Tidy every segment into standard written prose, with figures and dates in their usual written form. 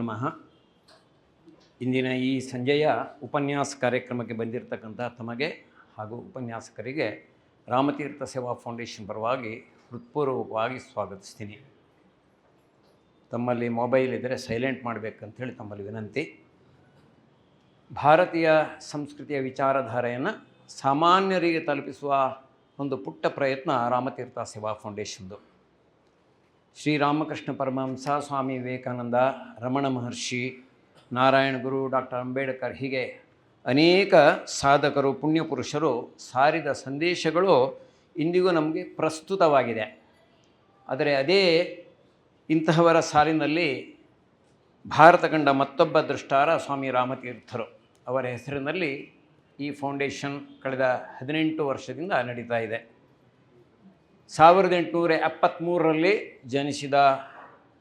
ನಮಃ. ಇಂದಿನ ಈ ಸಂಜೆಯ ಉಪನ್ಯಾಸ ಕಾರ್ಯಕ್ರಮಕ್ಕೆ ಬಂದಿರತಕ್ಕಂಥ ತಮಗೆ ಹಾಗೂ ಉಪನ್ಯಾಸಕರಿಗೆ ರಾಮತೀರ್ಥ ಸೇವಾ ಫೌಂಡೇಶನ್ ಪರವಾಗಿ ಹೃತ್ಪೂರ್ವಕವಾಗಿ ಸ್ವಾಗತಿಸ್ತೀನಿ. ತಮ್ಮಲ್ಲಿ ಮೊಬೈಲ್ ಇದ್ದರೆ ಸೈಲೆಂಟ್ ಮಾಡಬೇಕಂಥೇಳಿ ತಮ್ಮಲ್ಲಿ ವಿನಂತಿ. ಭಾರತೀಯ ಸಂಸ್ಕೃತಿಯ ವಿಚಾರಧಾರೆಯನ್ನು ಸಾಮಾನ್ಯರಿಗೆ ತಲುಪಿಸುವ ಒಂದು ಪುಟ್ಟ ಪ್ರಯತ್ನ ರಾಮತೀರ್ಥ ಸೇವಾ ಫೌಂಡೇಶನ್ದು. ಶ್ರೀರಾಮಕೃಷ್ಣ ಪರಮಹಂಸ, ಸ್ವಾಮಿ ವಿವೇಕಾನಂದ, ರಮಣ ಮಹರ್ಷಿ, ನಾರಾಯಣ ಗುರು, ಡಾಕ್ಟರ್ ಅಂಬೇಡ್ಕರ್ ಹೀಗೆ ಅನೇಕ ಸಾಧಕರು, ಪುಣ್ಯಪುರುಷರು ಸಾರಿದ ಸಂದೇಶಗಳು ಇಂದಿಗೂ ನಮಗೆ ಪ್ರಸ್ತುತವಾಗಿದೆ. ಆದರೆ ಅದೇ ಇಂತಹವರ ಸಾಲಿನಲ್ಲಿ ಭಾರತ ಕಂಡ ಮತ್ತೊಬ್ಬ ದೃಷ್ಟಾರ ಸ್ವಾಮಿ ರಾಮತೀರ್ಥರು. ಅವರ ಹೆಸರಿನಲ್ಲಿ ಈ ಫೌಂಡೇಶನ್ ಕಳೆದ 18 ವರ್ಷದಿಂದ ನಡೀತಾ ಇದೆ. 1873ರಲ್ಲಿ ಜನಿಸಿದ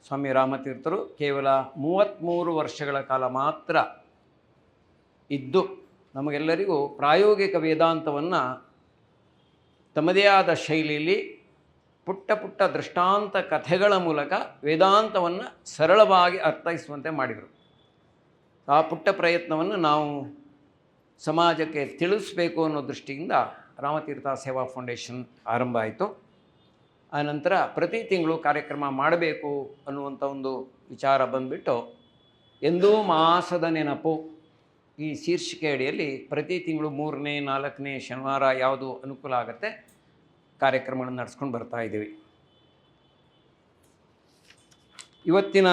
ಸ್ವಾಮಿ ರಾಮತೀರ್ಥರು ಕೇವಲ 33 ವರ್ಷಗಳ ಕಾಲ ಮಾತ್ರ ಇದ್ದು ನಮಗೆಲ್ಲರಿಗೂ ಪ್ರಾಯೋಗಿಕ ವೇದಾಂತವನ್ನು ತಮ್ಮದೇ ಆದ ಶೈಲಿಯಲ್ಲಿ ಪುಟ್ಟ ಪುಟ್ಟ ದೃಷ್ಟಾಂತ ಕಥೆಗಳ ಮೂಲಕ ವೇದಾಂತವನ್ನು ಸರಳವಾಗಿ ಅರ್ಥೈಸುವಂತೆ ಮಾಡಿದರು. ಆ ಪುಟ್ಟ ಪ್ರಯತ್ನವನ್ನು ನಾವು ಸಮಾಜಕ್ಕೆ ತಿಳಿಸಬೇಕು ಅನ್ನೋ ದೃಷ್ಟಿಯಿಂದ ರಾಮತೀರ್ಥ ಸೇವಾ ಫೌಂಡೇಶನ್ ಆರಂಭ ಆಯಿತು. ಆನಂತರ ಪ್ರತಿ ತಿಂಗಳು ಕಾರ್ಯಕ್ರಮ ಮಾಡಬೇಕು ಅನ್ನುವಂಥ ಒಂದು ವಿಚಾರ ಬಂದುಬಿಟ್ಟು ಎಂದೂ ಮಾಸದ ನೆನಪು ಈ ಶೀರ್ಷಿಕೆ ಅಡಿಯಲ್ಲಿ ಪ್ರತಿ ತಿಂಗಳು 3ನೇ 4ನೇ ಶನಿವಾರ ಯಾವುದು ಅನುಕೂಲ ಆಗುತ್ತೆ ಕಾರ್ಯಕ್ರಮಗಳನ್ನು ನಡೆಸ್ಕೊಂಡು ಬರ್ತಾಯಿದ್ದೀವಿ. ಇವತ್ತಿನ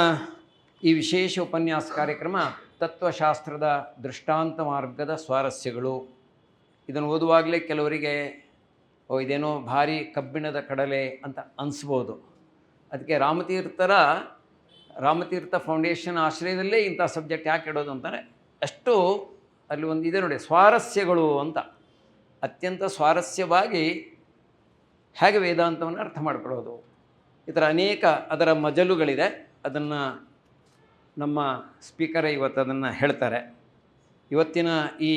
ಈ ವಿಶೇಷ ಉಪನ್ಯಾಸ ಕಾರ್ಯಕ್ರಮ ತತ್ವಶಾಸ್ತ್ರದ ದೃಷ್ಟಾಂತ ಮಾರ್ಗದ ಸ್ವಾರಸ್ಯಗಳು. ಇದನ್ನು ಓದುವಾಗಲೇ ಕೆಲವರಿಗೆ ಇದೇನೋ ಭಾರಿ ಕಬ್ಬಿಣದ ಕಡಲೆ ಅಂತ ಅನಿಸ್ಬೋದು. ಅದಕ್ಕೆ ರಾಮತೀರ್ಥ ಫೌಂಡೇಶನ್ ಆಶ್ರಯದಲ್ಲೇ ಇಂಥ ಸಬ್ಜೆಕ್ಟ್ ಯಾಕೆ ಇಡೋದು ಅಂತಾರೆ. ಅಷ್ಟು ಅಲ್ಲಿ ಒಂದು ಇದೆ ನೋಡಿ, ಸ್ವಾರಸ್ಯಗಳು ಅಂತ. ಅತ್ಯಂತ ಸ್ವಾರಸ್ಯವಾಗಿ ಹೇಗೆ ವೇದಾಂತವನ್ನು ಅರ್ಥ ಮಾಡ್ಕೊಳ್ಳೋದು, ಈ ಥರ ಅನೇಕ ಅದರ ಮಜಲುಗಳಿದೆ. ಅದನ್ನು ನಮ್ಮ ಸ್ಪೀಕರೇ ಇವತ್ತು ಅದನ್ನು ಹೇಳ್ತಾರೆ. ಇವತ್ತಿನ ಈ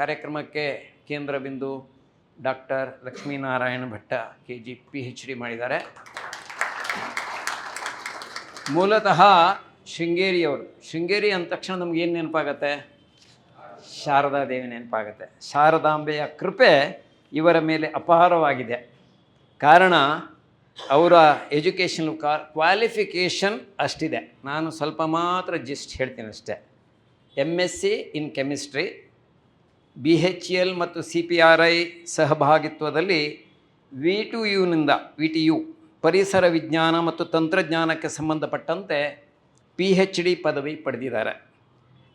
ಕಾರ್ಯಕ್ರಮಕ್ಕೆ ಕೇಂದ್ರ ಬಿಂದು doctor Lakshminarayana Bhatta KG PhD ಮಾಡಿದ್ದಾರೆ. ಮೂಲತಃ ಶೃಂಗೇರಿಯವರು. ಶೃಂಗೇರಿ ಅಂದ ತಕ್ಷಣ ನಮ್ಗೆ ಏನು ನೆನಪಾಗತ್ತೆ? ಶಾರದಾ ದೇವಿ ನೆನಪಾಗತ್ತೆ. ಶಾರದಾಂಬೆಯ ಕೃಪೆ ಇವರ ಮೇಲೆ ಅಪಾರವಾಗಿದೆ. ಕಾರಣ ಅವರ ಎಜುಕೇಷನ್ ಕ್ವಾಲಿಫಿಕೇಷನ್ ಅಷ್ಟಿದೆ. ನಾನು ಸ್ವಲ್ಪ ಮಾತ್ರ ಜಸ್ಟ್ ಹೇಳ್ತೀನಿ ಅಷ್ಟೇ. MSc ಇನ್ ಕೆಮಿಸ್ಟ್ರಿ, BHEL ಮತ್ತು CPRI ಸಹಭಾಗಿತ್ವದಲ್ಲಿ VTU ಪರಿಸರ ವಿಜ್ಞಾನ ಮತ್ತು ತಂತ್ರಜ್ಞಾನಕ್ಕೆ ಸಂಬಂಧಪಟ್ಟಂತೆ PhD ಪದವಿ ಪಡೆದಿದ್ದಾರೆ.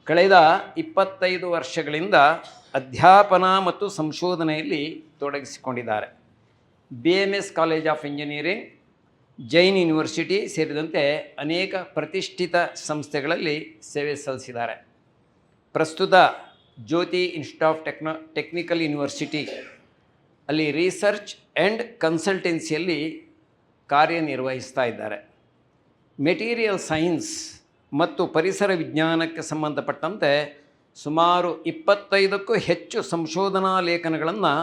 ಕಳೆದ 25 ವರ್ಷಗಳಿಂದ ಅಧ್ಯಾಪನ ಮತ್ತು ಸಂಶೋಧನೆಯಲ್ಲಿ ತೊಡಗಿಸಿಕೊಂಡಿದ್ದಾರೆ. BMS college of engineering, Jain university ಸೇರಿದಂತೆ ಅನೇಕ ಪ್ರತಿಷ್ಠಿತ ಸಂಸ್ಥೆಗಳಲ್ಲಿ ಸೇವೆ ಸಲ್ಲಿಸಿದ್ದಾರೆ. ಪ್ರಸ್ತುತ ಜ್ಯೋತಿ ಇನ್ಸ್ಟಿಟ್ಯೂಟ್ ಆಫ್ ಟೆಕ್ನಿಕಲ್ ಯೂನಿವರ್ಸಿಟಿ ಅಲ್ಲಿ ರಿಸರ್ಚ್ ಆ್ಯಂಡ್ ಕನ್ಸಲ್ಟೆನ್ಸಿಯಲ್ಲಿ ಕಾರ್ಯನಿರ್ವಹಿಸ್ತಾ ಇದ್ದಾರೆ. ಮೆಟೀರಿಯಲ್ ಸೈನ್ಸ್ ಮತ್ತು ಪರಿಸರ ವಿಜ್ಞಾನಕ್ಕೆ ಸಂಬಂಧಪಟ್ಟಂತೆ ಸುಮಾರು 25ಕ್ಕೂ ಹೆಚ್ಚು ಸಂಶೋಧನಾ ಲೇಖನಗಳನ್ನು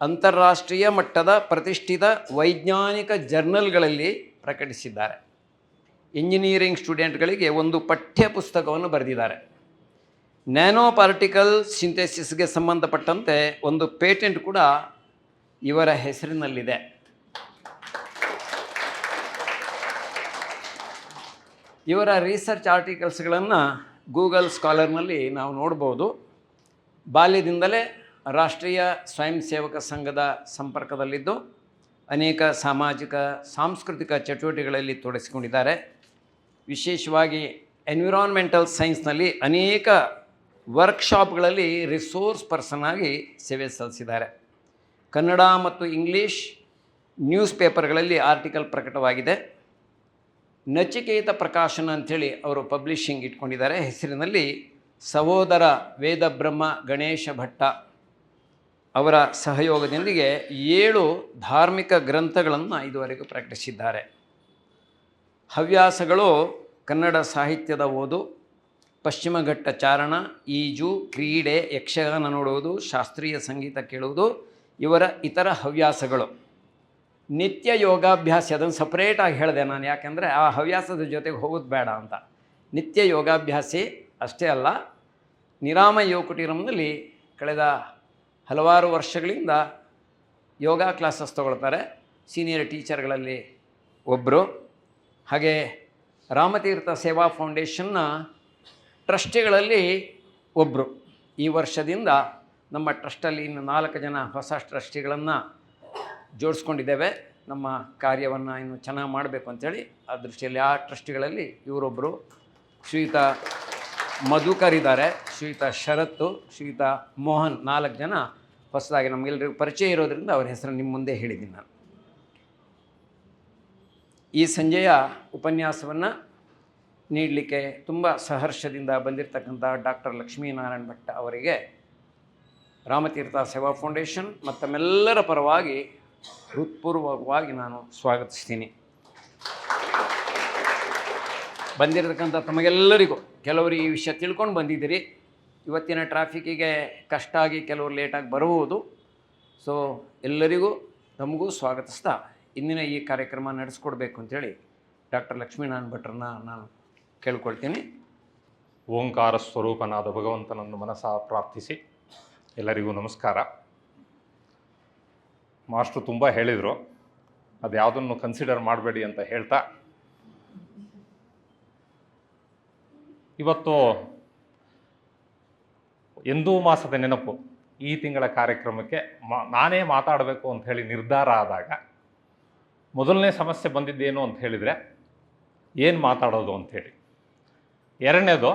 ಅಂತಾರಾಷ್ಟ್ರೀಯ ಮಟ್ಟದ ಪ್ರತಿಷ್ಠಿತ ವೈಜ್ಞಾನಿಕ ಜರ್ನಲ್ಗಳಲ್ಲಿ ಪ್ರಕಟಿಸಿದ್ದಾರೆ. ಇಂಜಿನಿಯರಿಂಗ್ ಸ್ಟೂಡೆಂಟ್ಗಳಿಗೆ ಒಂದು ಪಠ್ಯ ಪುಸ್ತಕವನ್ನು ಬರೆದಿದ್ದಾರೆ. ನ್ಯಾನೋ ಪಾರ್ಟಿಕಲ್ ಸಿಂಥೆಸಿಸ್ಗೆ ಸಂಬಂಧಪಟ್ಟಂತೆ ಒಂದು ಪೇಟೆಂಟ್ ಕೂಡ ಇವರ ಹೆಸರಿನಲ್ಲಿದೆ. ಇವರ ರಿಸರ್ಚ್ ಆರ್ಟಿಕಲ್ಸ್ಗಳನ್ನು ಗೂಗಲ್ ಸ್ಕಾಲರ್ನಲ್ಲಿ ನಾವು ನೋಡ್ಬೋದು. ಬಾಲ್ಯದಿಂದಲೇ ರಾಷ್ಟ್ರೀಯ ಸ್ವಯಂ ಸೇವಕ ಸಂಘದ ಸಂಪರ್ಕದಲ್ಲಿದ್ದು ಅನೇಕ ಸಾಮಾಜಿಕ ಸಾಂಸ್ಕೃತಿಕ ಚಟುವಟಿಕೆಗಳಲ್ಲಿ ತೊಡಗಿಸಿಕೊಂಡಿದ್ದಾರೆ. ವಿಶೇಷವಾಗಿ ಎನ್ವಿರಾನ್ಮೆಂಟಲ್ ಸೈನ್ಸ್ನಲ್ಲಿ ಅನೇಕ ವರ್ಕ್ಶಾಪ್ಗಳಲ್ಲಿ ರಿಸೋರ್ಸ್ ಪರ್ಸನ್ ಆಗಿ ಸೇವೆ ಸಲ್ಲಿಸಿದ್ದಾರೆ. ಕನ್ನಡ ಮತ್ತು ಇಂಗ್ಲೀಷ್ ನ್ಯೂಸ್ ಪೇಪರ್ಗಳಲ್ಲಿ ಆರ್ಟಿಕಲ್ ಪ್ರಕಟವಾಗಿದೆ. ನಚಿಕೇತ ಪ್ರಕಾಶನ ಅಂಥೇಳಿ ಅವರು ಪಬ್ಲಿಷಿಂಗ್ ಇಟ್ಕೊಂಡಿದ್ದಾರೆ. ಹೆಸರಿನಲ್ಲಿ ಸಹೋದರ ವೇದಬ್ರಹ್ಮ ಗಣೇಶ ಭಟ್ಟ ಅವರ ಸಹಯೋಗದೊಂದಿಗೆ 7 ಧಾರ್ಮಿಕ ಗ್ರಂಥಗಳನ್ನು ಇದುವರೆಗೂ ಪ್ರಕಟಿಸಿದ್ದಾರೆ. ಹವ್ಯಾಸಗಳು ಕನ್ನಡ ಸಾಹಿತ್ಯದ ಓದು, ಪಶ್ಚಿಮ ಘಟ್ಟ ಚಾರಣ, ಈಜು, ಕ್ರೀಡೆ, ಯಕ್ಷಗಾನ ನೋಡುವುದು, ಶಾಸ್ತ್ರೀಯ ಸಂಗೀತ ಕೇಳುವುದು ಇವರ ಇತರ ಹವ್ಯಾಸಗಳು. ನಿತ್ಯ ಯೋಗಾಭ್ಯಾಸ, ಅದನ್ನು ಸಪ್ರೇಟಾಗಿ ಹೇಳಿದೆ ನಾನು, ಯಾಕೆಂದರೆ ಆ ಹವ್ಯಾಸದ ಜೊತೆಗೆ ಹೋಗೋದು ಬೇಡ ಅಂತ. ನಿತ್ಯ ಯೋಗಾಭ್ಯಾಸಿ ಅಷ್ಟೇ ಅಲ್ಲ, ನಿರಾಮ ಯೋಗ ಕುಟೀರಂನಲ್ಲಿ ಕಳೆದ ಹಲವಾರು ವರ್ಷಗಳಿಂದ ಯೋಗ ಕ್ಲಾಸಸ್ ತಗೊಳ್ತಾರೆ. ಸೀನಿಯರ್ ಟೀಚರ್ಗಳಲ್ಲಿ ಒಬ್ಬರು. ಹಾಗೆ ರಾಮತೀರ್ಥ ಸೇವಾ ಫೌಂಡೇಶನ್ನ ಟ್ರಸ್ಟಿಗಳಲ್ಲಿ ಒಬ್ಬರು. ಈ ವರ್ಷದಿಂದ ನಮ್ಮ ಟ್ರಸ್ಟಲ್ಲಿ ಇನ್ನು 4 ಜನ ಹೊಸ ಟ್ರಸ್ಟಿಗಳನ್ನು ಜೋಡಿಸ್ಕೊಂಡಿದ್ದೇವೆ. ನಮ್ಮ ಕಾರ್ಯವನ್ನು ಇನ್ನು ಚೆನ್ನಾಗಿ ಮಾಡಬೇಕು ಅಂಥೇಳಿ ಆ ದೃಷ್ಟಿಯಲ್ಲಿ ಆ ಟ್ರಸ್ಟಿಗಳಲ್ಲಿ ಇವರೊಬ್ಬರು. ಶ್ರೀಯುತ ಮಧುಕರ್ ಇದ್ದಾರೆ, ಶ್ರೀಯುತ ಶರತ್ತು, ಶ್ರೀಯುತ ಮೋಹನ್, 4 ಜನ ಹೊಸದಾಗಿ ನಮಗೆಲ್ಲರಿಗೂ ಪರಿಚಯ ಇರೋದರಿಂದ ಅವ್ರ ಹೆಸರು ನಿಮ್ಮ ಮುಂದೆ ಹೇಳಿದ್ದೀನಿ ನಾನು. ಈ ಸಂಜೆಯ ಉಪನ್ಯಾಸವನ್ನು ನೀಡಲಿಕ್ಕೆ ತುಂಬ ಸಹರ್ಷದಿಂದ ಬಂದಿರತಕ್ಕಂಥ ಡಾಕ್ಟರ್ ಲಕ್ಷ್ಮೀನಾರಾಯಣ ಭಟ್ ಅವರಿಗೆ ರಾಮತೀರ್ಥ ಸೇವಾ ಫೌಂಡೇಶನ್ ಮತ್ತು ತಮ್ಮೆಲ್ಲರ ಪರವಾಗಿ ಹೃತ್ಪೂರ್ವಕವಾಗಿ ನಾನು ಸ್ವಾಗತಿಸ್ತೀನಿ. ಬಂದಿರತಕ್ಕಂಥ ತಮಗೆಲ್ಲರಿಗೂ, ಕೆಲವರು ಈ ವಿಷಯ ತಿಳ್ಕೊಂಡು ಬಂದಿದ್ದೀರಿ. ಇವತ್ತಿನ ಟ್ರಾಫಿಕ್ಕಿಗೆ ಕಷ್ಟ ಆಗಿ ಕೆಲವರು ಲೇಟಾಗಿ ಬರಬಹುದು. ಸೊ ಎಲ್ಲರಿಗೂ ತಮಗೂ ಸ್ವಾಗತಿಸ್ತಾ ಇಂದಿನ ಈ ಕಾರ್ಯಕ್ರಮ ನಡೆಸ್ಕೊಡ್ಬೇಕು ಅಂಥೇಳಿ ಡಾಕ್ಟರ್ ಲಕ್ಷ್ಮೀನಾರಾಯಣ ಭಟ್ರನ್ನ ನಾನು ಕೇಳ್ಕೊಳ್ತೀನಿ. ಓಂಕಾರ ಸ್ವರೂಪನಾದ ಭಗವಂತನನ್ನು ಮನಸ್ಸಾ ಪ್ರಾರ್ಥಿಸಿ ಎಲ್ಲರಿಗೂ ನಮಸ್ಕಾರ. ಮಾಸ್ಟ್ರು ತುಂಬ ಹೇಳಿದರು, ಅದು ಯಾವುದನ್ನು ಕನ್ಸಿಡರ್ ಮಾಡಬೇಡಿ ಅಂತ ಹೇಳ್ತಾ, ಇವತ್ತು ಎಂದೂ ಮಾಸದ ನೆನಪು ಈ ತಿಂಗಳ ಕಾರ್ಯಕ್ರಮಕ್ಕೆ ನಾನೇ ಮಾತಾಡಬೇಕು ಅಂತ ಹೇಳಿ ನಿರ್ಧಾರ ಆದಾಗ ಮೊದಲನೇ ಸಮಸ್ಯೆ ಬಂದಿದ್ದೇನು ಅಂತ ಹೇಳಿದರೆ ಏನು ಮಾತಾಡೋದು ಅಂಥೇಳಿ. ಎರಡನೇದು,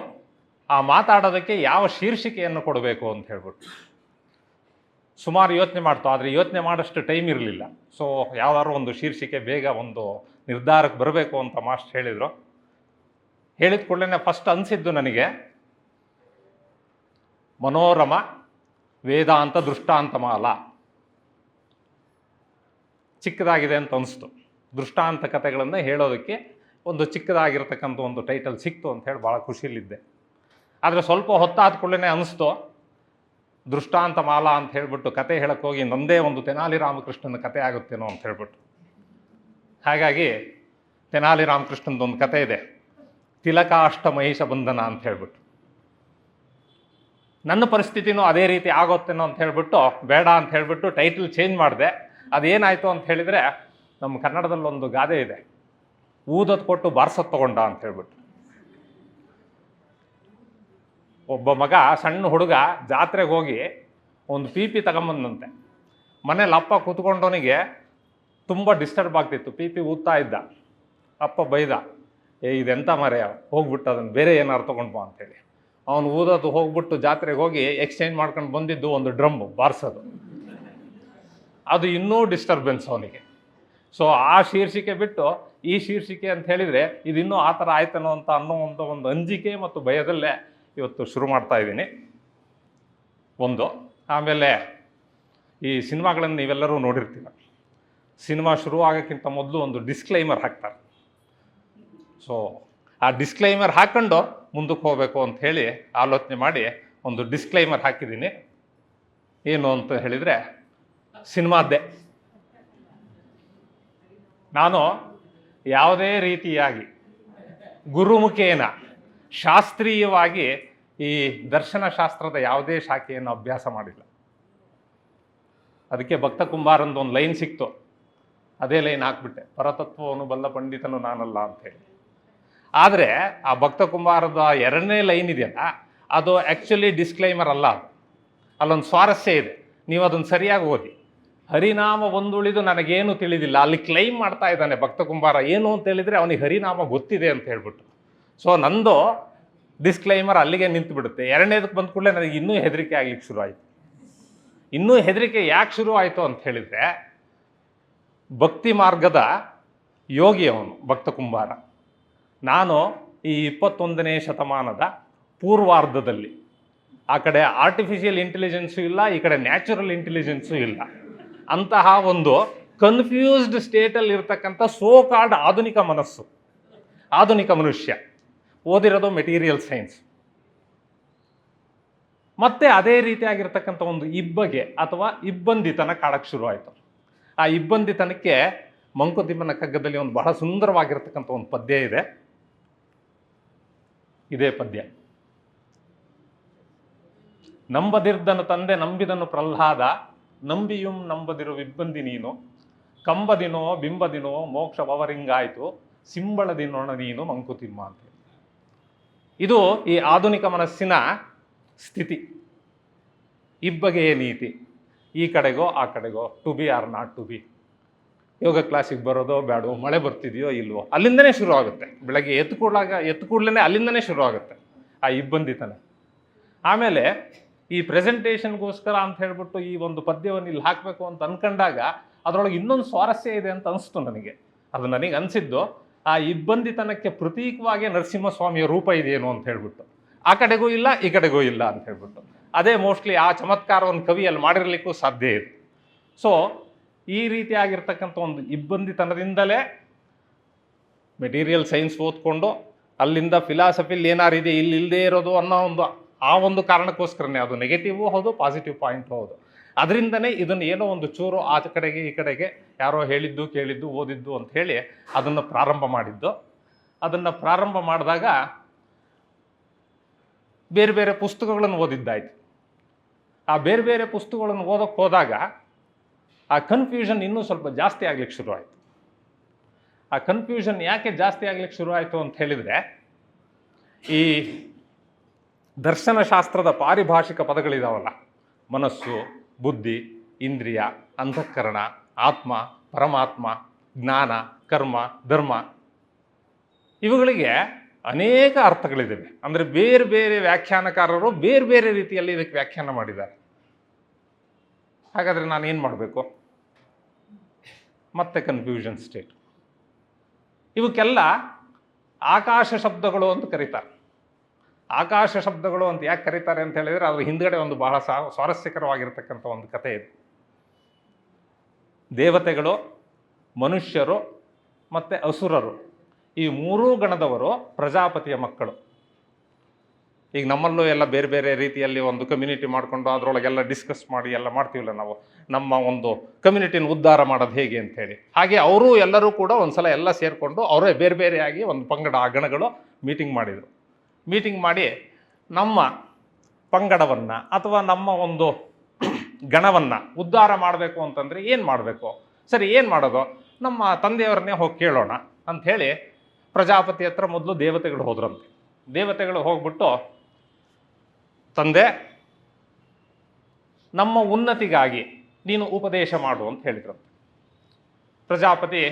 ಆ ಮಾತಾಡೋದಕ್ಕೆ ಯಾವ ಶೀರ್ಷಿಕೆಯನ್ನು ಕೊಡಬೇಕು ಅಂತ ಹೇಳ್ಬಿಟ್ಟು ಸುಮಾರು ಯೋಚನೆ ಮಾಡ್ತು. ಆದರೆ ಯೋಚನೆ ಮಾಡೋಷ್ಟು ಟೈಮ್ ಇರಲಿಲ್ಲ. ಸೊ ಯಾವ್ದಾದ್ರು ಒಂದು ಶೀರ್ಷಿಕೆ ಬೇಗ ಒಂದು ನಿರ್ಧಾರಕ್ಕೆ ಬರಬೇಕು ಅಂತ ಮಾಸ್ಟರ್ ಹೇಳಿದರು. ಹೇಳಿದ ಕೂಡಲೇ ಫಸ್ಟ್ ಅನಿಸಿದ್ದು ನನಗೆ ಮನೋರಮ ವೇದಾಂತ ದೃಷ್ಟಾಂತಮಾಲ ಚಿಕ್ಕದಾಗಿದೆ ಅಂತ ಅನಿಸ್ತು. ದೃಷ್ಟಾಂತ ಕಥೆಗಳನ್ನು ಹೇಳೋದಕ್ಕೆ ಒಂದು ಚಿಕ್ಕದಾಗಿರ್ತಕ್ಕಂಥ ಒಂದು ಟೈಟಲ್ ಸಿಕ್ತು ಅಂತ ಹೇಳಿ ಭಾಳ ಖುಷಿಯಲ್ಲಿದ್ದೆ. ಆದರೆ ಸ್ವಲ್ಪ ಹೊತ್ತಾದ ಕೂಡಲೇ ಅನಿಸ್ತು ದೃಷ್ಟಾಂತ ಮಾಲಾ ಅಂತ ಹೇಳ್ಬಿಟ್ಟು ಕತೆ ಹೇಳಕ್ಕೆ ಹೋಗಿ ನಂದೇ ಒಂದು ತೆನಾಲಿ ರಾಮಕೃಷ್ಣನ ಕತೆ ಆಗುತ್ತೇನೋ ಅಂತ ಹೇಳ್ಬಿಟ್ಟು. ಹಾಗಾಗಿ ತೆನಾಲಿ ರಾಮಕೃಷ್ಣನದೊಂದು ಕತೆ ಇದೆ, ತಿಲಕಾಷ್ಟ ಮಹಿಷ ಬಂಧನ ಅಂತ ಹೇಳ್ಬಿಟ್ಟು. ನನ್ನ ಪರಿಸ್ಥಿತಿನೂ ಅದೇ ರೀತಿ ಆಗೋತ್ತೇನೋ ಅಂತ ಹೇಳ್ಬಿಟ್ಟು ಬೇಡ ಅಂತ ಹೇಳ್ಬಿಟ್ಟು ಟೈಟಲ್ ಚೇಂಜ್ ಮಾಡಿದೆ. ಅದೇನಾಯಿತು ಅಂತ ಹೇಳಿದರೆ, ನಮ್ಮ ಕನ್ನಡದಲ್ಲಿ ಒಂದು ಗಾದೆ ಇದೆ, ಊದತ್ ಕೊಟ್ಟು ಬಾರ್ಸತ್ ತಗೊಂಡ ಅಂತ ಹೇಳ್ಬಿಟ್ಟು. ಒಬ್ಬ ಮಗ, ಸಣ್ಣ ಹುಡುಗ ಜಾತ್ರೆಗೆ ಹೋಗಿ ಒಂದು ಪಿ ತಗೊಂಬಂದಂತೆ. ಮನೇಲಿ ಅಪ್ಪ ಕೂತ್ಕೊಂಡವನಿಗೆ ತುಂಬ ಡಿಸ್ಟರ್ಬ್ ಆಗ್ತಿತ್ತು, ಪಿ ಊದ್ತಾ ಇದ್ದ. ಅಪ್ಪ ಬೈದ, ಇದೆಂಥ ಮರೆ, ಹೋಗ್ಬಿಟ್ಟು ಅದನ್ನು ಬೇರೆ ಏನಾರು ತೊಗೊಂಡು ಬಾ ಅಂತೇಳಿ. ಅವನು ಊದೋದು ಹೋಗ್ಬಿಟ್ಟು ಜಾತ್ರೆಗೆ ಹೋಗಿ ಎಕ್ಸ್ಚೇಂಜ್ ಮಾಡ್ಕೊಂಡು ಬಂದಿದ್ದು ಒಂದು ಡ್ರಮ್ಮು ಬಾರಿಸೋದು. ಅದು ಇನ್ನೂ ಡಿಸ್ಟರ್ಬೆನ್ಸ್ ಅವನಿಗೆ. ಸೊ ಆ ಶೀರ್ಷಿಕೆ ಬಿಟ್ಟು ಈ ಶೀರ್ಷಿಕೆ ಅಂತ ಹೇಳಿದರೆ ಇದಿನ್ನೂ ಆ ಥರ ಆಯ್ತನೋ ಅಂತ ಅನ್ನೋ ಒಂದು ಅಂಜಿಕೆ ಮತ್ತು ಭಯದಲ್ಲೇ ಇವತ್ತು ಶುರು ಮಾಡ್ತಾ ಇದ್ದೀನಿ. ಒಂದು, ಆಮೇಲೆ ಈ ಸಿನಿಮಾಗಳನ್ನು ನೀವೆಲ್ಲರೂ ನೋಡಿರ್ತೀರ. ಸಿನಿಮಾ ಶುರು ಆಗೋಕ್ಕಿಂತ ಮೊದಲು ಒಂದು ಡಿಸ್ಕ್ಲೈಮರ್ ಹಾಕ್ತಾರೆ. ಸೊ ಆ ಡಿಸ್ಕ್ಲೈಮರ್ ಹಾಕ್ಕೊಂಡು ಮುಂದಕ್ಕೆ ಹೋಗಬೇಕು ಅಂತ ಹೇಳಿ ಆಲೋಚನೆ ಮಾಡಿ ಒಂದು ಡಿಸ್ಕ್ಲೈಮರ್ ಹಾಕಿದ್ದೀನಿ. ಏನು ಅಂತ ಹೇಳಿದರೆ, ಸಿನಿಮಾದ್ದೇ. ನಾನು ಯಾವುದೇ ರೀತಿಯಾಗಿ ಗುರುಮುಖೇನ ಶಾಸ್ತ್ರೀಯವಾಗಿ ಈ ದರ್ಶನಶಾಸ್ತ್ರದ ಯಾವುದೇ ಶಾಖೆಯನ್ನು ಅಭ್ಯಾಸ ಮಾಡಿಲ್ಲ. ಅದಕ್ಕೆ ಭಕ್ತ ಕುಂಬಾರಂದು ಒಂದು ಲೈನ್ ಸಿಕ್ತು, ಅದೇ ಲೈನ್ ಹಾಕ್ಬಿಟ್ಟೆ, ಪರತತ್ವವನ್ನು ಬಲ್ಲ ಪಂಡಿತನು ನಾನಲ್ಲ ಅಂಥೇಳಿ. ಆದರೆ ಆ ಭಕ್ತ ಕುಂಬಾರದ ಎರಡನೇ ಲೈನ್ ಇದೆಯಲ್ಲ, ಅದು ಆ್ಯಕ್ಚುಲಿ ಡಿಸ್ಕ್ಲೈಮರ್ ಅಲ್ಲ. ಅದು ಅಲ್ಲೊಂದು ಸ್ವಾರಸ್ಯ ಇದೆ, ನೀವು ಅದನ್ನು ಸರಿಯಾಗಿ ಓದಿ. ಹರಿನಾಮ ಒಂದುಳಿದು ನನಗೇನು ತಿಳಿದಿಲ್ಲ, ಅಲ್ಲಿ ಕ್ಲೈಮ್ ಮಾಡ್ತಾ ಇದ್ದಾನೆ ಭಕ್ತ ಕುಂಬಾರ. ಏನು ಅಂತ ಹೇಳಿದರೆ ಅವನಿಗೆ ಹರಿನಾಮ ಗೊತ್ತಿದೆ ಅಂತ ಹೇಳ್ಬಿಟ್ಟು. ಸೊ ನಂದು ಡಿಸ್ಕ್ಲೈಮರ್ ಅಲ್ಲಿಗೆ ನಿಂತು ಬಿಡುತ್ತೆ. ಎರಡನೇದಕ್ಕೆ ಬಂದ ಕೂಡಲೇ ನನಗೆ ಇನ್ನೂ ಹೆದರಿಕೆ ಆಗ್ಲಿಕ್ಕೆ ಶುರು ಆಯಿತು. ಇನ್ನೂ ಹೆದರಿಕೆ ಯಾಕೆ ಶುರು ಆಯಿತು ಅಂತ ಹೇಳಿದರೆ, ಭಕ್ತಿ ಮಾರ್ಗದ ಯೋಗಿ ಅವನು ಭಕ್ತ ಕುಂಬಾರ. ನಾನು ಈ 21ನೇ ಶತಮಾನದ ಪೂರ್ವಾರ್ಧದಲ್ಲಿ, ಆ ಕಡೆ ಆರ್ಟಿಫಿಷಿಯಲ್ ಇಂಟೆಲಿಜೆನ್ಸು ಇಲ್ಲ, ಈ ಕಡೆ ನ್ಯಾಚುರಲ್ ಇಂಟೆಲಿಜೆನ್ಸು ಇಲ್ಲ, ಅಂತಹ ಒಂದು ಕನ್ಫ್ಯೂಸ್ಡ್ ಸ್ಟೇಟಲ್ಲಿ ಇರ್ತಕ್ಕಂಥ ಸೋಕಾಲ್ಡ್ ಆಧುನಿಕ ಮನಸ್ಸು, ಆಧುನಿಕ ಮನುಷ್ಯ, ಓದಿರೋದು ಮೆಟೀರಿಯಲ್ ಸೈನ್ಸ್. ಮತ್ತೆ ಅದೇ ರೀತಿಯಾಗಿರ್ತಕ್ಕಂಥ ಒಂದು ಇಬ್ಬಗೆ ಅಥವಾ ಇಬ್ಬಂದಿತನ ಕಾಡಕ್ಕೆ ಶುರು ಆಯಿತು. ಆ ಇಬ್ಬಂದಿತನಕ್ಕೆ ಮಂಕುತಿಮ್ಮನ ಕಗ್ಗದಲ್ಲಿ ಒಂದು ಬಹಳ ಸುಂದರವಾಗಿರ್ತಕ್ಕಂಥ ಒಂದು ಪದ್ಯ ಇದೆ. ಇದೇ ಪದ್ಯ. ನಂಬದಿರ್ದನು ತಂದೆ ನಂಬಿದನು ಪ್ರಹ್ಲಾದ, ನಂಬಿಯುಂ ನಂಬದಿರು ವಿಬ್ಬಂದಿ ನೀನು, ಕಂಬದಿನೋ ಬಿಂಬದಿನೋ ಮೋಕ್ಷವರಿಂಗಾಯ್ತು, ಸಿಂಬಳದಿನೋಣ ನೀನು ಮಂಕುತಿಮ್ಮ ಅಂತ. ಇದು ಈ ಆಧುನಿಕ ಮನಸ್ಸಿನ ಸ್ಥಿತಿ. ಇಬ್ಬಗೆಯ ನೀತಿ, ಈ ಕಡೆಗೋ ಆ ಕಡೆಗೋ, to be or not to be. ಯೋಗ ಕ್ಲಾಸಿಗೆ ಬರೋದೋ ಬೇಡೋ, ಮಳೆ ಬರ್ತಿದೆಯೋ ಇಲ್ವೋ, ಅಲ್ಲಿಂದನೇ ಶುರು ಆಗುತ್ತೆ. ಬೆಳಗ್ಗೆ ಎತ್ತು ಕೂಡಲೇ ಅಲ್ಲಿಂದನೇ ಶುರು ಆಗುತ್ತೆ ಆ ಇಬ್ಬಂದಿತನ. ಆಮೇಲೆ ಈ ಪ್ರೆಸೆಂಟೇಷನ್ಗೋಸ್ಕರ ಅಂತ ಹೇಳ್ಬಿಟ್ಟು ಈ ಒಂದು ಪದ್ಯವನ್ನು ಇಲ್ಲಿ ಹಾಕಬೇಕು ಅಂತ ಅನ್ಕೊಂಡಾಗ ಅದರೊಳಗೆ ಇನ್ನೊಂದು ಸ್ವಾರಸ್ಯ ಇದೆ ಅಂತ ಅನಿಸ್ತು ನನಗೆ. ಅದು ನನಗೆ ಅನಿಸಿದ್ದು, ಆ ಇಬ್ಬಂದಿತನಕ್ಕೆ ಪ್ರತೀಕವಾಗಿ ನರಸಿಂಹಸ್ವಾಮಿಯ ರೂಪ ಇದೆಯೇನು ಅಂತ ಹೇಳ್ಬಿಟ್ಟು, ಆ ಕಡೆಗೂ ಇಲ್ಲ ಈ ಕಡೆಗೂ ಇಲ್ಲ ಅಂತ ಹೇಳ್ಬಿಟ್ಟು. ಅದೇ ಮೋಸ್ಟ್ಲಿ ಆ ಚಮತ್ಕಾರವನ್ನು ಕವಿಯಲ್ಲಿ ಮಾಡಿರಲಿಕ್ಕೂ ಸಾಧ್ಯ ಇದೆ. ಸೊ ಈ ರೀತಿಯಾಗಿರ್ತಕ್ಕಂಥ ಒಂದು ಇಬ್ಬಂದಿತನದಿಂದಲೇ ಮೆಟೀರಿಯಲ್ ಸೈನ್ಸ್ ಓದ್ಕೊಂಡು ಅಲ್ಲಿಂದ ಫಿಲಾಸಫಿಲಿ ಏನಾರು ಇದೆ ಇಲ್ಲಿ ಇಲ್ಲದೆ ಇರೋದು ಅನ್ನೋ ಒಂದು ಕಾರಣಕ್ಕೋಸ್ಕರನೇ, ಅದು ನೆಗೆಟಿವ್ ಹೌದು ಪಾಸಿಟಿವ್ ಪಾಯಿಂಟ್ ಹೌದು. ಅದರಿಂದನೇ ಇದನ್ನು ಏನೋ ಒಂದು ಚೂರು ಆ ಕಡೆಗೆ ಈ ಕಡೆಗೆ ಯಾರೋ ಹೇಳಿದ್ದು ಕೇಳಿದ್ದು ಓದಿದ್ದು ಅಂತ ಹೇಳಿ ಅದನ್ನು ಪ್ರಾರಂಭ ಮಾಡಿದ್ದು. ಅದನ್ನು ಪ್ರಾರಂಭ ಮಾಡಿದಾಗ ಬೇರೆ ಬೇರೆ ಪುಸ್ತಕಗಳನ್ನು ಓದಿದ್ದಾಯ್ತು. ಆ ಬೇರೆ ಬೇರೆ ಪುಸ್ತಕಗಳನ್ನು ಓದೋಕ್ಕೆ ಹೋದಾಗ ಆ ಕನ್ಫ್ಯೂಷನ್ ಇನ್ನೂ ಸ್ವಲ್ಪ ಜಾಸ್ತಿ ಆಗ್ಲಿಕ್ಕೆ ಶುರುವಾಯಿತು. ಆ ಕನ್ಫ್ಯೂಷನ್ ಯಾಕೆ ಜಾಸ್ತಿ ಆಗ್ಲಿಕ್ಕೆ ಶುರುವಾಯಿತು ಅಂತ ಹೇಳಿದರೆ, ಈ ದರ್ಶನಶಾಸ್ತ್ರದ ಪಾರಿಭಾಷಿಕ ಪದಗಳಿದಾವಲ್ಲ, ಮನಸ್ಸು, ಬುದ್ಧಿ, ಇಂದ್ರಿಯ, ಅಂತಃಕರಣ, ಆತ್ಮ, ಪರಮಾತ್ಮ, ಜ್ಞಾನ, ಕರ್ಮ, ಧರ್ಮ, ಇವುಗಳಿಗೆ ಅನೇಕ ಅರ್ಥಗಳಿದ್ದಾವೆ. ಅಂದರೆ ಬೇರೆ ಬೇರೆ ವ್ಯಾಖ್ಯಾನಕಾರರು ಬೇರೆ ಬೇರೆ ರೀತಿಯಲ್ಲಿ ಇದಕ್ಕೆ ವ್ಯಾಖ್ಯಾನ ಮಾಡಿದ್ದಾರೆ. ಹಾಗಾದರೆ ನಾನೇನು ಮಾಡಬೇಕು? ಮತ್ತೆ ಕನ್ಫ್ಯೂಷನ್ ಸ್ಟೇಟ್. ಇವಕ್ಕೆಲ್ಲ ಆಕಾಶ ಶಬ್ದಗಳು ಅಂತ ಕರೀತಾರೆ. ಆಕಾಶ ಶಬ್ದಗಳು ಅಂತ ಯಾಕೆ ಕರೀತಾರೆ ಅಂತ ಹೇಳಿದರೆ, ಅದ್ರ ಹಿಂದ್ಗಡೆ ಒಂದು ಬಹಳ ಸ್ವಾರಸ್ಯಕರವಾಗಿರ್ತಕ್ಕಂಥ ಒಂದು ಕಥೆ ಇದೆ. ದೇವತೆಗಳು, ಮನುಷ್ಯರು ಮತ್ತು ಅಸುರರು, ಈ ಮೂರೂ ಗಣದವರು ಪ್ರಜಾಪತಿಯ ಮಕ್ಕಳು. ಈಗ ನಮ್ಮಲ್ಲೂ ಎಲ್ಲ ಬೇರೆ ಬೇರೆ ರೀತಿಯಲ್ಲಿ ಒಂದು ಕಮ್ಯುನಿಟಿ ಮಾಡಿಕೊಂಡು ಅದರೊಳಗೆಲ್ಲ ಡಿಸ್ಕಸ್ ಮಾಡಿ ಎಲ್ಲ ಮಾಡ್ತೀವಲ್ಲ ನಾವು, ನಮ್ಮ ಒಂದು ಕಮ್ಯುನಿಟಿನ ಉದ್ಧಾರ ಮಾಡೋದು ಹೇಗೆ ಅಂಥೇಳಿ. ಹಾಗೆ ಅವರು ಎಲ್ಲರೂ ಕೂಡ ಒಂದ್ಸಲ ಎಲ್ಲ ಸೇರಿಕೊಂಡು ಅವರೇ ಬೇರೆ ಬೇರೆಯಾಗಿ ಒಂದು ಪಂಗಡ, ಆ ಗಣಗಳು ಮೀಟಿಂಗ್ ಮಾಡಿದರು. ಮೀಟಿಂಗ್ ಮಾಡಿ ನಮ್ಮ ಪಂಗಡವನ್ನು ಅಥವಾ ನಮ್ಮ ಒಂದು ಗಣವನ್ನು ಉದ್ಧಾರ ಮಾಡಬೇಕು ಅಂತಂದರೆ ಏನು ಮಾಡಬೇಕು, ಸರಿ ಏನು ಮಾಡೋದು, ನಮ್ಮ ತಂದೆಯವರನ್ನೇ ಹೋಗಿ ಕೇಳೋಣ ಅಂಥೇಳಿ ಪ್ರಜಾಪತಿ ಹತ್ರ ಮೊದಲು ದೇವತೆಗಳು ಹೋದ್ರಂತೆ. ದೇವತೆಗಳು ಹೋಗ್ಬಿಟ್ಟು, ತಂದೆ, ನಮ್ಮ ಉನ್ನತಿಗಾಗಿ ನೀನು ಉಪದೇಶ ಮಾಡು ಅಂತ ಹೇಳಿದ್ರಂತೆ. ಪ್ರಜಾಪತಿ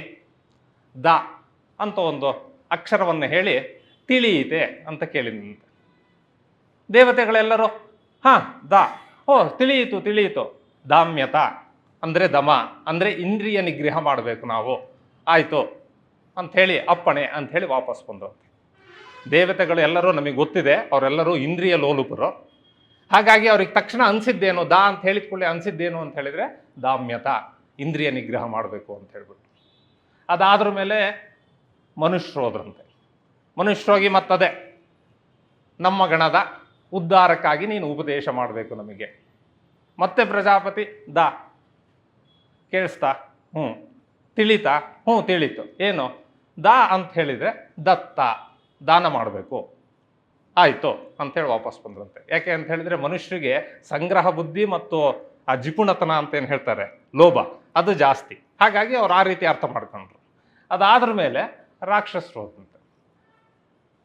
ದ ಅಂತ ಒಂದು ಅಕ್ಷರವನ್ನು ಹೇಳಿ ತಿಳಿಯಿತೆ ಅಂತ ಕೇಳಿದಂತೆ. ದೇವತೆಗಳೆಲ್ಲರೂ ಹಾಂ ದ, ಓ ತಿಳಿಯಿತು ತಿಳಿಯಿತು, ದಾಮ್ಯತ ಅಂದರೆ ದಮ ಅಂದರೆ ಇಂದ್ರಿಯ ನಿಗ್ರಹ ಮಾಡಬೇಕು ನಾವು, ಆಯಿತು ಅಂಥೇಳಿ ಅಪ್ಪಣೆ ಅಂಥೇಳಿ ವಾಪಸ್ ಬಂದರು. ದೇವತೆಗಳು ಎಲ್ಲರೂ ನಮಗೆ ಗೊತ್ತಿದೆ, ಅವರೆಲ್ಲರೂ ಇಂದ್ರಿಯ ಲೋಲುಪರು. ಹಾಗಾಗಿ ಅವ್ರಿಗೆ ತಕ್ಷಣ ಅನಿಸಿದ್ದೇನು, ದಾ ಅಂತ ಹೇಳಿದ ಕೂಡಲೇ ಅನಿಸಿದ್ದೇನು ಅಂತ ಹೇಳಿದರೆ ದಾಮ್ಯತ, ಇಂದ್ರಿಯ ನಿಗ್ರಹ ಮಾಡಬೇಕು ಅಂತ ಹೇಳ್ಬಿಟ್ಟು. ಅದಾದ್ರ ಮೇಲೆ ಮನುಷ್ಯರು ಹೋದ್ರಂತೆ. ಮನುಷ್ಯರೋಗಿ ಮತ್ತದೇ ನಮ್ಮ ಗಣದ ಉದ್ಧಾರಕ್ಕಾಗಿ ನೀನು ಉಪದೇಶ ಮಾಡಬೇಕು ನಮಗೆ. ಮತ್ತೆ ಪ್ರಜಾಪತಿ ದ, ಕೇಳಿಸ್ತಾ? ತಿಳಿತಾ? ತಿಳಿತು. ಏನು ದ ಅಂತ ಹೇಳಿದರೆ ದತ್ತ, ದಾನ ಮಾಡಬೇಕು, ಆಯಿತು ಅಂಥೇಳಿ ವಾಪಸ್ ಬಂದ್ರಂತೆ. ಯಾಕೆ ಅಂತ ಹೇಳಿದರೆ ಮನುಷ್ಯರಿಗೆ ಸಂಗ್ರಹ ಬುದ್ಧಿ ಮತ್ತು ಆ ಜಿಪುಣತನ ಅಂತ ಏನು ಹೇಳ್ತಾರೆ, ಲೋಭ, ಅದು ಜಾಸ್ತಿ. ಹಾಗಾಗಿ ಅವ್ರು ಆ ರೀತಿ ಅರ್ಥ ಮಾಡ್ಕೊಂಡ್ರು. ಅದಾದ್ರ ಮೇಲೆ ರಾಕ್ಷಸರು ಹೋದಂತೆ.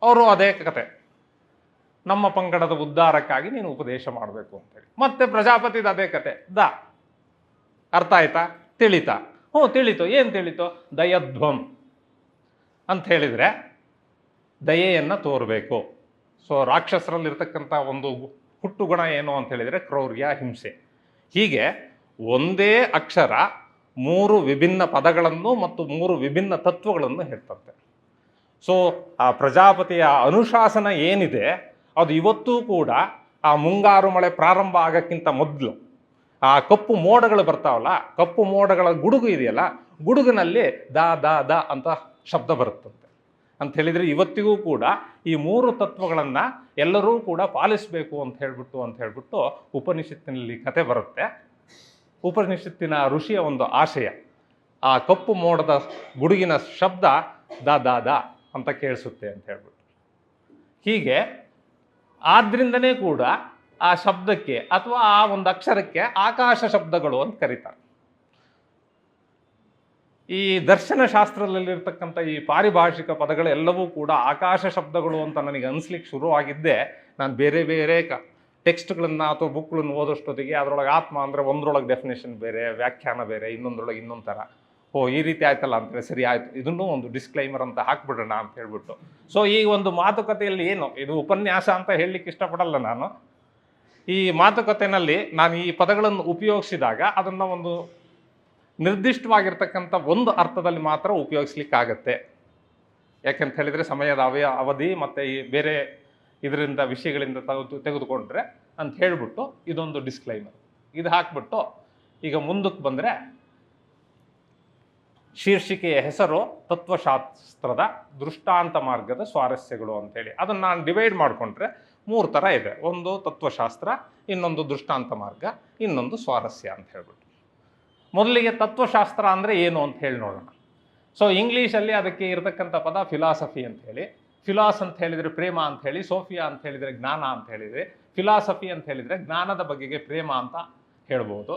ಅವರು ಅದೇ ಕತೆ, ನಮ್ಮ ಪಂಗಡದ ಉದ್ಧಾರಕ್ಕಾಗಿ ನೀನು ಉಪದೇಶ ಮಾಡಬೇಕು ಅಂತೇಳಿ. ಮತ್ತೆ ಪ್ರಜಾಪತಿದ ಅದೇ ಕತೆ, ದ, ಅರ್ಥ ಆಯ್ತಾ, ತಿಳಿತಾ? ತಿಳಿತು. ಏನು ತಿಳಿತು? ದಯಧ್ವಂ ಅಂತ ಹೇಳಿದರೆ ದಯೆಯನ್ನು ತೋರಬೇಕು. ಸೊ ರಾಕ್ಷಸರಲ್ಲಿರ್ತಕ್ಕಂಥ ಒಂದು ಹುಟ್ಟು ಗುಣ ಏನು ಅಂತ ಹೇಳಿದರೆ ಕ್ರೌರ್ಯ, ಹಿಂಸೆ. ಹೀಗೆ ಒಂದೇ ಅಕ್ಷರ 3 ವಿಭಿನ್ನ ಪದಗಳನ್ನು ಮತ್ತು 3 ವಿಭಿನ್ನ ತತ್ವಗಳನ್ನು ಹೇಳ್ತಂತೆ. ಸೊ ಆ ಪ್ರಜಾಪತಿಯ ಅನುಶಾಸನ ಏನಿದೆ ಅದು ಇವತ್ತೂ ಕೂಡ ಆ ಮುಂಗಾರು ಮಳೆ ಪ್ರಾರಂಭ ಆಗೋಕ್ಕಿಂತ ಮೊದಲು ಆ ಕಪ್ಪು ಮೋಡಗಳು ಬರ್ತಾವಲ್ಲ, ಕಪ್ಪು ಮೋಡಗಳ ಗುಡುಗು ಇದೆಯಲ್ಲ, ಗುಡುಗಿನಲ್ಲಿ ದ ದ ದ ಅಂತ ಶಬ್ದ ಬರುತ್ತಂತೆ. ಅಂತ ಹೇಳಿದರೆ ಇವತ್ತಿಗೂ ಕೂಡ ಈ 3 ತತ್ವಗಳನ್ನು ಎಲ್ಲರೂ ಕೂಡ ಪಾಲಿಸಬೇಕು ಅಂತ ಹೇಳ್ಬಿಟ್ಟು ಉಪನಿಷತ್ತಿನಲ್ಲಿ ಕತೆ ಬರುತ್ತೆ. ಉಪನಿಷತ್ತಿನ ಋಷಿಯ ಒಂದು ಆಶಯ, ಆ ಕಪ್ಪು ಮೋಡದ ಗುಡುಗಿನ ಶಬ್ದ ದ ದ ದ ಅಂತ ಕೇಳಿಸುತ್ತೆ ಅಂತ ಹೇಳ್ಬಿಟ್ಟು. ಹೀಗೆ ಆದ್ರಿಂದನೇ ಕೂಡ ಆ ಶಬ್ದಕ್ಕೆ ಅಥವಾ ಆ ಒಂದು ಅಕ್ಷರಕ್ಕೆ ಆಕಾಶ ಶಬ್ದಗಳು ಅಂತ ಕರೀತಾರೆ. ಈ ದರ್ಶನ ಶಾಸ್ತ್ರದಲ್ಲಿರ್ತಕ್ಕಂಥ ಈ ಪಾರಿಭಾಷಿಕ ಪದಗಳೆಲ್ಲವೂ ಕೂಡ ಆಕಾಶ ಶಬ್ದಗಳು ಅಂತ ನನಗೆ ಅನಿಸ್ಲಿಕ್ಕೆ ಶುರುವಾಗಿದ್ದೆ ನಾನು ಬೇರೆ ಬೇರೆ ಟೆಕ್ಸ್ಟ್ಗಳನ್ನು ಅಥವಾ ಬುಕ್ಗಳನ್ನು ಓದೋಷ್ಟೊತ್ತಿಗೆ ಅದರೊಳಗೆ ಆತ್ಮ ಅಂದರೆ ಒಂದರೊಳಗೆ ಡೆಫಿನೇಷನ್ ಬೇರೆ, ವ್ಯಾಖ್ಯಾನ ಬೇರೆ, ಇನ್ನೊಂದರೊಳಗೆ ಇನ್ನೊಂದು ಥರ. ಈ ರೀತಿ ಆಯ್ತಲ್ಲ ಅಂತೇಳಿ ಸರಿ ಆಯಿತು, ಇದನ್ನೂ ಒಂದು ಡಿಸ್ಕ್ಲೈಮರ್ ಅಂತ ಹಾಕ್ಬಿಡೋಣ ಅಂತ ಹೇಳ್ಬಿಟ್ಟು. ಸೊ ಈ ಒಂದು ಮಾತುಕತೆಯಲ್ಲಿ ಏನು ಇದು ಉಪನ್ಯಾಸ ಅಂತ ಹೇಳಲಿಕ್ಕೆ ಇಷ್ಟಪಡಲ್ಲ ನಾನು. ಈ ಮಾತುಕತೆಯಲ್ಲಿ ನಾನು ಈ ಪದಗಳನ್ನು ಉಪಯೋಗಿಸಿದಾಗ ಅದನ್ನು ಒಂದು ನಿರ್ದಿಷ್ಟವಾಗಿರ್ತಕ್ಕಂಥ ಒಂದು ಅರ್ಥದಲ್ಲಿ ಮಾತ್ರ ಉಪಯೋಗಿಸ್ಲಿಕ್ಕಾಗತ್ತೆ. ಯಾಕೆಂತ ಹೇಳಿದರೆ ಸಮಯದ ಅವಧಿ ಮತ್ತು ಈ ಬೇರೆ ಇದರಿಂದ ವಿಷಯಗಳಿಂದ ತೆಗೆದುಕೊಂಡ್ರೆ ಅಂತ ಹೇಳಿಬಿಟ್ಟು ಇದೊಂದು ಡಿಸ್ಕ್ಲೈಮರ್ ಇದು ಹಾಕ್ಬಿಟ್ಟು ಈಗ ಮುಂದಕ್ಕೆ ಬಂದರೆ ಶೀರ್ಷಿಕೆಯ ಹೆಸರು ತತ್ವಶಾಸ್ತ್ರದ ದೃಷ್ಟಾಂತ ಮಾರ್ಗದ ಸ್ವಾರಸ್ಯಗಳು ಅಂತೇಳಿ. ಅದನ್ನು ನಾನು ಡಿವೈಡ್ ಮಾಡಿಕೊಂಡ್ರೆ 3 ಥರ ಇದೆ. ಒಂದು ತತ್ವಶಾಸ್ತ್ರ, ಇನ್ನೊಂದು ದೃಷ್ಟಾಂತ ಮಾರ್ಗ, ಇನ್ನೊಂದು ಸ್ವಾರಸ್ಯ ಅಂತ ಹೇಳ್ಬಿಟ್ಟು. ಮೊದಲಿಗೆ ತತ್ವಶಾಸ್ತ್ರ ಅಂದರೆ ಏನು ಅಂತ ಹೇಳಿ ನೋಡೋಣ. ಸೊ ಇಂಗ್ಲೀಷಲ್ಲಿ ಅದಕ್ಕೆ ಇರತಕ್ಕಂಥ ಪದ ಫಿಲಾಸಫಿ ಅಂತ ಹೇಳಿ. ಫಿಲಾಸ್ ಅಂತ ಹೇಳಿದರೆ ಪ್ರೇಮ ಅಂತ ಹೇಳಿ, ಸೋಫಿಯಾ ಅಂತ ಹೇಳಿದರೆ ಜ್ಞಾನ ಅಂತ ಹೇಳಿದರೆ, ಫಿಲಾಸಫಿ ಅಂತ ಹೇಳಿದರೆ ಜ್ಞಾನದ ಬಗೆಗೆ ಪ್ರೇಮ ಅಂತ ಹೇಳ್ಬೋದು.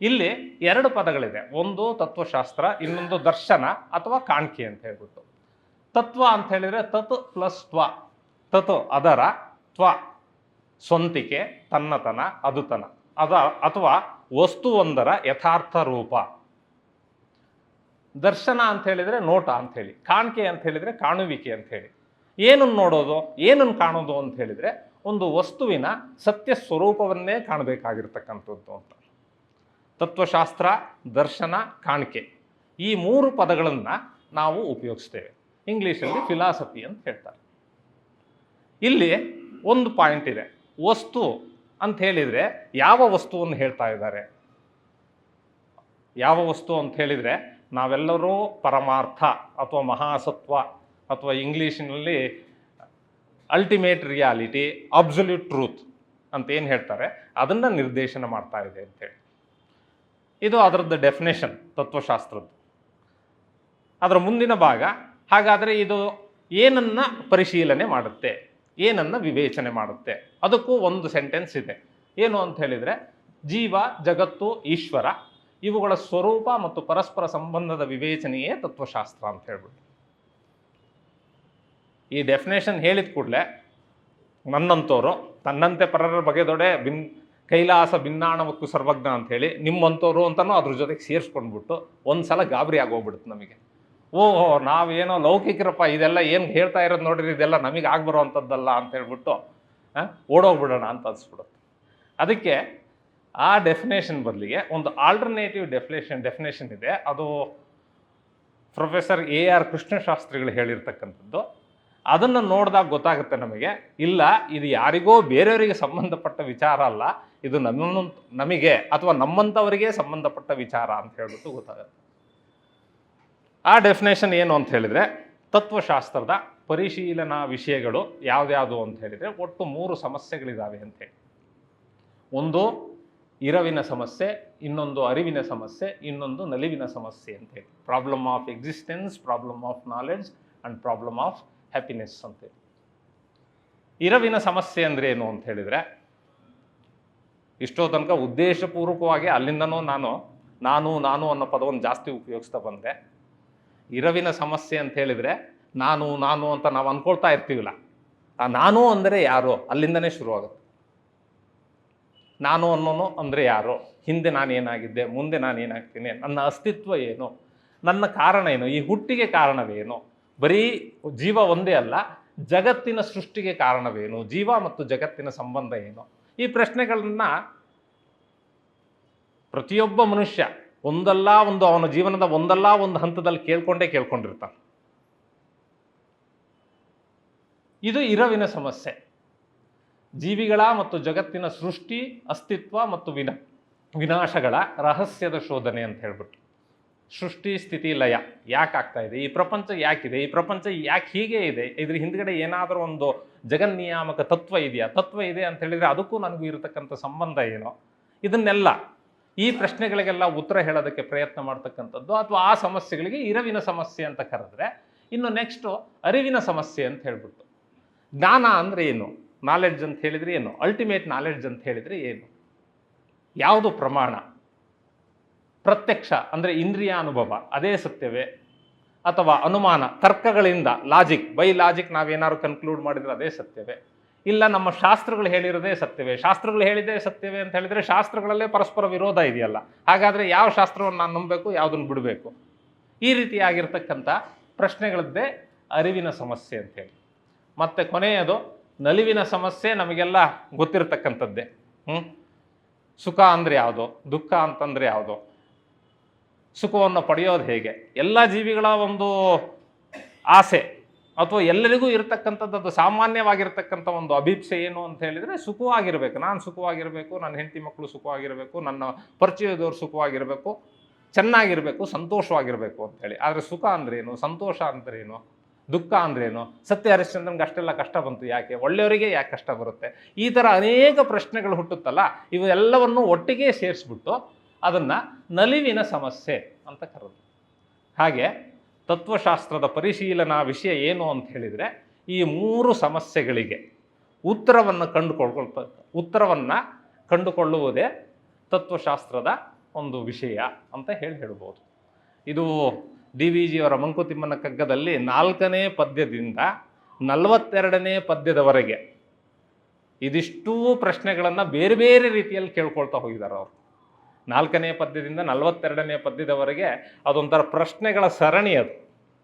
ಇಲ್ಲಿ 2 ಪದಗಳಿದೆ, ಒಂದು ತತ್ವಶಾಸ್ತ್ರ, ಇನ್ನೊಂದು ದರ್ಶನ ಅಥವಾ ಕಾಣ್ಕೆ ಅಂತ ಹೇಳ್ಬಿಟ್ಟು. ತತ್ವ ಅಂತ ಹೇಳಿದರೆ ತತ್ ಪ್ಲಸ್ ತ್ವ. ತತ್ ಅದರ, ತ್ವ ಸ್ವಂತಿಕೆ, ತನ್ನತನ, ಅದುತನ, ಅಥವಾ ವಸ್ತುವೊಂದರ ಯಥಾರ್ಥ ರೂಪ. ದರ್ಶನ ಅಂತ ಹೇಳಿದರೆ ನೋಟ ಅಂತ ಹೇಳಿ, ಕಾಣ್ಕೆ ಅಂತ ಹೇಳಿದರೆ ಕಾಣುವಿಕೆ ಅಂತ ಹೇಳಿ. ಏನನ್ನು ನೋಡೋದು, ಏನನ್ನು ಕಾಣೋದು ಅಂತ ಹೇಳಿದರೆ ಒಂದು ವಸ್ತುವಿನ ಸತ್ಯ ಸ್ವರೂಪವನ್ನೇ ಕಾಣಬೇಕಾಗಿರ್ತಕ್ಕಂಥದ್ದು ಅಂತ. ತತ್ವಶಾಸ್ತ್ರ, ದರ್ಶನ, ಕಾಣಿಕೆ ಈ 3 ಪದಗಳನ್ನು ನಾವು ಉಪಯೋಗಿಸ್ತೇವೆ. ಇಂಗ್ಲೀಷಲ್ಲಿ ಫಿಲಾಸಫಿ ಅಂತ ಹೇಳ್ತಾರೆ. ಇಲ್ಲಿ ಒಂದು ಪಾಯಿಂಟ್ ಇದೆ, ವಸ್ತು ಅಂತ ಹೇಳಿದರೆ ಯಾವ ವಸ್ತುವನ್ನು ಹೇಳ್ತಾ ಇದ್ದಾರೆ? ಯಾವ ವಸ್ತು ಅಂತ ಹೇಳಿದರೆ ನಾವೆಲ್ಲರೂ ಪರಮಾರ್ಥ ಅಥವಾ ಮಹಾಸತ್ವ ಅಥವಾ ಇಂಗ್ಲೀಷಿನಲ್ಲಿ ಅಲ್ಟಿಮೇಟ್ ರಿಯಾಲಿಟಿ, ಅಬ್ಸಲ್ಯೂಟ್ ಟ್ರೂತ್ ಅಂತ ಏನು ಹೇಳ್ತಾರೆ ಅದನ್ನು ನಿರ್ದೇಶನ ಮಾಡ್ತಾ ಇದೆ ಅಂತೇಳಿ. ಇದು ಅದರದ್ದು ಡೆಫಿನೇಷನ್ ತತ್ವಶಾಸ್ತ್ರದ್ದು. ಅದರ ಮುಂದಿನ ಭಾಗ, ಹಾಗಾದರೆ ಇದು ಏನನ್ನು ಪರಿಶೀಲನೆ ಮಾಡುತ್ತೆ, ಏನನ್ನು ವಿವೇಚನೆ ಮಾಡುತ್ತೆ? ಅದಕ್ಕೂ ಒಂದು ಸೆಂಟೆನ್ಸ್ ಇದೆ. ಏನು ಅಂತ ಹೇಳಿದರೆ ಜೀವ, ಜಗತ್ತು, ಈಶ್ವರ ಇವುಗಳ ಸ್ವರೂಪ ಮತ್ತು ಪರಸ್ಪರ ಸಂಬಂಧದ ವಿವೇಚನೆಯೇ ತತ್ವಶಾಸ್ತ್ರ ಅಂತ ಹೇಳ್ಬಿಟ್ಟು. ಈ ಡೆಫಿನೇಷನ್ ಹೇಳಿದ ಕೂಡಲೇ ನನ್ನಂತವರು ತನ್ನಂತೆ ಪರರ ಬಗೆದೊಡೆ ಕೈಲಾಸ ಭಿನ್ನಾಣವಕ್ಕೂ ಸರ್ವಜ್ಞ ಅಂಥೇಳಿ ನಿಮ್ಮಂಥವ್ರು ಅಂತಲೂ ಅದ್ರ ಜೊತೆಗೆ ಸೇರಿಸ್ಕೊಂಡ್ಬಿಟ್ಟು ಒಂದು ಸಲ ಗಾಬರಿ ಆಗೋಗ್ಬಿಡುತ್ತೆ ನಮಗೆ. ಓಹೋ, ನಾವೇನೋ ಲೌಕಿಕರಪ್ಪ, ಇದೆಲ್ಲ ಏನು ಹೇಳ್ತಾ ಇರೋದು ನೋಡ್ರಿ, ಇದೆಲ್ಲ ನಮಗೆ ಆಗ್ಬರೋವಂಥದ್ದಲ್ಲ ಅಂತ ಹೇಳ್ಬಿಟ್ಟು ಓಡೋಗ್ಬಿಡೋಣ ಅಂತ ಅನಿಸ್ಬಿಡುತ್ತೆ. ಅದಕ್ಕೆ ಆ ಡೆಫಿನೇಷನ್ ಬದಲಿಗೆ ಒಂದು ಆಲ್ಟರ್ನೇಟಿವ್ ಡೆಫಿನೇಷನ್ ಇದೆ. ಅದು ಪ್ರೊಫೆಸರ್ AR ಕೃಷ್ಣಶಾಸ್ತ್ರಿಗಳು ಹೇಳಿರ್ತಕ್ಕಂಥದ್ದು. ಅದನ್ನು ನೋಡಿದಾಗ ಗೊತ್ತಾಗುತ್ತೆ ನಮಗೆ, ಇಲ್ಲ ಇದು ಯಾರಿಗೋ ಬೇರೆಯವರಿಗೆ ಸಂಬಂಧಪಟ್ಟ ವಿಚಾರ ಅಲ್ಲ, ಇದು ನಮಗೆ ಅಥವಾ ನಮ್ಮಂಥವರಿಗೆ ಸಂಬಂಧಪಟ್ಟ ವಿಚಾರ ಅಂತ ಹೇಳ್ಬಿಟ್ಟು ಗೊತ್ತಾಗುತ್ತೆ. ಆ ಡೆಫಿನೇಷನ್ ಏನು ಅಂತ ಹೇಳಿದರೆ, ತತ್ವಶಾಸ್ತ್ರದ ಪರಿಶೀಲನಾ ವಿಷಯಗಳು ಯಾವ್ದ್ಯಾವುದು ಅಂತ ಹೇಳಿದರೆ ಒಟ್ಟು 3 ಸಮಸ್ಯೆಗಳಿದ್ದಾವೆ ಅಂತೇಳಿ. ಒಂದು ಇರವಿನ ಸಮಸ್ಯೆ, ಇನ್ನೊಂದು ಅರಿವಿನ ಸಮಸ್ಯೆ, ಇನ್ನೊಂದು ನಲಿವಿನ ಸಮಸ್ಯೆ ಅಂತೇಳಿ. Problem of existence, problem of knowledge and problem of happiness ಅಂತೇಳಿ. ಇರವಿನ ಸಮಸ್ಯೆ ಅಂದರೆ ಏನು ಅಂತ ಹೇಳಿದರೆ, ಇಷ್ಟೋ ತನಕ ಉದ್ದೇಶಪೂರ್ವಕವಾಗಿ ಅಲ್ಲಿಂದನೂ ನಾನು ಅನ್ನೋ ಪದವನ್ನು ಜಾಸ್ತಿ ಉಪಯೋಗಿಸ್ತಾ ಬಂದೆ. ಇರವಿನ ಸಮಸ್ಯೆ ಅಂತ ಹೇಳಿದರೆ ನಾನು ಅಂತ ನಾವು ಅಂದ್ಕೊಳ್ತಾ ಇರ್ತೀವಿಲ್ಲ, ಆ ನಾನು ಅಂದರೆ ಯಾರು ಅಲ್ಲಿಂದನೇ ಶುರುವಾಗುತ್ತೆ. ನಾನು ಅನ್ನೋನು ಅಂದರೆ ಯಾರು, ಹಿಂದೆ ನಾನೇನಾಗಿದ್ದೆ, ಮುಂದೆ ನಾನೇನಾಗ್ತೀನಿ, ನನ್ನ ಅಸ್ತಿತ್ವ ಏನು, ನನ್ನ ಕಾರಣ ಏನು, ಈ ಹುಟ್ಟಿಗೆ ಕಾರಣವೇನು, ಬರೀ ಜೀವ ಒಂದೇ ಅಲ್ಲ ಜಗತ್ತಿನ ಸೃಷ್ಟಿಗೆ ಕಾರಣವೇನು, ಜೀವ ಮತ್ತು ಜಗತ್ತಿನ ಸಂಬಂಧ ಏನು, ಈ ಪ್ರಶ್ನೆಗಳನ್ನ ಪ್ರತಿಯೊಬ್ಬ ಮನುಷ್ಯ ಅವನ ಜೀವನದ ಒಂದಲ್ಲ ಒಂದು ಹಂತದಲ್ಲಿ ಕೇಳ್ಕೊಂಡಿರ್ತಾನೆ. ಇದು ಇರವಿನ ಸಮಸ್ಯೆ. ಜೀವಿಗಳ ಮತ್ತು ಜಗತ್ತಿನ ಸೃಷ್ಟಿ, ಅಸ್ತಿತ್ವ ಮತ್ತು ವಿನಾಶಗಳ ರಹಸ್ಯದ ಶೋಧನೆ ಅಂತ ಹೇಳ್ಬಿಟ್ಟು. ಸೃಷ್ಟಿ, ಸ್ಥಿತಿ, ಲಯ ಯಾಕಾಗ್ತಾ ಇದೆ, ಈ ಪ್ರಪಂಚ ಯಾಕಿದೆ, ಈ ಪ್ರಪಂಚ ಯಾಕೆ ಹೀಗೆ ಇದೆ, ಇದ್ರ ಹಿಂದ್ಗಡೆ ಏನಾದರೂ ಒಂದು ಜಗನ್ನಿಯಾಮಕ ತತ್ವ ಇದೆಯಾ, ತತ್ವ ಇದೆ ಅಂತ ಹೇಳಿದರೆ ಅದಕ್ಕೂ ನನಗೂ ಇರತಕ್ಕಂಥ ಸಂಬಂಧ ಏನೋ, ಇದನ್ನೆಲ್ಲ ಈ ಪ್ರಶ್ನೆಗಳಿಗೆಲ್ಲ ಉತ್ತರ ಹೇಳೋದಕ್ಕೆ ಪ್ರಯತ್ನ ಮಾಡ್ತಕ್ಕಂಥದ್ದು. ಅಥವಾ ಆ ಸಮಸ್ಯೆಗಳಿಗೆ ಇರವಿನ ಸಮಸ್ಯೆ ಅಂತ ಕರೆದ್ರೆ, ಇನ್ನು ನೆಕ್ಸ್ಟು ಅರಿವಿನ ಸಮಸ್ಯೆ ಅಂತ ಹೇಳ್ಬಿಟ್ಟು. ಜ್ಞಾನ ಅಂದರೆ ಏನು, ನಾಲೆಡ್ಜ್ ಅಂತ ಹೇಳಿದರೆ ಏನು, ಅಲ್ಟಿಮೇಟ್ ನಾಲೆಡ್ಜ್ ಅಂತ ಹೇಳಿದರೆ ಏನು, ಯಾವುದು ಪ್ರಮಾಣ, ಪ್ರತ್ಯಕ್ಷ ಅಂದರೆ ಇಂದ್ರಿಯ ಅನುಭವ ಅದೇ ಸತ್ಯವೇ, ಅಥವಾ ಅನುಮಾನ ತರ್ಕಗಳಿಂದ ಬೈ ಲಾಜಿಕ್ ನಾವೇನಾದ್ರು ಕನ್ಕ್ಲೂಡ್ ಮಾಡಿದರೆ ಅದೇ ಸತ್ಯವೇ, ಇಲ್ಲ ನಮ್ಮ ಶಾಸ್ತ್ರಗಳು ಹೇಳಿರೋದೇ ಸತ್ಯವೇ, ಶಾಸ್ತ್ರಗಳು ಹೇಳಿದೇ ಸತ್ಯವೇ ಅಂತ ಹೇಳಿದರೆ ಶಾಸ್ತ್ರಗಳಲ್ಲೇ ಪರಸ್ಪರ ವಿರೋಧ ಇದೆಯಲ್ಲ, ಹಾಗಾದರೆ ಯಾವ ಶಾಸ್ತ್ರವನ್ನು ನಾನು ನಂಬಬೇಕು, ಯಾವುದನ್ನು ಬಿಡಬೇಕು, ಈ ರೀತಿಯಾಗಿರ್ತಕ್ಕಂಥ ಪ್ರಶ್ನೆಗಳದ್ದೇ ಅರಿವಿನ ಸಮಸ್ಯೆ ಅಂತೇಳಿ. ಮತ್ತು ಕೊನೆಯದು ನಲಿವಿನ ಸಮಸ್ಯೆ, ನಮಗೆಲ್ಲ ಗೊತ್ತಿರತಕ್ಕಂಥದ್ದೇ. ಸುಖ ಅಂದರೆ ಯಾವುದು, ದುಃಖ ಅಂತಂದರೆ ಯಾವುದು, ಸುಖವನ್ನು ಪಡೆಯೋದು ಹೇಗೆ, ಎಲ್ಲ ಜೀವಿಗಳ ಒಂದು ಆಸೆ ಅಥವಾ ಎಲ್ಲರಿಗೂ ಇರತಕ್ಕಂಥದ್ದು, ಅದು ಸಾಮಾನ್ಯವಾಗಿರ್ತಕ್ಕಂಥ ಒಂದು ಅಭಿಪ್ಸೆ ಏನು ಅಂತ ಹೇಳಿದರೆ ಸುಖವಾಗಿರಬೇಕು, ನಾನು ಸುಖವಾಗಿರಬೇಕು, ನನ್ನ ಹೆಂಡತಿ ಮಕ್ಕಳು ಸುಖವಾಗಿರಬೇಕು, ನನ್ನ ಪರಿಚಯದವ್ರು ಸುಖವಾಗಿರಬೇಕು, ಚೆನ್ನಾಗಿರಬೇಕು, ಸಂತೋಷವಾಗಿರಬೇಕು ಅಂಥೇಳಿ. ಆದರೆ ಸುಖ ಅಂದ್ರೇನು, ಸಂತೋಷ ಅಂದ್ರೇನು, ದುಃಖ ಅಂದ್ರೇನು, ಸತ್ಯ ಹರಿಶ್ಚಂದ್ರನ್ಗೆ ಅಷ್ಟೆಲ್ಲ ಕಷ್ಟ ಬಂತು ಯಾಕೆ, ಒಳ್ಳೆಯವರಿಗೆ ಯಾಕೆ ಕಷ್ಟ ಬರುತ್ತೆ, ಈ ಥರ ಅನೇಕ ಪ್ರಶ್ನೆಗಳು ಹುಟ್ಟುತ್ತಲ್ಲ, ಇವೆಲ್ಲವನ್ನು ಒಟ್ಟಿಗೆ ಸೇರಿಸ್ಬಿಟ್ಟು ಅದನ್ನು ನಲಿವಿನ ಸಮಸ್ಯೆ ಅಂತ ಕರೆದು. ಹಾಗೆ ತತ್ವಶಾಸ್ತ್ರದ ಪರಿಶೀಲನಾ ವಿಷಯ ಏನು ಅಂತ ಹೇಳಿದರೆ ಈ 3 ಸಮಸ್ಯೆಗಳಿಗೆ ಉತ್ತರವನ್ನು ಕಂಡುಕೊಳ್ಳುವುದೇ ತತ್ವಶಾಸ್ತ್ರದ ಒಂದು ವಿಷಯ ಅಂತ ಹೇಳ್ಬೋದು. ಇದು DVG ಅವರ ಮಂಕುತಿಮ್ಮನ ಕಗ್ಗದಲ್ಲಿ 4ನೇ ಪದ್ಯದಿಂದ 42ನೇ ಪದ್ಯದವರೆಗೆ ಇದಿಷ್ಟೂ ಪ್ರಶ್ನೆಗಳನ್ನು ಬೇರೆ ಬೇರೆ ರೀತಿಯಲ್ಲಿ ಕೇಳ್ಕೊಳ್ತಾ ಹೋಗಿದ್ದಾರೆ ಅವರು. 4ನೇ ಪದ್ಯದಿಂದ 42ನೇ ಪದ್ಯದವರೆಗೆ ಅದೊಂಥರ ಪ್ರಶ್ನೆಗಳ ಸರಣಿ, ಅದು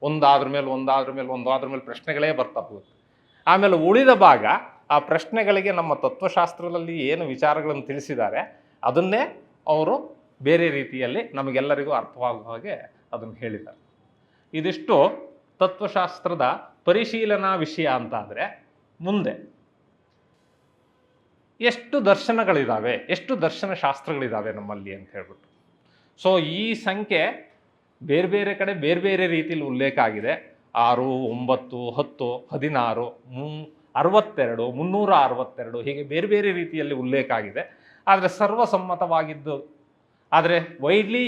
ಒಂದಾದ್ರ ಮೇಲೆ ಪ್ರಶ್ನೆಗಳೇ ಬರ್ತಾ ಹೋಗುತ್ತೆ. ಆಮೇಲೆ ಉಳಿದ ಭಾಗ ಆ ಪ್ರಶ್ನೆಗಳಿಗೆ ನಮ್ಮ ತತ್ವಶಾಸ್ತ್ರದಲ್ಲಿ ಏನು ವಿಚಾರಗಳನ್ನು ತಿಳಿಸಿದ್ದಾರೆ ಅದನ್ನೇ ಅವರು ಬೇರೆ ರೀತಿಯಲ್ಲಿ ನಮಗೆಲ್ಲರಿಗೂ ಅರ್ಥವಾಗುವ ಹಾಗೆ ಅದನ್ನು ಹೇಳಿದ್ದಾರೆ. ಇದಿಷ್ಟು ತತ್ವಶಾಸ್ತ್ರದ ಪರಿಶೀಲನಾ ವಿಷಯ ಅಂತ ಆದರೆ, ಮುಂದೆ ಎಷ್ಟು ದರ್ಶನಗಳಿದ್ದಾವೆ, ಎಷ್ಟು ದರ್ಶನ ಶಾಸ್ತ್ರಗಳಿದ್ದಾವೆ ನಮ್ಮಲ್ಲಿ ಅಂತ ಹೇಳ್ಬಿಟ್ಟು. ಸೊ ಈ ಸಂಖ್ಯೆ ಬೇರೆ ಬೇರೆ ಕಡೆ ಬೇರೆ ಬೇರೆ ರೀತಿಯಲ್ಲಿ ಉಲ್ಲೇಖ ಆಗಿದೆ. 6, 9, 10, 16, 62, 362 ಹೀಗೆ ಬೇರೆ ಬೇರೆ ರೀತಿಯಲ್ಲಿ ಉಲ್ಲೇಖ ಆಗಿದೆ. ಆದರೆ ಸರ್ವಸಮ್ಮತವಾಗಿದ್ದು, ಆದರೆ ವೈಡ್ಲಿ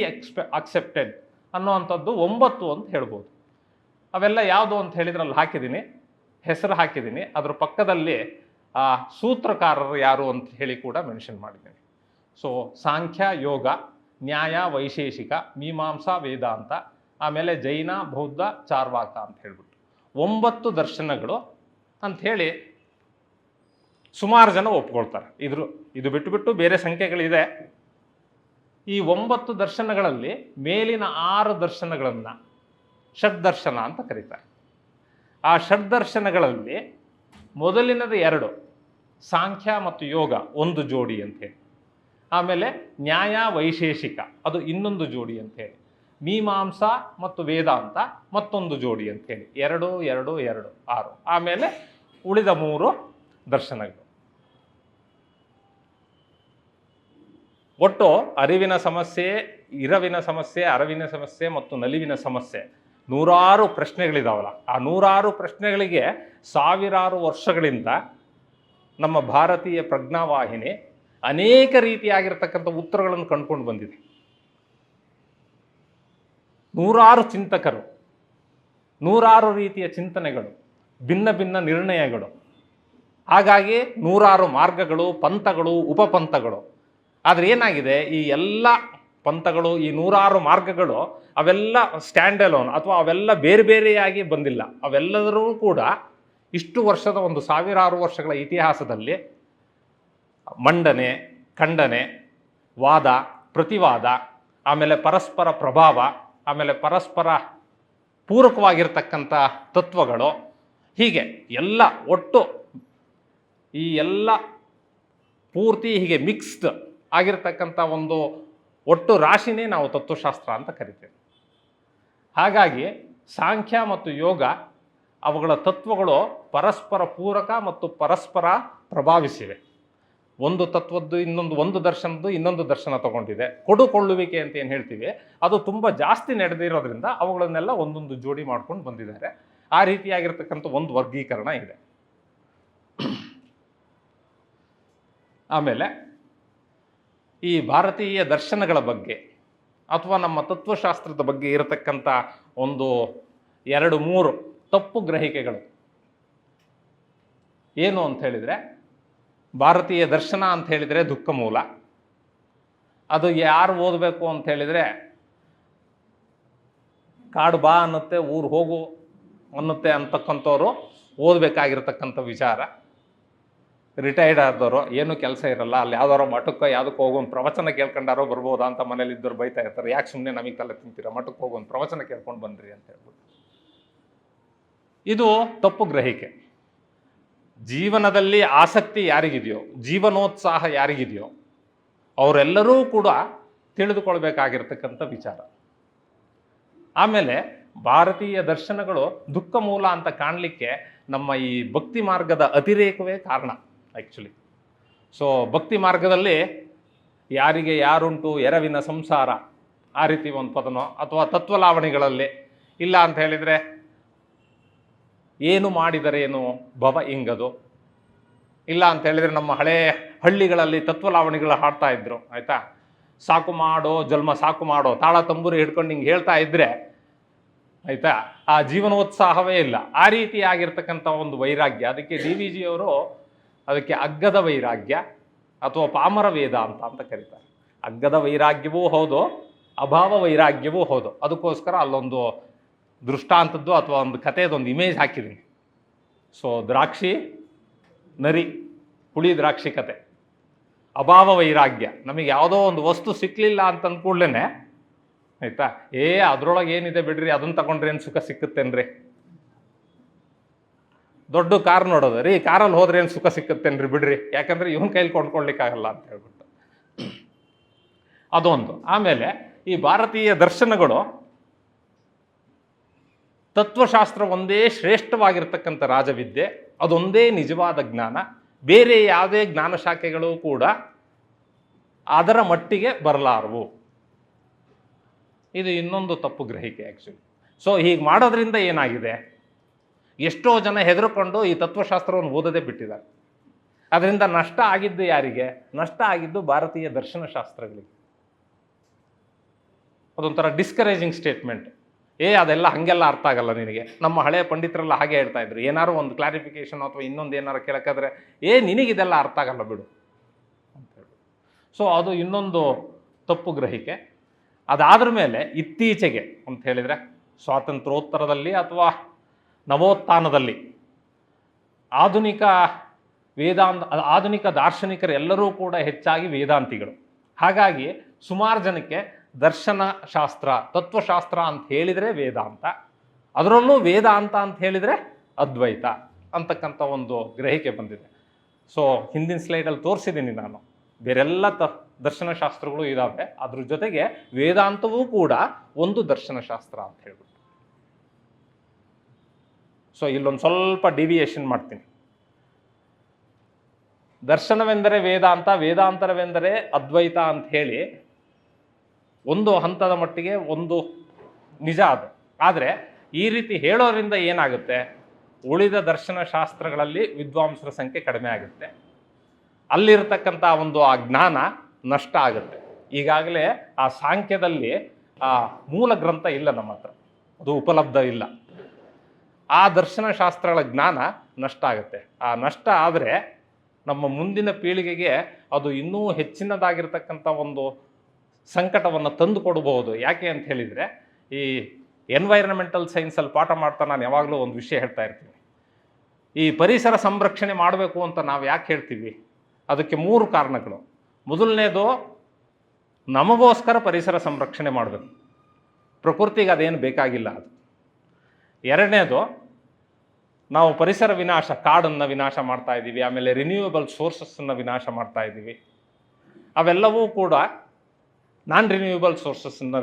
ಅಕ್ಸೆಪ್ಟೆಡ್ ಅನ್ನುವಂಥದ್ದು 9 ಅಂತ ಹೇಳ್ಬೋದು. ಅವೆಲ್ಲ ಯಾವುದು ಅಂತ ಹೇಳಿದ್ರೆ ಅಲ್ಲಿ ಹಾಕಿದ್ದೀನಿ, ಹೆಸರು ಹಾಕಿದ್ದೀನಿ, ಅದ್ರ ಪಕ್ಕದಲ್ಲಿ ಸೂತ್ರಕಾರರು ಯಾರು ಅಂತ ಹೇಳಿ ಕೂಡ ಮೆನ್ಷನ್ ಮಾಡಿದ್ದೀನಿ. ಸೊ ಸಾಂಖ್ಯ, ಯೋಗ, ನ್ಯಾಯ, ವೈಶೇಷಿಕ, ಮೀಮಾಂಸಾ, ವೇದಾಂತ, ಆಮೇಲೆ ಜೈನ, ಬೌದ್ಧ, ಚಾರ್ವಾಕ ಅಂತ ಹೇಳ್ಬಿಟ್ಟು 9 ದರ್ಶನಗಳು ಅಂಥೇಳಿ ಸುಮಾರು ಜನ ಒಪ್ಕೊಳ್ತಾರೆ. ಇದು ಬಿಟ್ಟು ಬೇರೆ ಸಂಖ್ಯೆಗಳಿದೆ. ಈ 9 ದರ್ಶನಗಳಲ್ಲಿ ಮೇಲಿನ 6 ದರ್ಶನಗಳನ್ನು ಷಡ್ದರ್ಶನ ಅಂತ ಕರೀತಾರೆ. ಆ ಷಡ್ದರ್ಶನಗಳಲ್ಲಿ ಮೊದಲಿನದು 2 ಸಾಂಖ್ಯ ಮತ್ತು ಯೋಗ ಒಂದು ಜೋಡಿ ಅಂಥೇಳಿ, ಆಮೇಲೆ ನ್ಯಾಯ, ವೈಶೇಷಿಕ ಅದು ಇನ್ನೊಂದು ಜೋಡಿ ಅಂಥೇಳಿ, ಮೀಮಾಂಸಾ ಮತ್ತು ವೇದಾಂತ ಮತ್ತೊಂದು ಜೋಡಿ ಅಂಥೇಳಿ 2, 2, 2, 6. ಆಮೇಲೆ ಉಳಿದ 3 ದರ್ಶನಗಳು. ಒಟ್ಟು ಅರಿವಿನ ಸಮಸ್ಯೆ, ಇರವಿನ ಸಮಸ್ಯೆ, ಅರವಿನ ಸಮಸ್ಯೆ ಮತ್ತು ನಲಿವಿನ ಸಮಸ್ಯೆ 100 ಪ್ರಶ್ನೆಗಳಿದಾವಲ್ಲ, ಆ 100 ಪ್ರಶ್ನೆಗಳಿಗೆ ಸಾವಿರಾರು ವರ್ಷಗಳಿಂದ ನಮ್ಮ ಭಾರತೀಯ ಪ್ರಜ್ಞಾವಾಹಿನಿ ಅನೇಕ ರೀತಿಯಾಗಿರ್ತಕ್ಕಂಥ ಉತ್ತರಗಳನ್ನು ಕಂಡುಕೊಂಡು ಬಂದಿದೆ. 100 ಚಿಂತಕರು, 100 ರೀತಿಯ ಚಿಂತನೆಗಳು, ಭಿನ್ನ ಭಿನ್ನ ನಿರ್ಣಯಗಳು, ಹಾಗಾಗಿ 100 ಮಾರ್ಗಗಳು, ಪಂಥಗಳು, ಉಪಪಂಥಗಳು. ಆದರೆ ಏನಾಗಿದೆ, ಈ ಎಲ್ಲ ಪಂಥಗಳು, ಈ 100 ಮಾರ್ಗಗಳು ಅವೆಲ್ಲ ಸ್ಟ್ಯಾಂಡ್ ಅಲೋನ್ ಅಥವಾ ಅವೆಲ್ಲ ಬೇರೆ ಬೇರೆಯಾಗಿ ಬಂದಿಲ್ಲ. ಅವೆಲ್ಲರೂ ಕೂಡ ಇಷ್ಟು ವರ್ಷದ ಒಂದು ಸಾವಿರಾರು ವರ್ಷಗಳ ಇತಿಹಾಸದಲ್ಲಿ ಮಂಡನೆ, ಖಂಡನೆ, ವಾದ, ಪ್ರತಿವಾದ, ಆಮೇಲೆ ಪರಸ್ಪರ ಪ್ರಭಾವ, ಆಮೇಲೆ ಪರಸ್ಪರ ಪೂರಕವಾಗಿರ್ತಕ್ಕಂಥ ತತ್ವಗಳು, ಹೀಗೆ ಎಲ್ಲ ಒಟ್ಟು ಈ ಎಲ್ಲ ಪೂರ್ತಿ ಹೀಗೆ ಮಿಕ್ಸ್ಡ್ ಆಗಿರ್ತಕ್ಕಂಥ ಒಂದು ಒಟ್ಟು ರಾಶಿನೇ ನಾವು ತತ್ವಶಾಸ್ತ್ರ ಅಂತ ಕರಿತೇವೆ. ಹಾಗಾಗಿ ಸಾಂಖ್ಯ ಮತ್ತು ಯೋಗ ಅವುಗಳ ತತ್ವಗಳು ಪರಸ್ಪರ ಪೂರಕ ಮತ್ತು ಪರಸ್ಪರ ಪ್ರಭಾವಿಸಿವೆ. ಒಂದು ತತ್ವದ್ದು ಒಂದು ದರ್ಶನದ್ದು ಇನ್ನೊಂದು ದರ್ಶನ ತಗೊಂಡಿದೆ. ಕೊಡುಕೊಳ್ಳುವಿಕೆ ಅಂತ ಏನು ಹೇಳ್ತೀವಿ ಅದು ತುಂಬ ಜಾಸ್ತಿ ನಡೆದಿರೋದ್ರಿಂದ ಅವುಗಳನ್ನೆಲ್ಲ ಒಂದೊಂದು ಜೋಡಿ ಮಾಡ್ಕೊಂಡು ಬಂದಿದ್ದಾರೆ. ಆ ರೀತಿಯಾಗಿರ್ತಕ್ಕಂಥ ಒಂದು ವರ್ಗೀಕರಣ ಇದೆ. ಆಮೇಲೆ ಈ ಭಾರತೀಯ ದರ್ಶನಗಳ ಬಗ್ಗೆ ಅಥವಾ ನಮ್ಮ ತತ್ವಶಾಸ್ತ್ರದ ಬಗ್ಗೆ ಇರತಕ್ಕಂಥ ಒಂದು 2-3 ತಪ್ಪು ಗ್ರಹಿಕೆಗಳು. ಏನು ಅಂತ ಹೇಳಿದರೆ, ಭಾರತೀಯ ದರ್ಶನ ಅಂತ ಹೇಳಿದರೆ ದುಃಖ ಮೂಲ. ಅದು ಯಾರು ಓದಬೇಕು ಅಂತ ಹೇಳಿದರೆ, ಕಾಡು ಬಾ ಅನ್ನುತ್ತೆ, ಊರು ಹೋಗು ಅನ್ನುತ್ತೆ ಅಂತಕ್ಕಂಥವ್ರು ಓದಬೇಕಾಗಿರ್ತಕ್ಕಂಥ ವಿಚಾರ. ರಿಟೈರ್ಡ್ ಆದವರು, ಏನೂ ಕೆಲಸ ಇರಲ್ಲ, ಅಲ್ಲಿ ಯಾವ್ದಾರೋ ಮಠಕ್ಕೆ ಯಾವುದಕ್ಕೆ ಹೋಗೋ ಒಂದು ಪ್ರವಚನ ಕೇಳ್ಕೊಂಡಾರೋ ಬರ್ಬೋದಾ ಅಂತ ಮನೇಲಿ ಇದ್ದವ್ರು ಬೈತಾ ಇರ್ತಾರೆ. ಯಾಕೆ ಸುಮ್ಮನೆ ನಮಗೆ ತಲೆ ತಿಂತೀರ, ಮಠಕ್ಕೆ ಹೋಗೋ ಒಂದು ಪ್ರವಚನ ಕೇಳ್ಕೊಂಡು ಬನ್ನಿರಿ ಅಂತ ಹೇಳ್ಬಿಟ್ಟು. ಇದು ತಪ್ಪು ಗ್ರಹಿಕೆ. ಜೀವನದಲ್ಲಿ ಆಸಕ್ತಿ ಯಾರಿಗಿದೆಯೋ, ಜೀವನೋತ್ಸಾಹ ಯಾರಿಗಿದೆಯೋ ಅವರೆಲ್ಲರೂ ಕೂಡ ತಿಳಿದುಕೊಳ್ಬೇಕಾಗಿರ್ತಕ್ಕಂಥ ವಿಚಾರ. ಆಮೇಲೆ ಭಾರತೀಯ ದರ್ಶನಗಳು ದುಃಖ ಮೂಲ ಅಂತ ಕಾಣಲಿಕ್ಕೆ ನಮ್ಮ ಈ ಭಕ್ತಿ ಮಾರ್ಗದ ಅತಿರೇಕವೇ ಕಾರಣ ಆ್ಯಕ್ಚುಲಿ. ಸೊ ಭಕ್ತಿ ಮಾರ್ಗದಲ್ಲಿ ಯಾರಿಗೆ ಯಾರುಂಟು ಎರವಿನ ಸಂಸಾರ, ಆ ರೀತಿ ಒಂದು ಪದನೋ, ಅಥವಾ ತತ್ವಲಾವಣಿಗಳಲ್ಲಿ ಇಲ್ಲ ಅಂತ ಹೇಳಿದರೆ ಏನು ಮಾಡಿದರೇನು ಭವ ಇಂಗದು, ಇಲ್ಲ ಅಂತ ಹೇಳಿದರೆ ನಮ್ಮ ಹಳೇ ಹಳ್ಳಿಗಳಲ್ಲಿ ತತ್ವಲಾವಣಿಗಳು ಹಾಡ್ತಾ ಇದ್ರು ಆಯಿತಾ. ಸಾಕು ಮಾಡೋ ಜನ್ಮ ಸಾಕು ಮಾಡೋ, ತಾಳ ತಂಬೂರಿ ಹಿಡ್ಕೊಂಡು ಹಿಂಗೆ ಹೇಳ್ತಾ ಇದ್ದರೆ ಆಯಿತಾ, ಆ ಜೀವನೋತ್ಸಾಹವೇ ಇಲ್ಲ. ಆ ರೀತಿಯಾಗಿರ್ತಕ್ಕಂಥ ಒಂದು ವೈರಾಗ್ಯ, ಅದಕ್ಕೆ ಡಿ ವಿ ಜಿಯವರು ಅದಕ್ಕೆ ಅಗ್ಗದ ವೈರಾಗ್ಯ ಅಥವಾ ಪಾಮರ ವೇದ ಅಂತ ಕರೀತಾರೆ. ಅಗ್ಗದ ವೈರಾಗ್ಯವೂ ಹೌದು, ಅಭಾವ ವೈರಾಗ್ಯವೂ ಹೌದು. ಅದಕ್ಕೋಸ್ಕರ ಅಲ್ಲೊಂದು ದೃಷ್ಟಾಂತದ್ದು ಅಥವಾ ಒಂದು ಕಥೆಯದೊಂದು ಇಮೇಜ್ ಹಾಕಿದ್ದೀನಿ. ಸೊ ದ್ರಾಕ್ಷಿ ನರಿ, ಹುಳಿ ದ್ರಾಕ್ಷಿ ಕತೆ. ಅಭಾವ ವೈರಾಗ್ಯ, ನಮಗೆ ಯಾವುದೋ ಒಂದು ವಸ್ತು ಸಿಕ್ಕಲಿಲ್ಲ ಅಂತ ಅಂದ್ಕೂಡ್ಲೇ ಆಯಿತಾ, ಅದರೊಳಗೆ ಏನಿದೆ ಬಿಡ್ರಿ, ಅದನ್ನು ತಗೊಂಡ್ರೆ ಏನು ಸುಖ ಸಿಕ್ಕುತ್ತೇನ್ರಿ. ದೊಡ್ಡ ಕಾರ್ ನೋಡೋದು ರೀ, ಕಾರಲ್ಲಿ ಹೋದ್ರೆ ಏನು ಸುಖ ಸಿಕ್ಕುತ್ತೇನ್ರಿ ಬಿಡ್ರಿ, ಯಾಕಂದರೆ ಇವನ ಕೈಲಿ ಕೊಂಡ್ಕೊಳ್ಲಿಕ್ಕಾಗಲ್ಲ ಅಂತ ಹೇಳ್ಬಿಟ್ಟು ಅದೊಂದು. ಆಮೇಲೆ ಈ ಭಾರತೀಯ ದರ್ಶನಗಳು ತತ್ವಶಾಸ್ತ್ರ ಒಂದೇ ಶ್ರೇಷ್ಠವಾಗಿರ್ತಕ್ಕಂಥ ರಾಜವಿದ್ಯೆ, ಅದೊಂದೇ ನಿಜವಾದ ಜ್ಞಾನ. ಬೇರೆ ಯಾವುದೇ ಜ್ಞಾನ ಶಾಖೆಗಳು ಕೂಡ ಅದರ ಮಟ್ಟಿಗೆ ಬರಲಾರವು. ಇದು ಇನ್ನೊಂದು ತಪ್ಪು ಗ್ರಹಿಕೆ ಆ್ಯಕ್ಚುಲಿ. ಸೊ ಹೀಗೆ ಮಾಡೋದ್ರಿಂದ ಏನಾಗಿದೆ, ಎಷ್ಟೋ ಜನ ಹೆದರ್ಕೊಂಡು ಈ ತತ್ವಶಾಸ್ತ್ರವನ್ನು ಓದದೇ ಬಿಟ್ಟಿದ್ದಾರೆ. ಅದರಿಂದ ನಷ್ಟ ಆಗಿದ್ದು ಯಾರಿಗೆ? ನಷ್ಟ ಆಗಿದ್ದು ಭಾರತೀಯ ದರ್ಶನ ಶಾಸ್ತ್ರಗಳಿಗೆ. ಅದೊಂಥರ ಡಿಸ್ಕರೇಜಿಂಗ್ ಸ್ಟೇಟ್ಮೆಂಟ್. ಅದೆಲ್ಲ ಹಾಗೆಲ್ಲ ಅರ್ಥ ಆಗಲ್ಲ ನಿನಗೆ. ನಮ್ಮ ಹಳೆಯ ಪಂಡಿತರೆಲ್ಲ ಹಾಗೆ ಹೇಳ್ತಾ ಇದ್ರು, ಏನಾರು ಒಂದು ಕ್ಲಾರಿಫಿಕೇಶನ್ ಅಥವಾ ಇನ್ನೊಂದು ಏನಾರು ಕೇಳಕ್ಕಾದ್ರೆ ನಿನಗಿದೆಲ್ಲ ಅರ್ಥ ಆಗಲ್ಲ ಬಿಡು ಅಂತ ಹೇಳಿ. ಸೊ ಅದು ಇನ್ನೊಂದು ತಪ್ಪು ಗ್ರಹಿಕೆ. ಅದಾದ್ರ ಮೇಲೆ ಇತ್ತೀಚೆಗೆ ಅಂತ ಹೇಳಿದರೆ ಸ್ವಾತಂತ್ರ್ಯೋತ್ತರದಲ್ಲಿ ಅಥವಾ ನವೋತ್ಥಾನದಲ್ಲಿ ಆಧುನಿಕ ದಾರ್ಶನಿಕರೆಲ್ಲರೂ ಕೂಡ ಹೆಚ್ಚಾಗಿ ವೇದಾಂತಿಗಳು. ಹಾಗಾಗಿ ಸುಮಾರು ಜನಕ್ಕೆ ದರ್ಶನ ಶಾಸ್ತ್ರ, ತತ್ವಶಾಸ್ತ್ರ ಅಂತ ಹೇಳಿದರೆ ವೇದಾಂತ, ಅದರಲ್ಲೂ ವೇದಾಂತ ಅಂತ ಹೇಳಿದರೆ ಅದ್ವೈತ ಅಂತಕ್ಕಂಥ ಒಂದು ಗ್ರಹಿಕೆ ಬಂದಿದೆ. ಸೊ ಹಿಂದಿನ ಸ್ಲೈಡಲ್ಲಿ ತೋರಿಸಿದ್ದೀನಿ ನಾನು, ಬೇರೆಲ್ಲ ದರ್ಶನಶಾಸ್ತ್ರಗಳು ಇದ್ದಾವೆ, ಅದ್ರ ಜೊತೆಗೆ ವೇದಾಂತವೂ ಕೂಡ ಒಂದು ದರ್ಶನಶಾಸ್ತ್ರ ಅಂತ ಹೇಳ್ಬಿಟ್ಟು. ಸೊ ಇಲ್ಲೊಂದು ಸ್ವಲ್ಪ ಡಿವಿಯೇಷನ್ ಮಾಡ್ತೀನಿ. ದರ್ಶನವೆಂದರೆ ವೇದಾಂತ, ವೇದಾಂತರವೆಂದರೆ ಅದ್ವೈತ ಅಂತ ಹೇಳಿ ಒಂದು ಹಂತದ ಮಟ್ಟಿಗೆ ಒಂದು ನಿಜ ಅದು. ಆದರೆ ಈ ರೀತಿ ಹೇಳೋದ್ರಿಂದ ಏನಾಗುತ್ತೆ, ಉಳಿದ ದರ್ಶನಶಾಸ್ತ್ರಗಳಲ್ಲಿ ವಿದ್ವಾಂಸರ ಸಂಖ್ಯೆ ಕಡಿಮೆ ಆಗುತ್ತೆ, ಅಲ್ಲಿರ್ತಕ್ಕಂಥ ಆ ಜ್ಞಾನ ನಷ್ಟ ಆಗುತ್ತೆ. ಈಗಾಗಲೇ ಆ ಸಾಂಖ್ಯದಲ್ಲಿ ಆ ಮೂಲ ಗ್ರಂಥ ಇಲ್ಲ ನಮ್ಮ ಹತ್ರ, ಅದು ಉಪಲಬ್ಧ ಇಲ್ಲ. ಆ ದರ್ಶನಶಾಸ್ತ್ರಗಳ ಜ್ಞಾನ ನಷ್ಟ ಆಗುತ್ತೆ. ಆ ನಷ್ಟ ಆದರೆ ನಮ್ಮ ಮುಂದಿನ ಪೀಳಿಗೆಗೆ ಅದು ಇನ್ನೂ ಹೆಚ್ಚಿನದಾಗಿರ್ತಕ್ಕಂಥ ಒಂದು ಸಂಕಟವನ್ನು ತಂದು ಕೊಡಬಹುದು. ಯಾಕೆ ಅಂತ ಹೇಳಿದರೆ, ಈ ಎನ್ವೈರನ್ಮೆಂಟಲ್ ಸೈನ್ಸಲ್ಲಿ ಪಾಠ ಮಾಡ್ತಾ ನಾನು ಯಾವಾಗಲೂ ಒಂದು ವಿಷಯ ಹೇಳ್ತಾ ಇರ್ತೀನಿ. ಈ ಪರಿಸರ ಸಂರಕ್ಷಣೆ ಮಾಡಬೇಕು ಅಂತ ನಾವು ಯಾಕೆ ಹೇಳ್ತೀವಿ? ಅದಕ್ಕೆ 3 ಕಾರಣಗಳು. ಮೊದಲನೇದು, ನಮಗೋಸ್ಕರ ಪರಿಸರ ಸಂರಕ್ಷಣೆ ಮಾಡಬೇಕು, ಪ್ರಕೃತಿಗೆ ಅದೇನು ಬೇಕಾಗಿಲ್ಲ ಅದು. ಎರಡನೇದು, ನಾವು ಪರಿಸರ ವಿನಾಶ, ಕಾಡನ್ನು ವಿನಾಶ ಮಾಡ್ತಾ ಇದ್ದೀವಿ, ಆಮೇಲೆ ರಿನ್ಯೂಯಬಲ್ ಸೋರ್ಸಸ್ಸನ್ನು ವಿನಾಶ ಮಾಡ್ತಾ ಇದ್ದೀವಿ. ಅವೆಲ್ಲವೂ ಕೂಡ ನಾನ್ ರಿನ್ಯೂಯಬಲ್ ಸೋರ್ಸಸ್ಸನ್ನು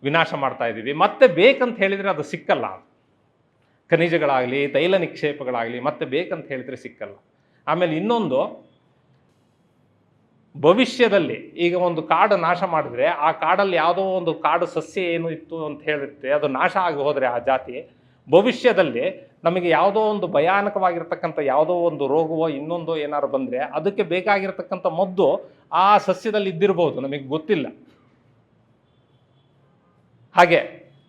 ವಿನಾಶ ಮಾಡ್ತಾ ಇದ್ದೀವಿ. ಮತ್ತೆ ಬೇಕಂತ ಹೇಳಿದರೆ ಅದು ಸಿಕ್ಕಲ್ಲ. ಖನಿಜಗಳಾಗಲಿ, ತೈಲ ನಿಕ್ಷೇಪಗಳಾಗಲಿ ಮತ್ತೆ ಬೇಕಂತ ಹೇಳಿದರೆ ಸಿಕ್ಕಲ್ಲ. ಆಮೇಲೆ ಇನ್ನೊಂದು, ಭವಿಷ್ಯದಲ್ಲಿ ಈಗ ಒಂದು ಕಾಡು ನಾಶ ಮಾಡಿದ್ರೆ, ಆ ಕಾಡಲ್ಲಿ ಯಾವುದೋ ಒಂದು ಕಾಡು ಸಸ್ಯ ಏನು ಇತ್ತು ಅಂತ ಹೇಳಿರುತ್ತೆ, ಅದು ನಾಶ ಆಗಿ ಹೋದರೆ ಆ ಜಾತಿ, ಭವಿಷ್ಯದಲ್ಲಿ ನಮಗೆ ಯಾವುದೋ ಒಂದು ಭಯಾನಕವಾಗಿರ್ತಕ್ಕಂಥ ಯಾವುದೋ ಒಂದು ರೋಗವೋ ಇನ್ನೊಂದೋ ಏನಾದ್ರು ಬಂದರೆ ಅದಕ್ಕೆ ಬೇಕಾಗಿರ್ತಕ್ಕಂಥ ಮದ್ದು ಆ ಸಸ್ಯದಲ್ಲಿ ಇದ್ದಿರ್ಬೋದು, ನಮಗೆ ಗೊತ್ತಿಲ್ಲ. ಹಾಗೆ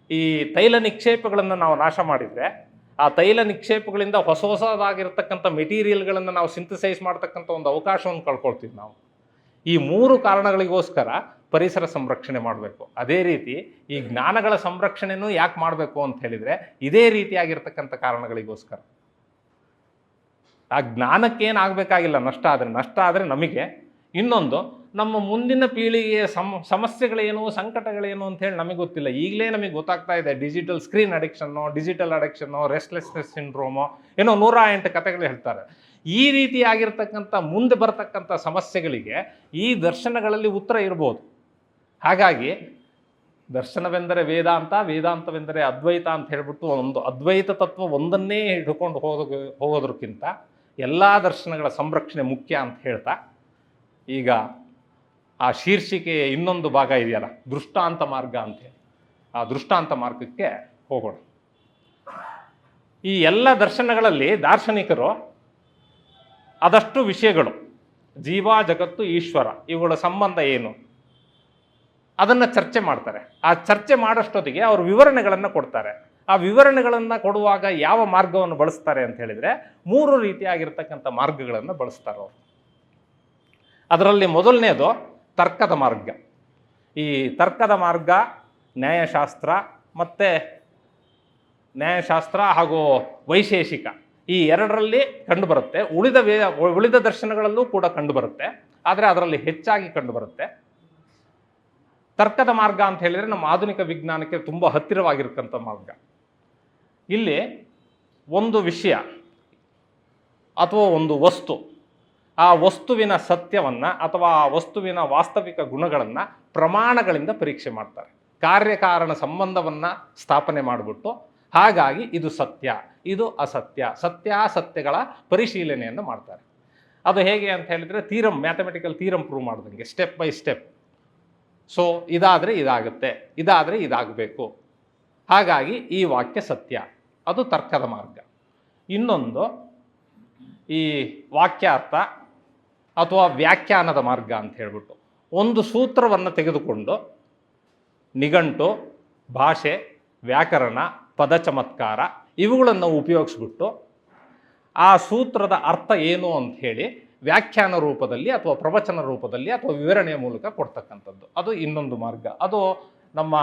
ಈ ತೈಲ ನಿಕ್ಷೇಪಗಳನ್ನು ನಾವು ನಾಶ ಮಾಡಿದರೆ ಆ ತೈಲ ನಿಕ್ಷೇಪಗಳಿಂದ ಹೊಸ ಹೊಸದಾಗಿರ್ತಕ್ಕಂಥ ಮೆಟೀರಿಯಲ್ಗಳನ್ನು ನಾವು ಸಿಂಥಸೈಸ್ ಮಾಡ್ತಕ್ಕಂಥ ಒಂದು ಅವಕಾಶವನ್ನು ಕಳ್ಕೊಳ್ತೀವಿ ನಾವು. ಈ 3 ಕಾರಣಗಳಿಗೋಸ್ಕರ ಪರಿಸರ ಸಂರಕ್ಷಣೆ ಮಾಡಬೇಕು. ಅದೇ ರೀತಿ ಈ ಜ್ಞಾನಗಳ ಸಂರಕ್ಷಣೆನೂ ಯಾಕೆ ಮಾಡಬೇಕು ಅಂತ ಹೇಳಿದರೆ ಇದೇ ರೀತಿಯಾಗಿರ್ತಕ್ಕಂಥ ಕಾರಣಗಳಿಗೋಸ್ಕರ. ಆ ಜ್ಞಾನಕ್ಕೇನಾಗಬೇಕಾಗಿಲ್ಲ, ನಷ್ಟ ಆದರೆ ನಮಗೆ. ಇನ್ನೊಂದು, ನಮ್ಮ ಮುಂದಿನ ಪೀಳಿಗೆಯ ಸಮಸ್ಯೆಗಳೇನು, ಸಂಕಟಗಳೇನು ಅಂಥೇಳಿ ನಮಗೆ ಗೊತ್ತಿಲ್ಲ. ಈಗಲೇ ನಮಗೆ ಗೊತ್ತಾಗ್ತಾ ಇದೆ. Digital screen addiction, digital addiction, restlessness syndrome, ಏನೋ 108 ಕಥೆಗಳು ಹೇಳ್ತಾರೆ. ಈ ರೀತಿಯಾಗಿರ್ತಕ್ಕಂಥ ಮುಂದೆ ಬರ್ತಕ್ಕಂಥ ಸಮಸ್ಯೆಗಳಿಗೆ ಈ ದರ್ಶನಗಳಲ್ಲಿ ಉತ್ತರ ಇರ್ಬೋದು. ಹಾಗಾಗಿ ದರ್ಶನವೆಂದರೆ ವೇದಾಂತ, ವೇದಾಂತವೆಂದರೆ ಅದ್ವೈತ ಅಂತ ಹೇಳ್ಬಿಟ್ಟು ಒಂದು ಅದ್ವೈತ ತತ್ವ ಒಂದನ್ನೇ ಹಿಡ್ಕೊಂಡು ಹೋಗೋದಕ್ಕಿಂತ ಎಲ್ಲ ದರ್ಶನಗಳ ಸಂರಕ್ಷಣೆ ಮುಖ್ಯ ಅಂತ ಹೇಳ್ತಾ, ಈಗ ಆ ಶೀರ್ಷಿಕೆಯ ಇನ್ನೊಂದು ಭಾಗ ಇದೆಯಲ್ಲ, ದೃಷ್ಟಾಂತ ಮಾರ್ಗ ಅಂತೇಳಿ, ಆ ದೃಷ್ಟಾಂತ ಮಾರ್ಗಕ್ಕೆ ಹೋಗೋಣ. ಈ ಎಲ್ಲ ದರ್ಶನಗಳಲ್ಲಿ ದಾರ್ಶನಿಕರು ಅದಷ್ಟು ವಿಷಯಗಳು, ಜೀವ, ಜಗತ್ತು, ಈಶ್ವರ, ಇವುಗಳ ಸಂಬಂಧ ಏನು ಅದನ್ನು ಚರ್ಚೆ ಮಾಡ್ತಾರೆ. ಆ ಚರ್ಚೆ ಮಾಡೋಷ್ಟೊತ್ತಿಗೆ ಅವರು ವಿವರಣೆಗಳನ್ನು ಕೊಡ್ತಾರೆ. ಆ ವಿವರಣೆಗಳನ್ನು ಕೊಡುವಾಗ ಯಾವ ಮಾರ್ಗವನ್ನು ಬಳಸ್ತಾರೆ ಅಂತ ಹೇಳಿದರೆ 3 ರೀತಿಯಾಗಿರ್ತಕ್ಕಂಥ ಮಾರ್ಗಗಳನ್ನು ಬಳಸ್ತಾರೆ ಅವರು. ಅದರಲ್ಲಿ ಮೊದಲನೇದು ತರ್ಕದ ಮಾರ್ಗ. ಈ ತರ್ಕದ ಮಾರ್ಗ ನ್ಯಾಯಶಾಸ್ತ್ರ ಹಾಗೂ ವೈಶೇಷಿಕ, ಈ 2ರಲ್ಲಿ ಕಂಡುಬರುತ್ತೆ. ಉಳಿದ ದರ್ಶನಗಳಲ್ಲೂ ಕೂಡ ಕಂಡುಬರುತ್ತೆ, ಆದರೆ ಅದರಲ್ಲಿ ಹೆಚ್ಚಾಗಿ ಕಂಡುಬರುತ್ತೆ. ತರ್ಕದ ಮಾರ್ಗ ಅಂತ ಹೇಳಿದರೆ ನಮ್ಮ ಆಧುನಿಕ ವಿಜ್ಞಾನಕ್ಕೆ ತುಂಬ ಹತ್ತಿರವಾಗಿರ್ತಕ್ಕಂಥ ಮಾರ್ಗ. ಇಲ್ಲಿ ಒಂದು ವಿಷಯ ಅಥವಾ ಒಂದು ವಸ್ತು, ಆ ವಸ್ತುವಿನ ಸತ್ಯವನ್ನು ಅಥವಾ ಆ ವಸ್ತುವಿನ ವಾಸ್ತವಿಕ ಗುಣಗಳನ್ನು ಪ್ರಮಾಣಗಳಿಂದ ಪರೀಕ್ಷೆ ಮಾಡ್ತಾರೆ. ಕಾರ್ಯಕಾರಣ ಸಂಬಂಧವನ್ನು ಸ್ಥಾಪನೆ ಮಾಡಿಬಿಟ್ಟು, ಹಾಗಾಗಿ ಇದು ಸತ್ಯ, ಇದು ಅಸತ್ಯ, ಸತ್ಯಾಸತ್ಯಗಳ ಪರಿಶೀಲನೆಯನ್ನು ಮಾಡ್ತಾರೆ. ಅದು ಹೇಗೆ ಅಂತ ಹೇಳಿದರೆ ಮ್ಯಾಥಮೆಟಿಕಲ್ ಥೀರಮ್ ಪ್ರೂವ್ ಮಾಡ್ದಂಗೆ, ಸ್ಟೆಪ್ ಬೈ ಸ್ಟೆಪ್. ಸೊ ಇದಾದರೆ ಇದಾಗುತ್ತೆ, ಇದಾದರೆ ಇದಾಗಬೇಕು, ಹಾಗಾಗಿ ಈ ವಾಕ್ಯ ಸತ್ಯ, ಅದು ತರ್ಕದ ಮಾರ್ಗ. ಇನ್ನೊಂದು ಈ ವಾಕ್ಯಾರ್ಥ ಅಥವಾ ವ್ಯಾಖ್ಯಾನದ ಮಾರ್ಗ ಅಂತ ಹೇಳ್ಬಿಟ್ಟು, ಒಂದು ಸೂತ್ರವನ್ನು ತೆಗೆದುಕೊಂಡು ನಿಘಂಟು, ಭಾಷೆ, ವ್ಯಾಕರಣ, ಪದ ಚಮತ್ಕಾರ ಇವುಗಳನ್ನು ಉಪಯೋಗಿಸ್ಬಿಟ್ಟು ಆ ಸೂತ್ರದ ಅರ್ಥ ಏನು ಅಂತ ಹೇಳಿ ವ್ಯಾಖ್ಯಾನ ರೂಪದಲ್ಲಿ ಅಥವಾ ಪ್ರವಚನ ರೂಪದಲ್ಲಿ ಅಥವಾ ವಿವರಣೆಯ ಮೂಲಕ ಕೊಡ್ತಕ್ಕಂಥದ್ದು, ಅದು ಇನ್ನೊಂದು ಮಾರ್ಗ. ಅದು ನಮ್ಮ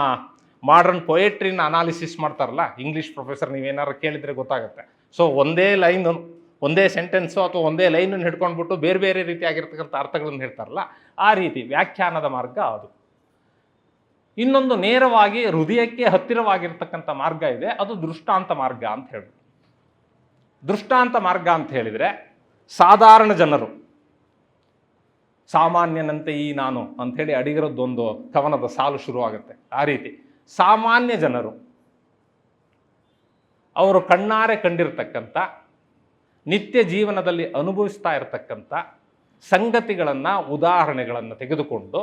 ಮಾಡರ್ನ್ ಪೊಯೆಟ್ರಿನ ಅನಾಲಿಸಿಸ್ ಮಾಡ್ತಾರಲ್ಲ ಇಂಗ್ಲೀಷ್ ಪ್ರೊಫೆಸರ್, ನೀವೇನಾರು ಕೇಳಿದರೆ ಗೊತ್ತಾಗುತ್ತೆ. ಸೊ ಒಂದೇ ಲೈನು, ಒಂದೇ ಸೆಂಟೆನ್ಸು ಅಥವಾ ಒಂದೇ ಲೈನನ್ನು ಹಿಡ್ಕೊಂಡ್ಬಿಟ್ಟು ಬೇರೆ ಬೇರೆ ರೀತಿಯಾಗಿರ್ತಕ್ಕಂಥ ಅರ್ಥಗಳನ್ನು ಹೇಳ್ತಾರಲ್ಲ, ಆ ರೀತಿ ವ್ಯಾಖ್ಯಾನದ ಮಾರ್ಗ ಅದು. ಇನ್ನೊಂದು ನೇರವಾಗಿ ಹೃದಯಕ್ಕೆ ಹತ್ತಿರವಾಗಿರ್ತಕ್ಕಂಥ ಮಾರ್ಗ ಇದೆ, ಅದು ದೃಷ್ಟಾಂತ ಮಾರ್ಗ ಅಂತ ಹೇಳ್ಬಿಟ್ಟು. ದೃಷ್ಟಾಂತ ಮಾರ್ಗ ಅಂತ ಹೇಳಿದರೆ ಸಾಧಾರಣ ಜನರು, ಸಾಮಾನ್ಯನಂತೆ ಈ ನಾನು ಅಂಥೇಳಿ ಅಡಿಗರದ್ದೊಂದು ಕವನದ ಸಾಲು ಶುರುವಾಗುತ್ತೆ. ಆ ರೀತಿ ಸಾಮಾನ್ಯ ಜನರು ಅವರು ಕಣ್ಣಾರೆ ಕಂಡಿರ್ತಕ್ಕಂಥ, ನಿತ್ಯ ಜೀವನದಲ್ಲಿ ಅನುಭವಿಸ್ತಾ ಇರತಕ್ಕಂಥ ಸಂಗತಿಗಳನ್ನು, ಉದಾಹರಣೆಗಳನ್ನು ತೆಗೆದುಕೊಂಡು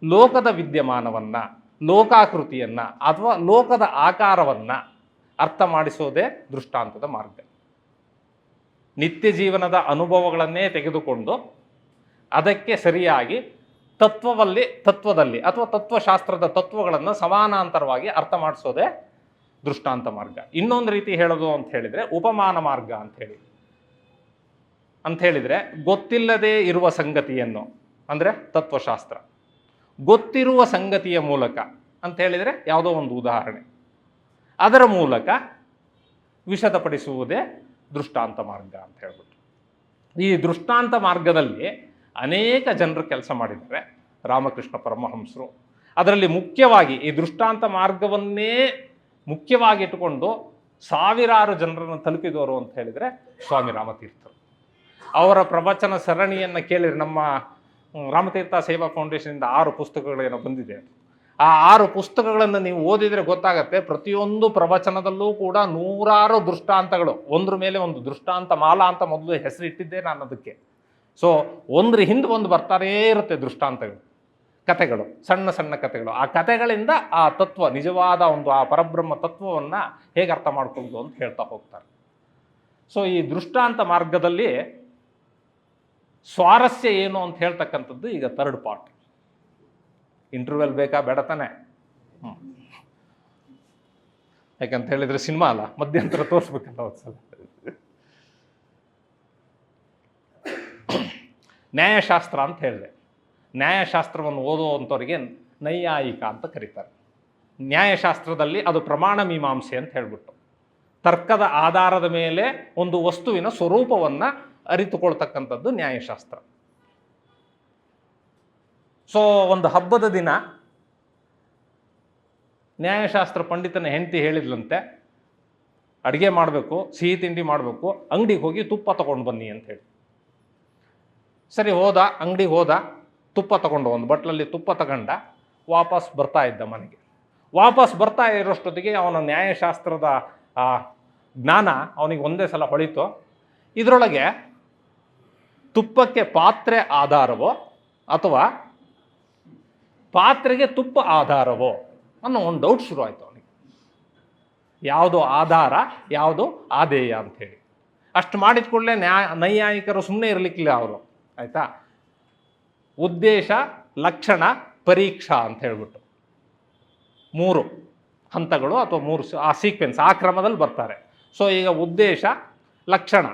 ಲೋಕದ ವಿದ್ಯಮಾನವನ್ನು, ಲೋಕಾಕೃತಿಯನ್ನು ಅಥವಾ ಲೋಕದ ಆಕಾರವನ್ನು ಅರ್ಥ ಮಾಡಿಸೋದೇ ದೃಷ್ಟಾಂತದ ಮಾರ್ಗ. ನಿತ್ಯ ಜೀವನದ ಅನುಭವಗಳನ್ನೇ ತೆಗೆದುಕೊಂಡು ಅದಕ್ಕೆ ಸರಿಯಾಗಿ ತತ್ವದಲ್ಲಿ ಅಥವಾ ತತ್ವಶಾಸ್ತ್ರದ ತತ್ವಗಳನ್ನು ಸಮಾನಾಂತರವಾಗಿ ಅರ್ಥ ಮಾಡಿಸೋದೇ ದೃಷ್ಟಾಂತ ಮಾರ್ಗ. ಇನ್ನೊಂದು ರೀತಿ ಹೇಳೋದು ಅಂತ ಹೇಳಿದರೆ ಉಪಮಾನ ಮಾರ್ಗ ಅಂತ ಹೇಳಿದರೆ ಗೊತ್ತಿಲ್ಲದೆ ಇರುವ ಸಂಗತಿಯನ್ನು, ಅಂದರೆ ತತ್ವಶಾಸ್ತ್ರ, ಗೊತ್ತಿರುವ ಸಂಗತಿಯ ಮೂಲಕ ಅಂತ ಹೇಳಿದರೆ ಯಾವುದೋ ಒಂದು ಉದಾಹರಣೆ, ಅದರ ಮೂಲಕ ವಿಶದಪಡಿಸುವುದೇ ದೃಷ್ಟಾಂತ ಮಾರ್ಗ ಅಂತ ಹೇಳ್ಬಿಟ್ಟು. ಈ ದೃಷ್ಟಾಂತ ಮಾರ್ಗದಲ್ಲಿ ಅನೇಕ ಜನರು ಕೆಲಸ ಮಾಡಿದ್ದಾರೆ. ರಾಮಕೃಷ್ಣ ಪರಮಹಂಸರು ಅದರಲ್ಲಿ ಮುಖ್ಯವಾಗಿ ಈ ದೃಷ್ಟಾಂತ ಮಾರ್ಗವನ್ನೇ ಮುಖ್ಯವಾಗಿ ಇಟ್ಟುಕೊಂಡು ಸಾವಿರಾರು ಜನರನ್ನು ತಲುಪಿದವರು ಅಂತ ಹೇಳಿದರೆ ಸ್ವಾಮಿ ರಾಮತೀರ್ಥರು. ಅವರ ಪ್ರವಚನ ಸರಣಿಯನ್ನು ಕೇಳಿದರೆ, ನಮ್ಮ ರಾಮತೀರ್ಥ ಸೇವಾ ಫೌಂಡೇಶನಿಂದ 6 ಪುಸ್ತಕಗಳೇನೋ ಬಂದಿದೆ. ಆ 6 ಪುಸ್ತಕಗಳನ್ನು ನೀವು ಓದಿದರೆ ಗೊತ್ತಾಗತ್ತೆ, ಪ್ರತಿಯೊಂದು ಪ್ರವಚನದಲ್ಲೂ ಕೂಡ ನೂರಾರು ದೃಷ್ಟಾಂತಗಳು, ಒಂದ್ರ ಮೇಲೆ ಒಂದು ದೃಷ್ಟಾಂತ ಮಾಲಾ ಅಂತ ಮೊದಲು ಹೆಸರಿಟ್ಟಿದ್ದೆ ನಾನು ಅದಕ್ಕೆ. ಸೊ ಒಂದ್ರ ಹಿಂದೆ ಒಂದು ಬರ್ತಾರೇ ಇರುತ್ತೆ ದೃಷ್ಟಾಂತಗಳು, ಕಥೆಗಳು, ಸಣ್ಣ ಸಣ್ಣ ಕಥೆಗಳು. ಆ ಕಥೆಗಳಿಂದ ಆ ತತ್ವ, ನಿಜವಾದ ಒಂದು ಆ ಪರಬ್ರಹ್ಮ ತತ್ವವನ್ನು ಹೇಗೆ ಅರ್ಥ ಮಾಡ್ಕೊಂಡು ಅಂತ ಹೇಳ್ತಾ ಹೋಗ್ತಾರೆ. ಸೊ ಈ ದೃಷ್ಟಾಂತ ಮಾರ್ಗದಲ್ಲಿ ಸ್ವಾರಸ್ಯ ಏನು ಅಂತ ಹೇಳ್ತಕ್ಕಂಥದ್ದು ಈಗ 3rd ಪಾರ್ಟ್. ಇಂಟರ್ವೆಲ್ ಬೇಕಾ ಬೇಡ ತಾನೆ? ಯಾಕಂತ ಹೇಳಿದರೆ ಸಿನಿಮಾ ಅಲ್ಲ, ಮಧ್ಯಂತರ ತೋರಿಸ್ಬೇಕಲ್ಲ ಒಂದ್ಸಲ. ನ್ಯಾಯಶಾಸ್ತ್ರ ಅಂತ ಹೇಳಿದೆ. ನ್ಯಾಯಶಾಸ್ತ್ರವನ್ನು ಓದುವಂಥವ್ರಿಗೆ ನೈಯಾಯಿಕ ಅಂತ ಕರೀತಾರೆ. ನ್ಯಾಯಶಾಸ್ತ್ರದಲ್ಲಿ ಅದು ಪ್ರಮಾಣ ಮೀಮಾಂಸೆ ಅಂತ ಹೇಳ್ಬಿಟ್ಟು ತರ್ಕದ ಆಧಾರದ ಮೇಲೆ ಒಂದು ವಸ್ತುವಿನ ಸ್ವರೂಪವನ್ನು ಅರಿತುಕೊಳ್ತಕ್ಕಂಥದ್ದು ನ್ಯಾಯಶಾಸ್ತ್ರ. ಸೊ ಒಂದು ಹಬ್ಬದ ದಿನ ನ್ಯಾಯಶಾಸ್ತ್ರ ಪಂಡಿತನ ಹೆಂಡತಿ ಹೇಳಿದ್ಲಂತೆ, ಅಡುಗೆ ಮಾಡಬೇಕು, ಸಿಹಿ ತಿಂಡಿ ಮಾಡಬೇಕು, ಅಂಗಡಿಗೆ ಹೋಗಿ ತುಪ್ಪ ತಗೊಂಡು ಬನ್ನಿ ಅಂತ ಹೇಳಿ. ಸರಿ ಹೋದ, ಅಂಗಡಿಗೆ ಹೋದ, ತುಪ್ಪ ತಗೊಂಡು ಒಂದು ಬಟ್ಲಲ್ಲಿ ತುಪ್ಪ ತಗೊಂಡ, ವಾಪಸ್ ಬರ್ತಾ ಇದ್ದ ಮನೆಗೆ. ವಾಪಸ್ ಬರ್ತಾ ಇರೋಷ್ಟೊತ್ತಿಗೆ ಅವನ ನ್ಯಾಯಶಾಸ್ತ್ರದ ಜ್ಞಾನ ಅವನಿಗೆ ಒಂದೇ ಸಲ ಹೊಳಿತು. ಇದರೊಳಗೆ ತುಪ್ಪಕ್ಕೆ ಪಾತ್ರೆ ಆಧಾರವೋ ಅಥವಾ ಪಾತ್ರೆಗೆ ತುಪ್ಪ ಆಧಾರವೋ ಅನ್ನೋ ಒಂದು ಡೌಟ್ ಶುರು ಆಯಿತು ಅವನಿಗೆ. ಯಾವುದು ಆಧಾರ, ಯಾವುದು ಆದೇಯ ಅಂಥೇಳಿ. ಅಷ್ಟು ಮಾಡಿದ ಕೂಡಲೇ ನೈಯಾಯಿಕರು ಸುಮ್ಮನೆ ಇರಲಿಕ್ಕಿಲ್ಲ ಅವರು, ಆಯಿತಾ. ಉದ್ದೇಶ, ಲಕ್ಷಣ, ಪರೀಕ್ಷಾ ಅಂತ ಹೇಳ್ಬಿಟ್ಟು 3 ಹಂತಗಳು ಅಥವಾ 3 ಆ ಸೀಕ್ವೆನ್ಸ್, ಆ ಕ್ರಮದಲ್ಲಿ ಬರ್ತಾರೆ. ಸೊ ಈಗ ಉದ್ದೇಶ, ಲಕ್ಷಣ,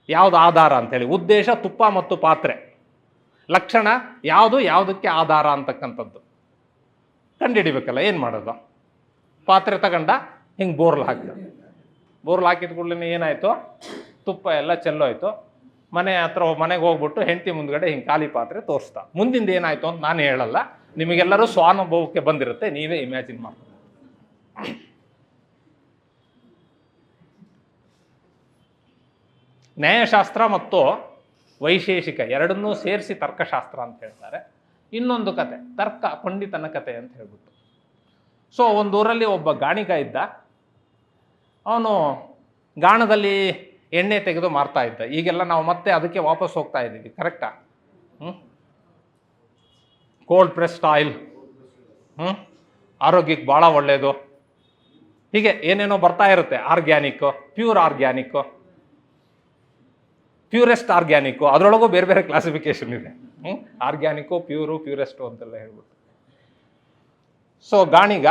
ಯಾವುದು ಆಧಾರ ಅಂಥೇಳಿ. ಉದ್ದೇಶ ತುಪ್ಪ ಮತ್ತು ಪಾತ್ರೆ, ಲಕ್ಷಣ ಯಾವುದು ಯಾವುದಕ್ಕೆ ಆಧಾರ ಅಂತಕ್ಕಂಥದ್ದು ಕಂಡುಹಿಡಿಬೇಕಲ್ಲ. ಏನು ಮಾಡೋದು? ಪಾತ್ರೆ ತಗೊಂಡ ಹಿಂಗೆ ಬೋರ್ಲ್ ಹಾಕಿದ. ಬೋರ್ಲ್ ಹಾಕಿದ ಕೂಡಲೇ ಏನಾಯಿತು, ತುಪ್ಪ ಎಲ್ಲ ಚೆಲ್ಲೋಯ್ತು. ಮನೆಗೆ ಹೋಗ್ಬಿಟ್ಟು ಹೆಂಡತಿ ಮುಂದ್ಗಡೆ ಹಿಂಗೆ ಖಾಲಿ ಪಾತ್ರೆ ತೋರಿಸ್ತಾ. ಮುಂದಿಂದ ಏನಾಯಿತು ಅಂತ ನಾನು ಹೇಳಲ್ಲ, ನಿಮಗೆಲ್ಲರೂ ಸ್ವಾನುಭವಕ್ಕೆ ಬಂದಿರುತ್ತೆ, ನೀವೇ ಇಮ್ಯಾಜಿನ್ ಮಾಡಿ. ನ್ಯಾಯಶಾಸ್ತ್ರ ಮತ್ತು ವೈಶೇಷಿಕ ಎರಡನ್ನೂ ಸೇರಿಸಿ ತರ್ಕಶಾಸ್ತ್ರ ಅಂತ ಹೇಳ್ತಾರೆ. ಇನ್ನೊಂದು ಕತೆ ತರ್ಕ ಪಂಡಿತನ ಕತೆ ಅಂತ ಹೇಳ್ಬಿಟ್ಟು. ಸೊ ಒಂದೂರಲ್ಲಿ ಒಬ್ಬ ಗಾಣಿಗ ಇದ್ದ. ಅವನು ಗಾಣದಲ್ಲಿ ಎಣ್ಣೆ ತೆಗೆದು ಮಾರ್ತಾ ಇದ್ದ. ಈಗೆಲ್ಲ ನಾವು ಮತ್ತೆ ಅದಕ್ಕೆ ವಾಪಸ್ ಹೋಗ್ತಾ ಇದ್ದೀವಿ, ಕರೆಕ್ಟಾ? ಕೋಲ್ಡ್ ಪ್ರೆಸ್ಡ್ ಆಯಿಲ್, ಆರೋಗ್ಯಕ್ಕೆ ಭಾಳ ಒಳ್ಳೆಯದು, ಹೀಗೆ ಏನೇನೋ ಬರ್ತಾ ಇರುತ್ತೆ. Organic, pure organic, purest organic, ಅದರೊಳಗೂ ಬೇರೆ ಬೇರೆ ಕ್ಲಾಸಿಫಿಕೇಶನ್ ಇದೆ. ಆರ್ಗ್ಯಾನಿಕ್ಕು, ಪ್ಯೂರು, ಪ್ಯೂರೆಸ್ಟು ಅಂತೆಲ್ಲ ಹೇಳ್ಬಿಟ್ಟು. ಸೊ ಗಾಣಿಗ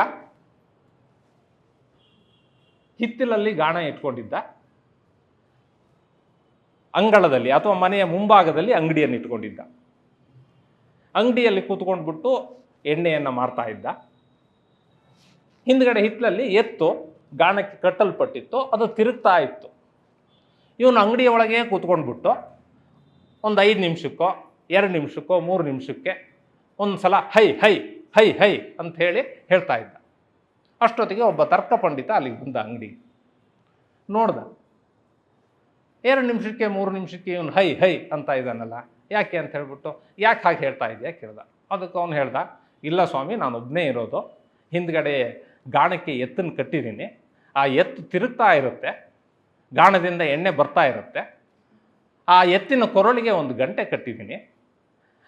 ಹಿತ್ತಲಲ್ಲಿ ಗಾಣ ಇಟ್ಕೊಂಡಿದ್ದ. ಅಂಗಳದಲ್ಲಿ ಅಥವಾ ಮನೆಯ ಮುಂಭಾಗದಲ್ಲಿ ಅಂಗಡಿಯನ್ನು ಇಟ್ಕೊಂಡಿದ್ದ. ಅಂಗಡಿಯಲ್ಲಿ ಕೂತ್ಕೊಂಡ್ಬಿಟ್ಟು ಎಣ್ಣೆಯನ್ನು ಮಾರ್ತಾ ಇದ್ದ. ಹಿಂದ್ಗಡೆ ಹಿತ್ತಲಲ್ಲಿ ಎತ್ತು ಗಾಣಕ್ಕೆ ಕಟ್ಟಲ್ಪಟ್ಟಿತ್ತು, ಅದು ತಿರುಗ್ತಾ ಇತ್ತು. ಇವನು ಅಂಗಡಿಯ ಒಳಗೆ ಕೂತ್ಕೊಂಡ್ಬಿಟ್ಟು ಒಂದು 5 ನಿಮಿಷಕ್ಕೋ 2 ನಿಮಿಷಕ್ಕೋ 3 ನಿಮಿಷಕ್ಕೆ ಒಂದು ಸಲ ಹೈ ಹೈ ಹೈ ಹೈ ಅಂತ ಹೇಳಿ ಹೇಳ್ತಾ ಇದ್ದ. ಅಷ್ಟೊತ್ತಿಗೆ ಒಬ್ಬ ತರ್ಕ ಪಂಡಿತ ಅಲ್ಲಿಗೆ ಬಂದ. ಅಂಗಡಿಗೆ ನೋಡ್ದ, 2 ನಿಮಿಷಕ್ಕೆ 3 ನಿಮಿಷಕ್ಕೆ ಇವನು ಹೈ ಹೈ ಅಂತ ಇದ್ದಾನಲ್ಲ, ಯಾಕೆ ಅಂತ ಹೇಳ್ಬಿಟ್ಟು, ಯಾಕೆ ಹಾಗೆ ಹೇಳ್ತಾ ಇದೆಯಾ ಕೇಳ್ದ. ಅದಕ್ಕೆ ಅವನು ಹೇಳ್ದ, ಇಲ್ಲ ಸ್ವಾಮಿ, ನಾನು ಒಬ್ಬನೇ ಇರೋದು, ಹಿಂದ್ಗಡೆ ಗಾಣಕ್ಕೆ ಎತ್ತನ್ನು ಕಟ್ಟಿದ್ದೀನಿ, ಆ ಎತ್ತು ತಿರುಗ್ತಾ ಇರುತ್ತೆ, ಗಾಣದಿಂದ ಎಣ್ಣೆ ಬರ್ತಾ ಇರುತ್ತೆ, ಆ ಎತ್ತಿನ ಕೊರಳಿಗೆ ಒಂದು ಗಂಟೆ ಕಟ್ಟಿದ್ದೀನಿ,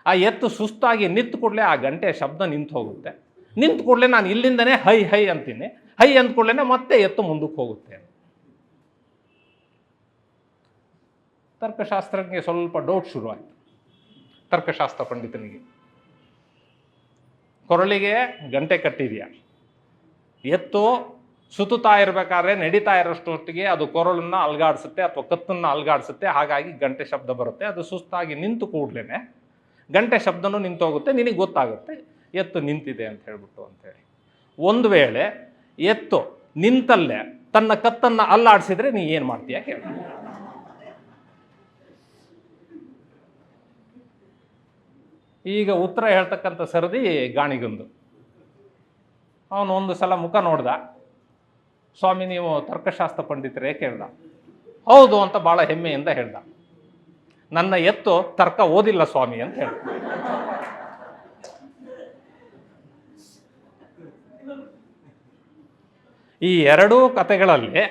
ಆ ಎತ್ತು ಸುಸ್ತಾಗಿ ನಿಂತು ಕೂಡಲೇ ಆ ಗಂಟೆ ಶಬ್ದ ನಿಂತು ಹೋಗುತ್ತೆ, ನಿಂತು ಕೂಡಲೇ ನಾನು ಇಲ್ಲಿಂದನೇ ಹೈ ಹೈ ಅಂತೀನಿ, ಹೈ ಅಂದ ಕೂಡಲೇ ಮತ್ತೆ ಎತ್ತು ಮುಂದಕ್ಕೆ ಹೋಗುತ್ತೆ. ತರ್ಕಶಾಸ್ತ್ರಕ್ಕೆ ಸ್ವಲ್ಪ ಡೌಟ್ ಶುರುವಾಯಿತು. ತರ್ಕಶಾಸ್ತ್ರ ಪಂಡಿತನಿಗೆ, ಕೊರಳಿಗೆ ಗಂಟೆ ಕಟ್ಟಿದೆಯಾ, ಎತ್ತು ಸುತ್ತುತ್ತಾ ಇರಬೇಕಾದ್ರೆ ನಡೀತಾ ಇರೋಷ್ಟೊತ್ತಿಗೆ ಅದು ಕೊರಳನ್ನು ಅಲ್ಗಾಡಿಸುತ್ತೆ ಅಥವಾ ಕತ್ತನ್ನು ಅಲ್ಗಾಡಿಸುತ್ತೆ, ಹಾಗಾಗಿ ಗಂಟೆ ಶಬ್ದ ಬರುತ್ತೆ. ಅದು ಸುಸ್ತಾಗಿ ನಿಂತು ಕೂಡಲೇ ಗಂಟೆ ಶಬ್ದನೂ ನಿಂತೋಗುತ್ತೆ, ನಿನಗೆ ಗೊತ್ತಾಗುತ್ತೆ ಎತ್ತು ನಿಂತಿದೆ ಅಂತ ಹೇಳ್ಬಿಟ್ಟು ಅಂತೇಳಿ. ಒಂದು ವೇಳೆ ಎತ್ತು ನಿಂತಲ್ಲೇ ತನ್ನ ಕತ್ತನ್ನು ಅಲ್ಲಾಡಿಸಿದ್ರೆ ನೀ ಏನು ಮಾಡ್ತೀಯ ಕೇಳ. ಈಗ ಉತ್ತರ ಹೇಳ್ತಕ್ಕಂಥ ಸರದಿ ಗಾಣಿಗೊಂದು. ಅವನು ಒಂದು ಸಲ ಮುಖ ನೋಡ್ದ. ಸ್ವಾಮಿ, ನೀವು ತರ್ಕಶಾಸ್ತ್ರ ಪಂಡಿತರೇ ಕೇಳ್ದ. ಹೌದು ಅಂತ ಭಾಳ ಹೆಮ್ಮೆಯಿಂದ ಹೇಳ್ದ. ನನ್ನ ಎತ್ತು ತರ್ಕ ಓದಿಲ್ಲ ಸ್ವಾಮಿ ಅಂತ ಹೇಳ್ದ. ಈ ಎರಡೂ ಕಥೆಗಳಲ್ಲಿ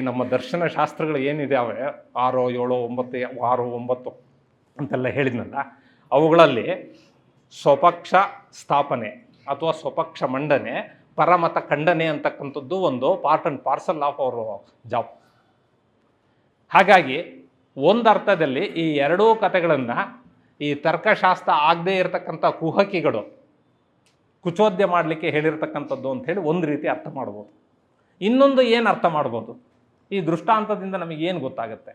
ನಮ್ಮ ದರ್ಶನ ಶಾಸ್ತ್ರಗಳು ಏನಿದೆ ಅವೆ 6, 7, 9, 6, 9 ಅಂತೆಲ್ಲ ಹೇಳಿದ್ನಲ್ಲ, ಅವುಗಳಲ್ಲಿ ಸ್ವಪಕ್ಷ ಸ್ಥಾಪನೆ ಅಥವಾ ಸ್ವಪಕ್ಷ ಮಂಡನೆ, ಪರಮತ ಖಂಡನೆ ಅಂತಕ್ಕಂಥದ್ದು ಒಂದು part and parcel of our job. ಹಾಗಾಗಿ ಒಂದರ್ಥದಲ್ಲಿ ಈ ಎರಡೂ ಕಥೆಗಳನ್ನು ಈ ತರ್ಕಶಾಸ್ತ್ರ ಆಗದೇ ಇರತಕ್ಕಂಥ ಕುಹಕಿಗಳು ಕುಚೋದ್ಯ ಮಾಡಲಿಕ್ಕೆ ಹೇಳಿರ್ತಕ್ಕಂಥದ್ದು ಅಂಥೇಳಿ ಒಂದು ರೀತಿ ಅರ್ಥ ಮಾಡ್ಬೋದು. ಇನ್ನೊಂದು ಏನು ಅರ್ಥ ಮಾಡ್ಬೋದು, ಈ ದೃಷ್ಟಾಂತದಿಂದ ನಮಗೇನು ಗೊತ್ತಾಗುತ್ತೆ?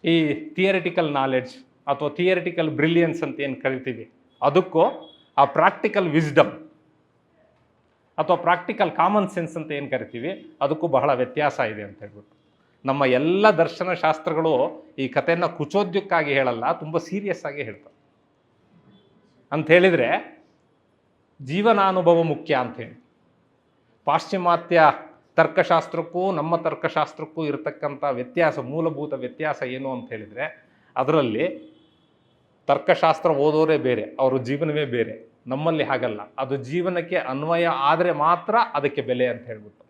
ಈ ಥಿಯರಿಟಿಕಲ್ ನಾಲೆಡ್ಜ್ ಅಥವಾ ಥಿಯರಿಟಿಕಲ್ ಬ್ರಿಲಿಯನ್ಸ್ ಅಂತ ಏನು ಕರಿತೀವಿ, ಅದಕ್ಕೂ ಆ ಪ್ರಾಕ್ಟಿಕಲ್ ವಿಸ್ಡಮ್ ಅಥವಾ ಪ್ರಾಕ್ಟಿಕಲ್ ಕಾಮನ್ ಸೆನ್ಸ್ ಅಂತ ಏನು ಕರಿತೀವಿ ಅದಕ್ಕೂ ಬಹಳ ವ್ಯತ್ಯಾಸ ಇದೆ ಅಂತ ಹೇಳ್ಬಿಟ್ಟು ನಮ್ಮ ಎಲ್ಲ ದರ್ಶನ ಶಾಸ್ತ್ರಗಳು ಈ ಕಥೆಯನ್ನು ಕುಚೋದ್ಯಕ್ಕಾಗಿ ಹೇಳಲ್ಲ, ತುಂಬ ಸೀರಿಯಸ್ ಆಗಿ ಹೇಳ್ತಾರೆ. ಅಂತ ಹೇಳಿದರೆ ಜೀವನಾನುಭವ ಮುಖ್ಯ ಅಂಥೇಳಿ. ಪಾಶ್ಚಿಮಾತ್ಯ ತರ್ಕಶಾಸ್ತ್ರಕ್ಕೂ ನಮ್ಮ ತರ್ಕಶಾಸ್ತ್ರಕ್ಕೂ ಇರತಕ್ಕಂಥ ವ್ಯತ್ಯಾಸ, ಮೂಲಭೂತ ವ್ಯತ್ಯಾಸ ಏನು ಅಂತ ಹೇಳಿದರೆ, ಅದರಲ್ಲಿ ತರ್ಕಶಾಸ್ತ್ರ ಓದೋರೇ ಬೇರೆ, ಅವರ ಜೀವನವೇ ಬೇರೆ. ನಮ್ಮಲ್ಲಿ ಹಾಗಲ್ಲ, ಅದು ಜೀವನಕ್ಕೆ ಅನ್ವಯ ಆದರೆ ಮಾತ್ರ ಅದಕ್ಕೆ ಬೆಲೆ ಅಂತ ಹೇಳ್ಬಿಟ್ಟು.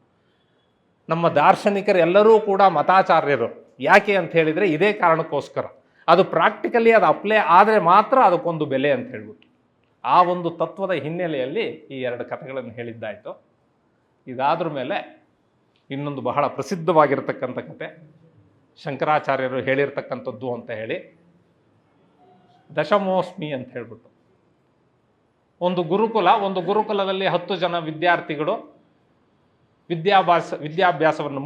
ನಮ್ಮ ದಾರ್ಶನಿಕರು ಎಲ್ಲರೂ ಕೂಡ ಮತಾಚಾರ್ಯರು. ಯಾಕೆ ಅಂತ ಹೇಳಿದರೆ ಇದೇ ಕಾರಣಕ್ಕೋಸ್ಕರ, ಅದು ಪ್ರಾಕ್ಟಿಕಲಿ ಅದು ಅಪ್ಲೈ ಆದರೆ ಮಾತ್ರ ಅದಕ್ಕೊಂದು ಬೆಲೆ ಅಂತ ಹೇಳ್ಬಿಟ್ಟು. ಆ ಒಂದು ತತ್ವದ ಹಿನ್ನೆಲೆಯಲ್ಲಿ ಈ ಎರಡು ಕಥೆಗಳನ್ನು ಹೇಳಿದ್ದಾಯಿತು. ಇದಾದ್ರ ಮೇಲೆ ಇನ್ನೊಂದು ಬಹಳ ಪ್ರಸಿದ್ಧವಾಗಿರ್ತಕ್ಕಂಥ ಕತೆ ಶಂಕರಾಚಾರ್ಯರು ಹೇಳಿರ್ತಕ್ಕಂಥದ್ದು ಅಂತ ಹೇಳಿ, ದಶಮೋಸ್ಮಿ ಅಂತ ಹೇಳ್ಬಿಟ್ಟು. ಒಂದು ಗುರುಕುಲದಲ್ಲಿ 10 ಜನ ವಿದ್ಯಾರ್ಥಿಗಳು ವಿದ್ಯಾಭ್ಯಾಸವನ್ನು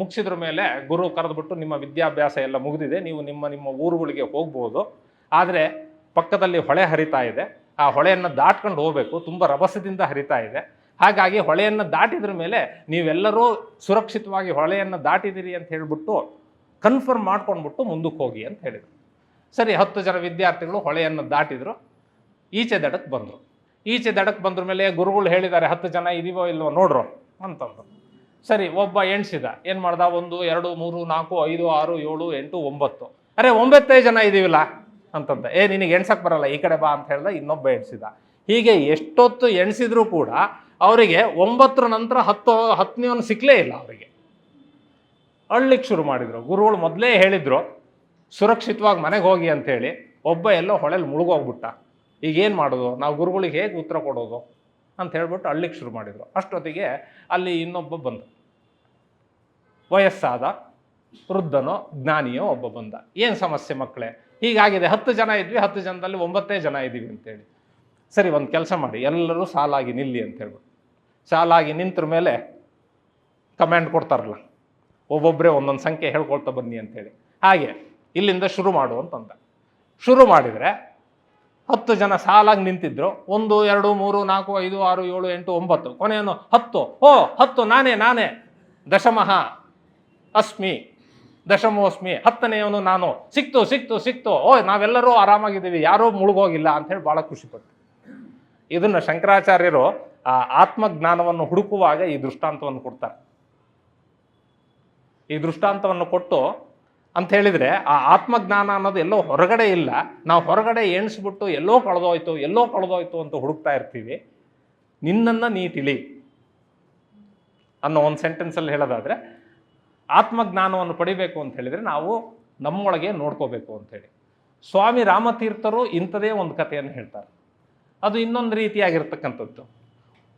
ಮುಗಿಸಿದ್ರ ಮೇಲೆ ಗುರು ಕರೆದುಬಿಟ್ಟು, ನಿಮ್ಮ ವಿದ್ಯಾಭ್ಯಾಸ ಎಲ್ಲ ಮುಗಿದಿದೆ, ನೀವು ನಿಮ್ಮ ಊರುಗಳಿಗೆ ಹೋಗ್ಬೋದು, ಆದರೆ ಪಕ್ಕದಲ್ಲಿ ಹೊಳೆ ಹರಿತಾ ಇದೆ, ಆ ಹೊಳೆಯನ್ನು ದಾಟ್ಕೊಂಡು ಹೋಗಬೇಕು, ತುಂಬ ರಭಸದಿಂದ ಹರಿತಾ ಇದೆ, ಹಾಗಾಗಿ ಹೊಳೆಯನ್ನು ದಾಟಿದ್ರ ಮೇಲೆ ನೀವೆಲ್ಲರೂ ಸುರಕ್ಷಿತವಾಗಿ ಹೊಳೆಯನ್ನು ದಾಟಿದಿರಿ ಅಂತ ಹೇಳ್ಬಿಟ್ಟು ಕನ್ಫರ್ಮ್ ಮಾಡ್ಕೊಂಡ್ಬಿಟ್ಟು ಮುಂದಕ್ಕೆ ಹೋಗಿ ಅಂತ ಹೇಳಿದರು. ಸರಿ, 10 ಜನ ವಿದ್ಯಾರ್ಥಿಗಳು ಹೊಳೆಯನ್ನು ದಾಟಿದ್ರು, ಈಚೆ ದಡಕ್ಕೆ ಬಂದ್ರ ಮೇಲೆ ಗುರುಗಳು ಹೇಳಿದ್ದಾರೆ 10 ಜನ ಇದೀವೋ ಇಲ್ವೋ ನೋಡ್ರು ಅಂತಂದ್ರು. ಸರಿ, ಒಬ್ಬ ಎಣ್ಸಿದ, ಏನು ಮಾಡ್ದ, 1 2 3 4 5 6 7 8 9, ಅರೆ 9 ಜನ ಇದೀವಿಲ್ಲ ಅಂತಂದ. ನಿನಗೆ ಎಣ್ಸಕ್ಕೆ ಬರಲ್ಲ, ಈ ಕಡೆ ಬಾ ಅಂತ ಹೇಳ್ದ. ಇನ್ನೊಬ್ಬ ಎಣ್ಸಿದ. ಹೀಗೆ ಎಷ್ಟೊತ್ತು ಎಣ್ಸಿದ್ರು ಕೂಡ ಅವರಿಗೆ 9 ನಂತರ 10ನೇವನು ಸಿಕ್ಕಲೇ ಇಲ್ಲ. ಅವರಿಗೆ ಅಳ್ಲಿಕ್ಕೆ ಶುರು ಮಾಡಿದ್ರು. ಗುರುಗಳು ಮೊದಲೇ ಹೇಳಿದ್ರು ಸುರಕ್ಷಿತವಾಗಿ ಮನೆಗೆ ಹೋಗಿ ಅಂಥೇಳಿ. ಒಬ್ಬ ಎಲ್ಲೋ ಹೊಳೆಲಿ ಮುಳುಗೋಗ್ಬಿಟ್ಟ. ಈಗೇನು ಮಾಡೋದು, ನಾವು ಗುರುಗಳಿಗೆ ಹೇಗೆ ಉತ್ತರ ಕೊಡೋದು ಅಂತ ಹೇಳ್ಬಿಟ್ಟು ಅಳ್ಲಿಕ್ಕೆ ಶುರು ಮಾಡಿದರು. ಅಷ್ಟೊತ್ತಿಗೆ ಅಲ್ಲಿ ಇನ್ನೊಬ್ಬ ಬಂದ, ವಯಸ್ಸಾದ ವೃದ್ಧನೋ ಜ್ಞಾನಿಯೋ ಒಬ್ಬ ಬಂದ. ಏನು ಸಮಸ್ಯೆ ಮಕ್ಕಳೇ, ಹೀಗಾಗಿದೆ, 10 ಜನ ಇದ್ವಿ, 10 ಜನದಲ್ಲಿ 9 ಜನ ಇದ್ದೀವಿ ಅಂತೇಳಿ. ಸರಿ, ಒಂದು ಕೆಲಸ ಮಾಡಿ, ಎಲ್ಲರೂ ಸಾಲಾಗಿ ನಿಲ್ಲಿ ಅಂತ ಹೇಳ್ಬಿಟ್ಟು ಸಾಲಾಗಿ ನಿಂತರ ಮೇಲೆ ಕಮ್ಯಾಂಡ್ ಕೊಡ್ತಾರಲ್ಲ, ಒಬ್ಬೊಬ್ಬರೇ ಒಂದೊಂದು ಸಂಖ್ಯೆ ಹೇಳ್ಕೊಳ್ತಾ ಬನ್ನಿ ಅಂತೇಳಿ. ಹಾಗೆ ಇಲ್ಲಿಂದ ಶುರು ಮಾಡು ಅಂತಂದ. ಶುರು ಮಾಡಿದರೆ 10 ಜನ ಸಾಲಾಗಿ ನಿಂತಿದ್ರು. 1 2 3 4 5 6 7 8 9, ಕೊನೆಯನ್ನು 10. 10 ನಾನೇ ದಶಮಃ ಅಸ್ಮಿ, ದಶಮೋಸ್ಮಿ, 10ನೇವನು ನಾನು. ಸಿಕ್ತು, ನಾವೆಲ್ಲರೂ ಆರಾಮಾಗಿದ್ದೀವಿ, ಯಾರೂ ಮುಳುಗೋಗಿಲ್ಲ ಅಂಥೇಳಿ ಭಾಳ ಖುಷಿಪಟ್ಟು. ಇದನ್ನು ಶಂಕರಾಚಾರ್ಯರು ಆ ಆತ್ಮಜ್ಞಾನವನ್ನು ಹುಡುಕುವಾಗ ಈ ದೃಷ್ಟಾಂತವನ್ನು ಕೊಡ್ತಾರೆ. ಈ ದೃಷ್ಟಾಂತವನ್ನು ಕೊಟ್ಟು ಅಂತ ಹೇಳಿದರೆ, ಆ ಆತ್ಮಜ್ಞಾನ ಅನ್ನೋದು ಎಲ್ಲೋ ಹೊರಗಡೆ ಇಲ್ಲ, ನಾವು ಹೊರಗಡೆ ಎಣಿಸ್ಬಿಟ್ಟು ಎಲ್ಲೋ ಕಳೆದೋಯ್ತು ಅಂತ ಹುಡುಕ್ತಾ ಇರ್ತೀವಿ. ನಿನ್ನನ್ನು ನೀ ತಿಳಿ ಅನ್ನೋ ಒಂದು ಸೆಂಟೆನ್ಸಲ್ಲಿ ಹೇಳೋದಾದರೆ, ಆತ್ಮಜ್ಞಾನವನ್ನು ಪಡಿಬೇಕು ಅಂತ ಹೇಳಿದರೆ ನಾವು ನಮ್ಮೊಳಗೆ ನೋಡ್ಕೋಬೇಕು ಅಂಥೇಳಿ. ಸ್ವಾಮಿ ರಾಮತೀರ್ಥರು ಇಂಥದೇ ಒಂದು ಕಥೆಯನ್ನು ಹೇಳ್ತಾರೆ. ಅದು ಇನ್ನೊಂದು ರೀತಿಯಾಗಿರ್ತಕ್ಕಂಥದ್ದು.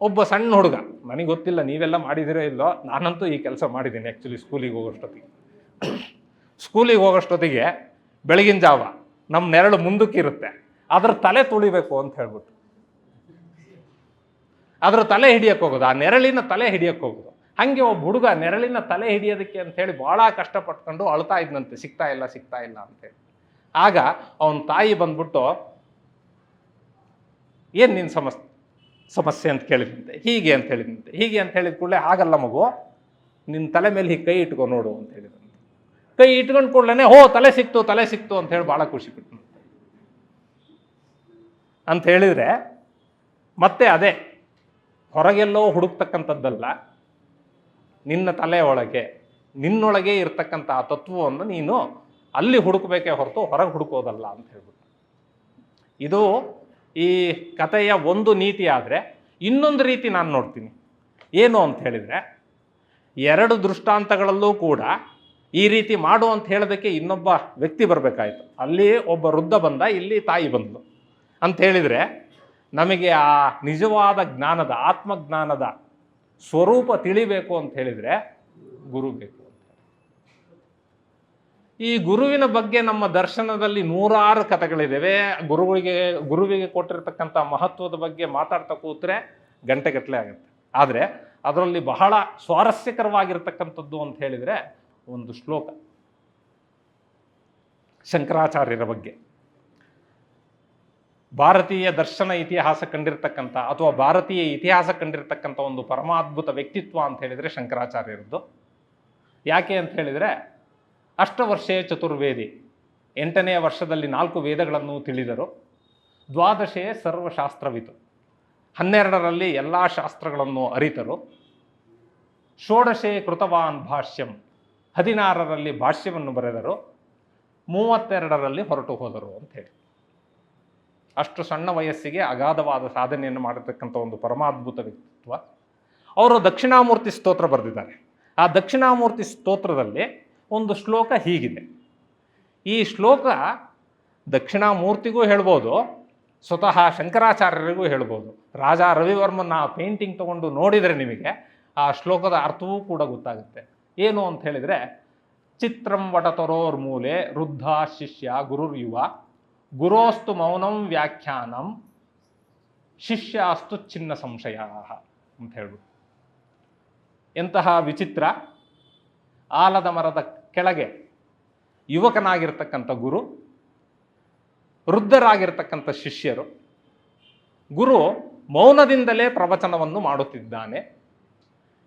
ಒಬ್ಬ ಸಣ್ಣ ಹುಡುಗ, ನನಗೆ ಗೊತ್ತಿಲ್ಲ ನೀವೆಲ್ಲ ಮಾಡಿದಿರೋ ಇಲ್ಲೋ, ನಾನಂತೂ ಈ ಕೆಲಸ ಮಾಡಿದ್ದೀನಿ ಆ್ಯಕ್ಚುಲಿ. ಸ್ಕೂಲಿಗೆ ಹೋಗೋಷ್ಟೊತ್ತಿಗೆ ಬೆಳಗಿನ ಜಾವ ನಮ್ಮ ನೆರಳು ಮುಂದಕ್ಕಿರುತ್ತೆ, ಅದರ ತಲೆ ತುಳಿಬೇಕು ಅಂತ ಹೇಳ್ಬಿಟ್ಟು ಅದರ ತಲೆ ಹಿಡಿಯಕ್ಕೆ ಹೋಗೋದು, ಆ ನೆರಳಿನ ತಲೆ ಹಿಡಿಯಕ್ಕೆ ಹೋಗೋದು. ಹಾಗೆ ಒಬ್ಬ ಹುಡುಗ ನೆರಳಿನ ತಲೆ ಹಿಡಿಯೋದಕ್ಕೆ ಅಂಥೇಳಿ ಭಾಳ ಕಷ್ಟಪಟ್ಕೊಂಡು ಅಳ್ತಾ ಇದ್ನಂತೆ, ಸಿಗ್ತಾ ಇಲ್ಲ ಅಂತೇಳಿ. ಆಗ ಅವನ ತಾಯಿ ಬಂದ್ಬಿಟ್ಟು, ಏನು ನಿನ್ನ ಸಮಸ್ಯೆ ಅಂತ ಕೇಳಿದಂತೆ. ಹೀಗೆ ಅಂತ ಹೇಳಿದ ಕೂಡಲೇ, ಆಗಲ್ಲ ಮಗು, ನಿನ್ನ ತಲೆ ಮೇಲೆ ಹೀಗೆ ಕೈ ಇಟ್ಕೊ ನೋಡು ಅಂತ ಹೇಳಿದಂತೆ. ಕೈ ಇಟ್ಕೊಂಡು ಕೂಡಲೇ ತಲೆ ಸಿಕ್ತು ಅಂತ ಹೇಳಿ ಭಾಳ ಖುಷಿಪಟ್ಟು ಅಂತ ಹೇಳಿದರೆ, ಮತ್ತೆ ಅದೇ ಹೊರಗೆಲ್ಲೋ ಹುಡುಕ್ತಕ್ಕಂಥದ್ದಲ್ಲ, ನಿನ್ನ ತಲೆ ಒಳಗೆ ನಿನ್ನೊಳಗೆ ಇರ್ತಕ್ಕಂಥ ಆ ತತ್ವವನ್ನು ನೀನು ಅಲ್ಲಿ ಹುಡುಕಬೇಕೇ ಹೊರತು ಹೊರಗೆ ಹುಡುಕೋದಲ್ಲ ಅಂತ ಹೇಳ್ಬಿಟ್ಟು. ಇದು ಈ ಕಥೆಯ ಒಂದು ನೀತಿ. ಆದರೆ ಇನ್ನೊಂದು ರೀತಿ ನಾನು ನೋಡ್ತೀನಿ. ಏನು ಅಂತ ಹೇಳಿದರೆ, 2 ದೃಷ್ಟಾಂತಗಳಲ್ಲೂ ಕೂಡ ಈ ರೀತಿ ಮಾಡು ಅಂತ ಹೇಳೋದಕ್ಕೆ ಇನ್ನೊಬ್ಬ ವ್ಯಕ್ತಿ ಬರಬೇಕಾಯ್ತು. ಅಲ್ಲಿ ಒಬ್ಬ ವೃದ್ಧ ಬಂದ, ಇಲ್ಲಿ ತಾಯಿ ಬಂದಳು ಅಂತ ಹೇಳಿದರೆ, ನಮಗೆ ಆ ನಿಜವಾದ ಜ್ಞಾನದ, ಆತ್ಮಜ್ಞಾನದ ಸ್ವರೂಪ ತಿಳಿಬೇಕು ಅಂತ ಹೇಳಿದರೆ ಗುರು ಬೇಕು. ಈ ಗುರುವಿನ ಬಗ್ಗೆ ನಮ್ಮ ದರ್ಶನದಲ್ಲಿ ನೂರಾರು ಕಥೆಗಳಿದ್ದಾವೆ. ಗುರುವಿಗೆ ಕೊಟ್ಟಿರ್ತಕ್ಕಂಥ ಮಹತ್ವದ ಬಗ್ಗೆ ಮಾತಾಡ್ತಾ ಕೂತ್ರೆ ಗಂಟೆಗಟ್ಟಲೆ ಆಗುತ್ತೆ. ಆದರೆ ಅದರಲ್ಲಿ ಬಹಳ ಸ್ವಾರಸ್ಯಕರವಾಗಿರ್ತಕ್ಕಂಥದ್ದು ಅಂತ ಹೇಳಿದರೆ ಒಂದು ಶ್ಲೋಕ ಶಂಕರಾಚಾರ್ಯರ ಬಗ್ಗೆ. ಭಾರತೀಯ ದರ್ಶನ ಇತಿಹಾಸ ಕಂಡಿರ್ತಕ್ಕಂಥ ಅಥವಾ ಭಾರತೀಯ ಇತಿಹಾಸ ಕಂಡಿರ್ತಕ್ಕಂಥ ಒಂದು ಪರಮಾದ್ಭುತ ವ್ಯಕ್ತಿತ್ವ ಅಂತ ಹೇಳಿದರೆ ಶಂಕರಾಚಾರ್ಯರದ್ದು. ಯಾಕೆ ಅಂತ ಹೇಳಿದರೆ ಅಷ್ಟವರ್ಷೇ ಚತುರ್ವೇದಿ, 8ನೇ ವರ್ಷದಲ್ಲಿ 4 ವೇದಗಳನ್ನು ತಿಳಿದರು. ದ್ವಾದಶೇ ಸರ್ವಶಾಸ್ತ್ರವಿತು, 12ರಲ್ಲಿ ಎಲ್ಲ ಶಾಸ್ತ್ರಗಳನ್ನು ಅರಿತರು. ಷೋಡಶೇ ಕೃತವಾನ್ ಭಾಷ್ಯಂ, 16ರಲ್ಲಿ ಭಾಷ್ಯವನ್ನು ಬರೆದರು. 32ರಲ್ಲಿ ಹೊರಟು ಹೋದರು ಅಂತ ಹೇಳಿ. ಅಷ್ಟು ಸಣ್ಣ ವಯಸ್ಸಿಗೆ ಅಗಾಧವಾದ ಸಾಧನೆಯನ್ನು ಮಾಡಿರ್ತಕ್ಕಂಥ ಒಂದು ಪರಮಾದ್ಭುತ ವ್ಯಕ್ತಿತ್ವ. ಅವರು ದಕ್ಷಿಣಾಮೂರ್ತಿ ಸ್ತೋತ್ರ ಬರೆದಿದ್ದಾರೆ. ಆ ದಕ್ಷಿಣಾಮೂರ್ತಿ ಸ್ತೋತ್ರದಲ್ಲಿ ಒಂದು ಶ್ಲೋಕ ಹೀಗಿದೆ. ಈ ಶ್ಲೋಕ ದಕ್ಷಿಣಾಮೂರ್ತಿಗೂ ಹೇಳ್ಬೋದು, ಸ್ವತಃ ಶಂಕರಾಚಾರ್ಯರಿಗೂ ಹೇಳ್ಬೋದು. ರಾಜ ರವಿವರ್ಮನ ಆ ಪೇಂಟಿಂಗ್ ತಗೊಂಡು ನೋಡಿದರೆ ನಿಮಗೆ ಆ ಶ್ಲೋಕದ ಅರ್ಥವೂ ಕೂಡ ಗೊತ್ತಾಗುತ್ತೆ. ಏನು ಅಂತ ಹೇಳಿದರೆ, ಚಿತ್ರಂ ವಟತರೋರ್ಮೂಲೆ ವೃದ್ಧ ಶಿಷ್ಯ ಗುರುರ್ಯುವ, ಗುರೋಸ್ತು ಮೌನಂ ವ್ಯಾಖ್ಯಾನಂ ಶಿಷ್ಯಾಸ್ತು ಚಿನ್ನ ಸಂಶಯ ಅಂತ ಹೇಳ್ಬಿಟ್ಟು. ಎಂತಹ ವಿಚಿತ್ರ! ಆಲದ ಮರದ ಕೆಳಗೆ ಯುವಕನಾಗಿರ್ತಕ್ಕಂಥ ಗುರು, ವೃದ್ಧರಾಗಿರ್ತಕ್ಕಂಥ ಶಿಷ್ಯರು. ಗುರು ಮೌನದಿಂದಲೇ ಪ್ರವಚನವನ್ನು ಮಾಡುತ್ತಿದ್ದಾನೆ.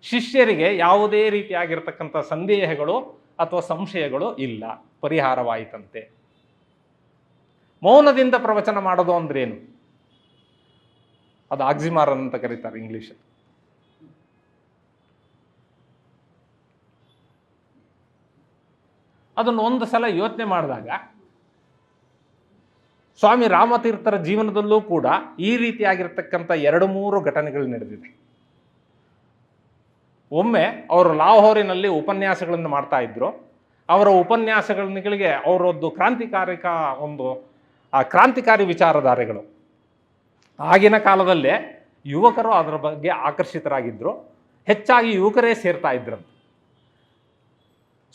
ಶಿಷ್ಯರಿಗೆ ಯಾವುದೇ ರೀತಿಯಾಗಿರ್ತಕ್ಕಂಥ ಸಂದೇಹಗಳು ಅಥವಾ ಸಂಶಯಗಳು ಇಲ್ಲ, ಪರಿಹಾರವಾಯಿತಂತೆ. ಮೌನದಿಂದ ಪ್ರವಚನ ಮಾಡೋದು ಅಂದ್ರೇನು? ಅದು ಆಕ್ಸಿಮಾರನ್ ಅಂತ ಕರೀತಾರೆ ಇಂಗ್ಲಿಷ್. ಅದನ್ನು ಒಂದು ಸಲ ಯೋಚನೆ ಮಾಡಿದಾಗ ಸ್ವಾಮಿ ರಾಮತೀರ್ಥರ ಜೀವನದಲ್ಲೂ ಕೂಡ ಈ ರೀತಿಯಾಗಿರ್ತಕ್ಕಂಥ 2-3 ಘಟನೆಗಳು ನಡೆದಿದೆ. ಒಮ್ಮೆ ಅವರು ಲಾಹೋರಿನಲ್ಲಿ ಉಪನ್ಯಾಸಗಳನ್ನು ಮಾಡ್ತಾ ಇದ್ರು. ಅವರ ಉಪನ್ಯಾಸಗಳಿಗೆ ಅವರದ್ದು ಕ್ರಾಂತಿಕಾರಿ ವಿಚಾರಧಾರೆಗಳು. ಆಗಿನ ಕಾಲದಲ್ಲೇ ಯುವಕರು ಅದರ ಬಗ್ಗೆ ಆಕರ್ಷಿತರಾಗಿದ್ದರು. ಹೆಚ್ಚಾಗಿ ಯುವಕರೇ ಸೇರ್ತಾ ಇದ್ರಂತೆ.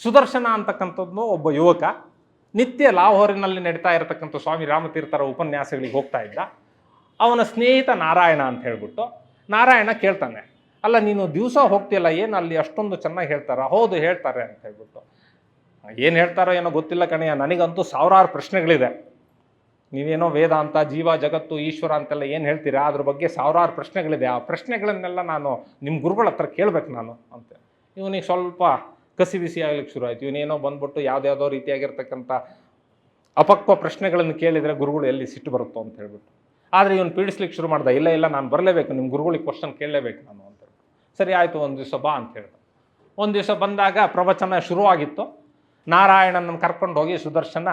ಸುದರ್ಶನ ಅಂತಕ್ಕಂಥದ್ದು ಒಬ್ಬ ಯುವಕ ನಿತ್ಯ ಲಾಹೋರಿನಲ್ಲಿ ನಡೀತಾ ಇರತಕ್ಕಂಥ ಸ್ವಾಮಿ ರಾಮತೀರ್ಥರ ಉಪನ್ಯಾಸಗಳಿಗೆ ಹೋಗ್ತಾ ಇದ್ದ. ಅವನ ಸ್ನೇಹಿತ ನಾರಾಯಣ ಅಂತ ಹೇಳ್ಬಿಟ್ಟು, ನಾರಾಯಣ ಕೇಳ್ತಾನೆ, ಅಲ್ಲ ನೀನು ದಿವಸ ಹೋಗ್ತಿಯಲ್ಲ, ಏನು ಅಲ್ಲಿ ಅಷ್ಟೊಂದು ಚೆನ್ನಾಗಿ ಹೇಳ್ತಾರ? ಹೌದು ಹೇಳ್ತಾರೆ ಅಂತ ಹೇಳ್ಬಿಟ್ಟು. ಏನು ಹೇಳ್ತಾರೋ ಏನೋ ಗೊತ್ತಿಲ್ಲ ಕಣೆಯ, ನನಗಂತೂ ಸಾವಿರಾರು ಪ್ರಶ್ನೆಗಳಿದೆ. ನೀವೇನೋ ವೇದಾಂತ, ಜೀವ, ಜಗತ್ತು, ಈಶ್ವರ ಅಂತೆಲ್ಲ ಏನು ಹೇಳ್ತೀರಾ, ಅದ್ರ ಬಗ್ಗೆ ಸಾವಿರಾರು ಪ್ರಶ್ನೆಗಳಿದೆ. ಆ ಪ್ರಶ್ನೆಗಳನ್ನೆಲ್ಲ ನಾನು ನಿಮ್ಮ ಗುರುಗಳ ಹತ್ರ ಕೇಳಬೇಕು ನಾನು ಅಂತ. ಇವನಿಗೆ ಸ್ವಲ್ಪ ಕಸಿ ಬಿಸಿ ಆಗ್ಲಿಕ್ಕೆ ಶುರು ಆಯ್ತು. ಇವನೇನೋ ಬಂದ್ಬಿಟ್ಟು ಯಾವುದ್ಯಾವುದೋ ರೀತಿಯಾಗಿರ್ತಕ್ಕಂಥ ಅಪಕ್ವ ಪ್ರಶ್ನೆಗಳನ್ನು ಕೇಳಿದರೆ ಗುರುಗಳು ಎಲ್ಲಿ ಸಿಟ್ಟು ಬರುತ್ತೋ ಅಂತ ಹೇಳ್ಬಿಟ್ಟು. ಆದರೆ ಇವನು ಪೀಡಿಸ್ಲಿಕ್ಕೆ ಶುರು ಮಾಡ್ದ, ಇಲ್ಲ ನಾನು ಬರಲೇಬೇಕು, ನಿಮ್ಮ ಗುರುಗಳಿಗೆ ಕ್ವಶನ್ ಕೇಳಲೇಬೇಕು ನಾನು ಅಂತ. ಸರಿ ಆಯಿತು, ಒಂದು ದಿವಸ ಬಾ ಅಂತ ಹೇಳ್ದ. ಒಂದು ದಿವಸ ಬಂದಾಗ ಪ್ರವಚನ ಶುರುವಾಗಿತ್ತು. ನಾರಾಯಣನನ್ನು ಕರ್ಕೊಂಡು ಹೋಗಿ ಸುದರ್ಶನ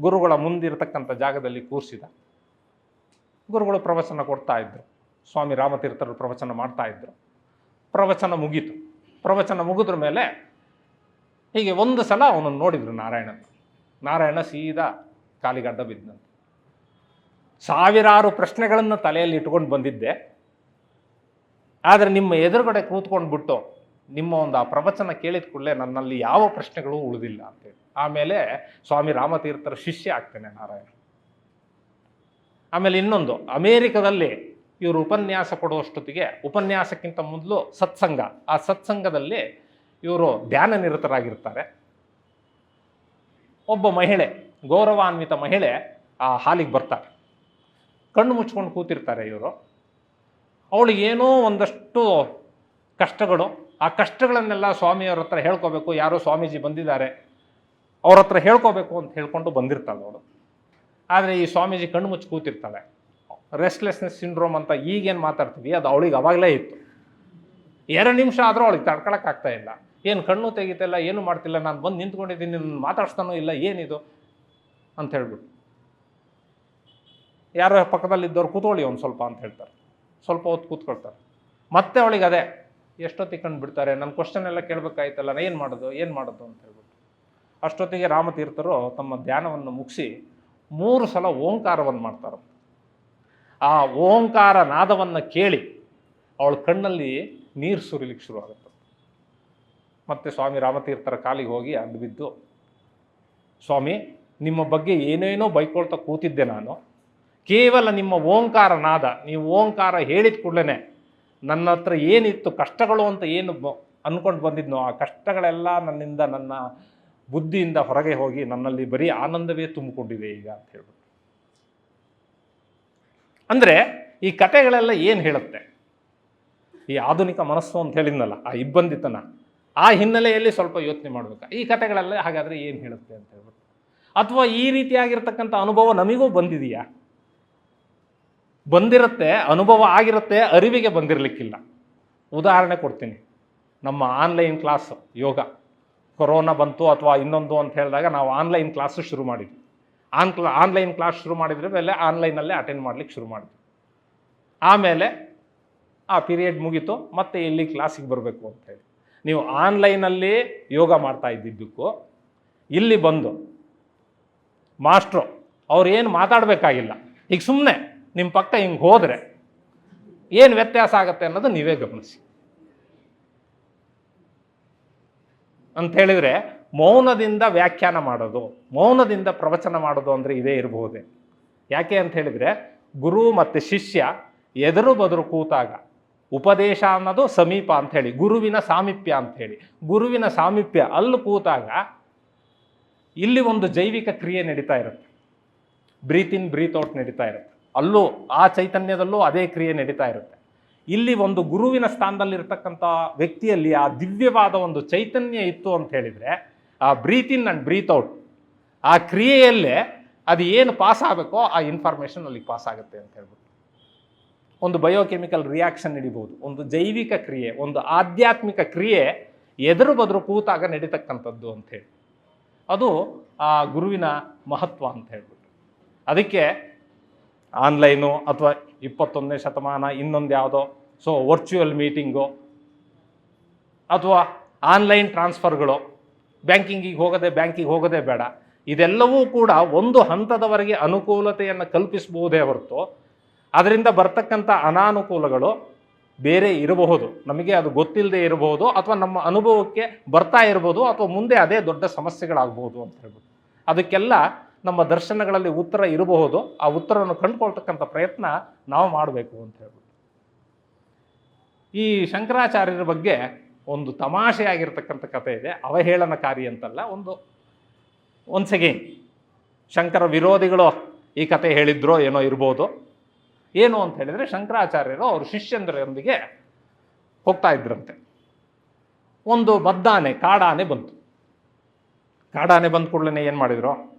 ಗುರುಗಳ ಮುಂದಿರತಕ್ಕಂಥ ಜಾಗದಲ್ಲಿ ಕೂರಿಸಿದ. ಗುರುಗಳು ಪ್ರವಚನ ಕೊಡ್ತಾ ಇದ್ರು. ಸ್ವಾಮಿ ರಾಮತೀರ್ಥರು ಪ್ರವಚನ ಮಾಡ್ತಾ ಇದ್ರು. ಪ್ರವಚನ ಮುಗೀತು. ಪ್ರವಚನ ಮುಗಿದ್ರ ಮೇಲೆ ಹೀಗೆ ಒಂದು ಸಲ ಅವನನ್ನು ನೋಡಿದ್ರು ನಾರಾಯಣ ಸೀದಾ ಕಾಲಿಗಡ್ಡ ಬಿದ್ದಂತೆ. ಸಾವಿರಾರು ಪ್ರಶ್ನೆಗಳನ್ನು ತಲೆಯಲ್ಲಿ ಇಟ್ಕೊಂಡು ಬಂದಿದ್ದೆ, ಆದರೆ ನಿಮ್ಮ ಎದುರುಗಡೆ ಕೂತ್ಕೊಂಡ್ಬಿಟ್ಟು ನಿಮ್ಮ ಒಂದು ಆ ಪ್ರವಚನ ಕೇಳಿದ ಕೂಡಲೇ ನನ್ನಲ್ಲಿ ಯಾವ ಪ್ರಶ್ನೆಗಳು ಉಳಿದಿಲ್ಲ ಅಂತೇಳಿ. ಆಮೇಲೆ ಸ್ವಾಮಿ ರಾಮತೀರ್ಥರ ಶಿಷ್ಯ ಆಗ್ತೇನೆ ನಾರಾಯಣ. ಆಮೇಲೆ ಇನ್ನೊಂದು, ಅಮೇರಿಕದಲ್ಲಿ ಇವರು ಉಪನ್ಯಾಸ ಕೊಡುವಷ್ಟೊತ್ತಿಗೆ, ಉಪನ್ಯಾಸಕ್ಕಿಂತ ಮೊದಲು ಸತ್ಸಂಗ, ಆ ಸತ್ಸಂಗದಲ್ಲಿ ಇವರು ಧ್ಯಾನ ನಿರತರಾಗಿರ್ತಾರೆ. ಒಬ್ಬ ಮಹಿಳೆ, ಗೌರವಾನ್ವಿತ ಮಹಿಳೆ ಆ ಹಾಲಿಗೆ ಬರ್ತಾರೆ. ಕಣ್ಣು ಮುಚ್ಕೊಂಡು ಕೂತಿರ್ತಾರೆ ಇವರು. ಅವಳಿಗೆ ಏನೋ ಒಂದಷ್ಟು ಕಷ್ಟಗಳು, ಆ ಕಷ್ಟಗಳನ್ನೆಲ್ಲ ಸ್ವಾಮಿಯವ್ರ ಹತ್ರ ಹೇಳ್ಕೋಬೇಕು, ಯಾರೋ ಸ್ವಾಮೀಜಿ ಬಂದಿದ್ದಾರೆ ಅವ್ರ ಹತ್ರ ಹೇಳ್ಕೋಬೇಕು ಅಂತ ಹೇಳ್ಕೊಂಡು ಬಂದಿರ್ತಾಳೆ ಅವಳು. ಆದರೆ ಈ ಸ್ವಾಮೀಜಿ ಕಣ್ಣು ಮುಚ್ಚಿ ಕೂತಿರ್ತಾಳೆ. ರೆಸ್ಟ್ಲೆಸ್ನೆಸ್ ಸಿಂಡ್ರೋಮ್ ಅಂತ ಈಗೇನು ಮಾತಾಡ್ತೀವಿ ಅದು ಅವಳಿಗೆ ಅವಾಗಲೇ ಇತ್ತು. 2 ನಿಮಿಷ ಆದರೂ ಅವಳಿಗೆ ತಡ್ಕೊಳಕ್ಕಾಗ್ತಾ ಇಲ್ಲ. ಏನು ಕಣ್ಣು ತೆಗಿತಿಲ್ಲ, ಏನು ಮಾಡ್ತಿಲ್ಲ, ನಾನು ಬಂದು ನಿಂತ್ಕೊಂಡಿದ್ದೀನಿ, ನನ್ನ ಮಾತಾಡ್ಸ್ತಾನೋ ಇಲ್ಲ, ಏನಿದು ಅಂತ ಹೇಳ್ಬಿಟ್ಟು. ಯಾರೋ ಪಕ್ಕದಲ್ಲಿದ್ದವ್ರು ಕೂತ್ಕೊಳ್ಳಿ ಒಂದು ಸ್ವಲ್ಪ ಅಂತ ಹೇಳ್ತಾರೆ. ಸ್ವಲ್ಪ ಹೊತ್ತು ಕೂತ್ಕೊಳ್ತಾರೆ. ಮತ್ತೆ ಅವಳಿಗೆ ಅದೇ, ಎಷ್ಟೊತ್ತಿಗೆ ಕಂಡು ಬಿಡ್ತಾರೆ, ನನ್ನ ಕ್ವಶನ್ ಎಲ್ಲ ಕೇಳಬೇಕಾಯ್ತಲ್ಲ, ಏನು ಮಾಡೋದು ಅಂತ ಹೇಳ್ಬಿಟ್ಟು. ಅಷ್ಟೊತ್ತಿಗೆ ರಾಮತೀರ್ಥರು ತಮ್ಮ ಧ್ಯಾನವನ್ನು ಮುಗಿಸಿ 3 ಸಲ ಓಂಕಾರವನ್ನು ಮಾಡ್ತಾರೆ. ಆ ಓಂಕಾರ ನಾದವನ್ನು ಕೇಳಿ ಅವಳ ಕಣ್ಣಲ್ಲಿ ನೀರು ಸುರಿಲಿಕ್ಕೆ ಶುರು ಆಗುತ್ತೆ. ಮತ್ತೆ ಸ್ವಾಮಿ ರಾಮತೀರ್ಥರ ಕಾಲಿಗೆ ಹೋಗಿ ಅಡ್ಡು ಬಿದ್ದು, ಸ್ವಾಮಿ ನಿಮ್ಮ ಬಗ್ಗೆ ಏನೇನೋ ಬೈಕೊಳ್ತಾ ಕೂತಿದ್ದೆ ನಾನು, ಕೇವಲ ನಿಮ್ಮ ಓಂಕಾರ ನಾದ, ನೀವು ಓಂಕಾರ ಹೇಳಿದ ಕೂಡಲೇ ನನ್ನ ಹತ್ರ ಏನಿತ್ತು ಕಷ್ಟಗಳು ಅಂತ ಏನು ಅಂದ್ಕೊಂಡು ಬಂದಿದ್ನೋ ಆ ಕಷ್ಟಗಳೆಲ್ಲ ನನ್ನಿಂದ, ನನ್ನ ಬುದ್ಧಿಯಿಂದ ಹೊರಗೆ ಹೋಗಿ ನನ್ನಲ್ಲಿ ಬರೀ ಆನಂದವೇ ತುಂಬಿಕೊಂಡಿದೆ ಈಗ ಅಂತ ಹೇಳ್ಬಿಟ್ಟು. ಅಂದರೆ ಈ ಕಥೆಗಳೆಲ್ಲ ಏನು ಹೇಳುತ್ತೆ? ಈ ಆಧುನಿಕ ಮನಸ್ಸು ಅಂತ ಹೇಳಿದ್ನಲ್ಲ, ಆ ಇಬ್ಬಂದಿತನ, ಆ ಹಿನ್ನೆಲೆಯಲ್ಲಿ ಸ್ವಲ್ಪ ಯೋಚನೆ ಮಾಡಬೇಕು. ಈ ಕಥೆಗಳೆಲ್ಲ ಹಾಗಾದರೆ ಏನು ಹೇಳುತ್ತೆ ಅಂತ ಹೇಳ್ಬಿಟ್ಟು. ಅಥವಾ ಈ ರೀತಿಯಾಗಿರ್ತಕ್ಕಂಥ ಅನುಭವ ನಮಗೂ ಬಂದಿದೆಯಾ? ಬಂದಿರುತ್ತೆ, ಅನುಭವ ಆಗಿರುತ್ತೆ, ಅರಿವಿಗೆ ಬಂದಿರಲಿಕ್ಕಿಲ್ಲ. ಉದಾಹರಣೆ ಕೊಡ್ತೀನಿ. ನಮ್ಮ ಆನ್ಲೈನ್ ಕ್ಲಾಸ್ ಯೋಗ, ಕೊರೋನಾ ಬಂತು ಅಥವಾ ಇನ್ನೊಂದು ಅಂತ ಹೇಳಿದಾಗ ನಾವು ಆನ್ಲೈನ್ ಕ್ಲಾಸು ಶುರು ಮಾಡಿದ್ವಿ. ಆನ್ಲೈನ್ ಕ್ಲಾಸ್ ಶುರು ಮಾಡಿದ್ರೆ ಮೇಲೆ ಆನ್ಲೈನಲ್ಲೇ ಅಟೆಂಡ್ ಮಾಡ್ಲಿಕ್ಕೆ ಶುರು ಮಾಡಿದ್ವಿ. ಆಮೇಲೆ ಆ ಪೀರಿಯಡ್ ಮುಗೀತು, ಮತ್ತೆ ಇಲ್ಲಿ ಕ್ಲಾಸಿಗೆ ಬರಬೇಕು ಅಂತೇಳಿ ನೀವು ಆನ್ಲೈನಲ್ಲಿ ಯೋಗ ಮಾಡ್ತಾ ಇದ್ದಿದ್ದಕ್ಕೂ ಇಲ್ಲಿ ಬಂದು ಮಾಸ್ಟ್ರು ಅವ್ರು ಏನು ಮಾತಾಡಬೇಕಾಗಿಲ್ಲ, ಈಗ ಸುಮ್ಮನೆ ನಿಮ್ಮ ಪಕ್ಕ ಹಿಂಗೆ ಹೋದರೆ ಏನು ವ್ಯತ್ಯಾಸ ಆಗುತ್ತೆ ಅನ್ನೋದು ನೀವೇ ಗಮನಿಸಿ. ಅಂತ ಹೇಳಿದರೆ ಮೌನದಿಂದ ವ್ಯಾಖ್ಯಾನ ಮಾಡೋದು, ಮೌನದಿಂದ ಪ್ರವಚನ ಮಾಡೋದು ಅಂದರೆ ಇದೇ ಇರಬಹುದೇ? ಯಾಕೆ ಅಂತ ಹೇಳಿದರೆ ಗುರು ಮತ್ತು ಶಿಷ್ಯ ಎದುರು ಬದುರು ಕೂತಾಗ ಉಪದೇಶ ಅನ್ನೋದು ಸಮೀಪ ಅಂಥೇಳಿ, ಗುರುವಿನ ಸಾಮೀಪ್ಯ ಅಂಥೇಳಿ, ಗುರುವಿನ ಸಾಮೀಪ್ಯ ಅಲ್ಲಿ ಕೂತಾಗ ಇಲ್ಲಿ ಒಂದು ಜೈವಿಕ ಕ್ರಿಯೆ ನಡೀತಾ ಇರುತ್ತೆ, ಬ್ರೀತ್ ಇನ್ ಬ್ರೀತ್ ಔಟ್ ನಡೀತಾ ಇರುತ್ತೆ. ಅಲ್ಲೂ ಆ ಚೈತನ್ಯದಲ್ಲೂ ಅದೇ ಕ್ರಿಯೆ ನಡೀತಾ ಇರುತ್ತೆ. ಇಲ್ಲಿ ಒಂದು ಗುರುವಿನ ಸ್ಥಾನದಲ್ಲಿರ್ತಕ್ಕಂಥ ವ್ಯಕ್ತಿಯಲ್ಲಿ ಆ ದಿವ್ಯವಾದ ಒಂದು ಚೈತನ್ಯ ಇತ್ತು ಅಂತ ಹೇಳಿದರೆ ಆ breath in and breath out ಆ ಕ್ರಿಯೆಯಲ್ಲೇ ಅದು ಏನು ಪಾಸ್ ಆಗಬೇಕೋ ಆ ಇನ್ಫಾರ್ಮೇಷನ್ ಅಲ್ಲಿಗೆ ಪಾಸ್ ಆಗುತ್ತೆ ಅಂತ ಹೇಳ್ಬಿಟ್ಟು. ಒಂದು ಬಯೋಕೆಮಿಕಲ್ ರಿಯಾಕ್ಷನ್ ನಡಿಬೋದು, ಒಂದು ಜೈವಿಕ ಕ್ರಿಯೆ, ಒಂದು ಆಧ್ಯಾತ್ಮಿಕ ಕ್ರಿಯೆ ಎದುರು ಬದುರು ಕೂತಾಗ ನಡೀತಕ್ಕಂಥದ್ದು ಅಂಥೇಳಿ. ಅದು ಆ ಗುರುವಿನ ಮಹತ್ವ ಅಂತ ಹೇಳ್ಬಿಟ್ಟು. ಅದಕ್ಕೆ ಆನ್ಲೈನು ಅಥವಾ 21ನೇ ಶತಮಾನ ಇನ್ನೊಂದು ಯಾವುದೋ ವರ್ಚುವಲ್ ಮೀಟಿಂಗು ಅಥವಾ ಆನ್ಲೈನ್ ಟ್ರಾನ್ಸ್ಫರ್ಗಳು, ಬ್ಯಾಂಕಿಗೆ ಹೋಗೋದೇ ಬೇಡ, ಇದೆಲ್ಲವೂ ಕೂಡ ಒಂದು ಹಂತದವರೆಗೆ ಅನುಕೂಲತೆಯನ್ನು ಕಲ್ಪಿಸಬಹುದೇ ಹೊರತು ಅದರಿಂದ ಬರ್ತಕ್ಕಂಥ ಅನಾನುಕೂಲಗಳು ಬೇರೆ ಇರಬಹುದು, ನಮಗೆ ಅದು ಗೊತ್ತಿಲ್ಲದೆ ಇರಬಹುದು, ಅಥವಾ ನಮ್ಮ ಅನುಭವಕ್ಕೆ ಬರ್ತಾ ಇರ್ಬೋದು, ಅಥವಾ ಮುಂದೆ ಅದೇ ದೊಡ್ಡ ಸಮಸ್ಯೆಗಳಾಗಬಹುದು ಅಂತ ಹೇಳ್ಬೋದು. ಅದಕ್ಕೆಲ್ಲ ನಮ್ಮ ದರ್ಶನಗಳಲ್ಲಿ ಉತ್ತರ ಇರಬಹುದು. ಆ ಉತ್ತರವನ್ನು ಕಂಡುಕೊಳ್ತಕ್ಕಂಥ ಪ್ರಯತ್ನ ನಾವು ಮಾಡಬೇಕು ಅಂತ ಹೇಳ್ಬೋದು. ಈ ಶಂಕರಾಚಾರ್ಯರ ಬಗ್ಗೆ ಒಂದು ತಮಾಷೆಯಾಗಿರ್ತಕ್ಕಂಥ ಕಥೆ ಇದೆ, ಅವಹೇಳನಕಾರಿ ಅಂತಲ್ಲ. ಒನ್ಸ್ ಅಗೇನ್ ಶಂಕರ ವಿರೋಧಿಗಳು ಈ ಕಥೆ ಹೇಳಿದ್ರೋ ಏನೋ ಇರ್ಬೋದು. ಏನು ಅಂತ ಹೇಳಿದರೆ, ಶಂಕರಾಚಾರ್ಯರು ಅವರು ಶಿಷ್ಯಂದರೊಂದಿಗೆ ಹೋಗ್ತಾ ಇದ್ರಂತೆ. ಒಂದು ಮದ್ದಾನೆ, ಕಾಡಾನೆ ಬಂತು. ಕಾಡಾನೆ ಬಂದ ಕೂಡಲೇ ಏನು ಮಾಡಿದ್ರು,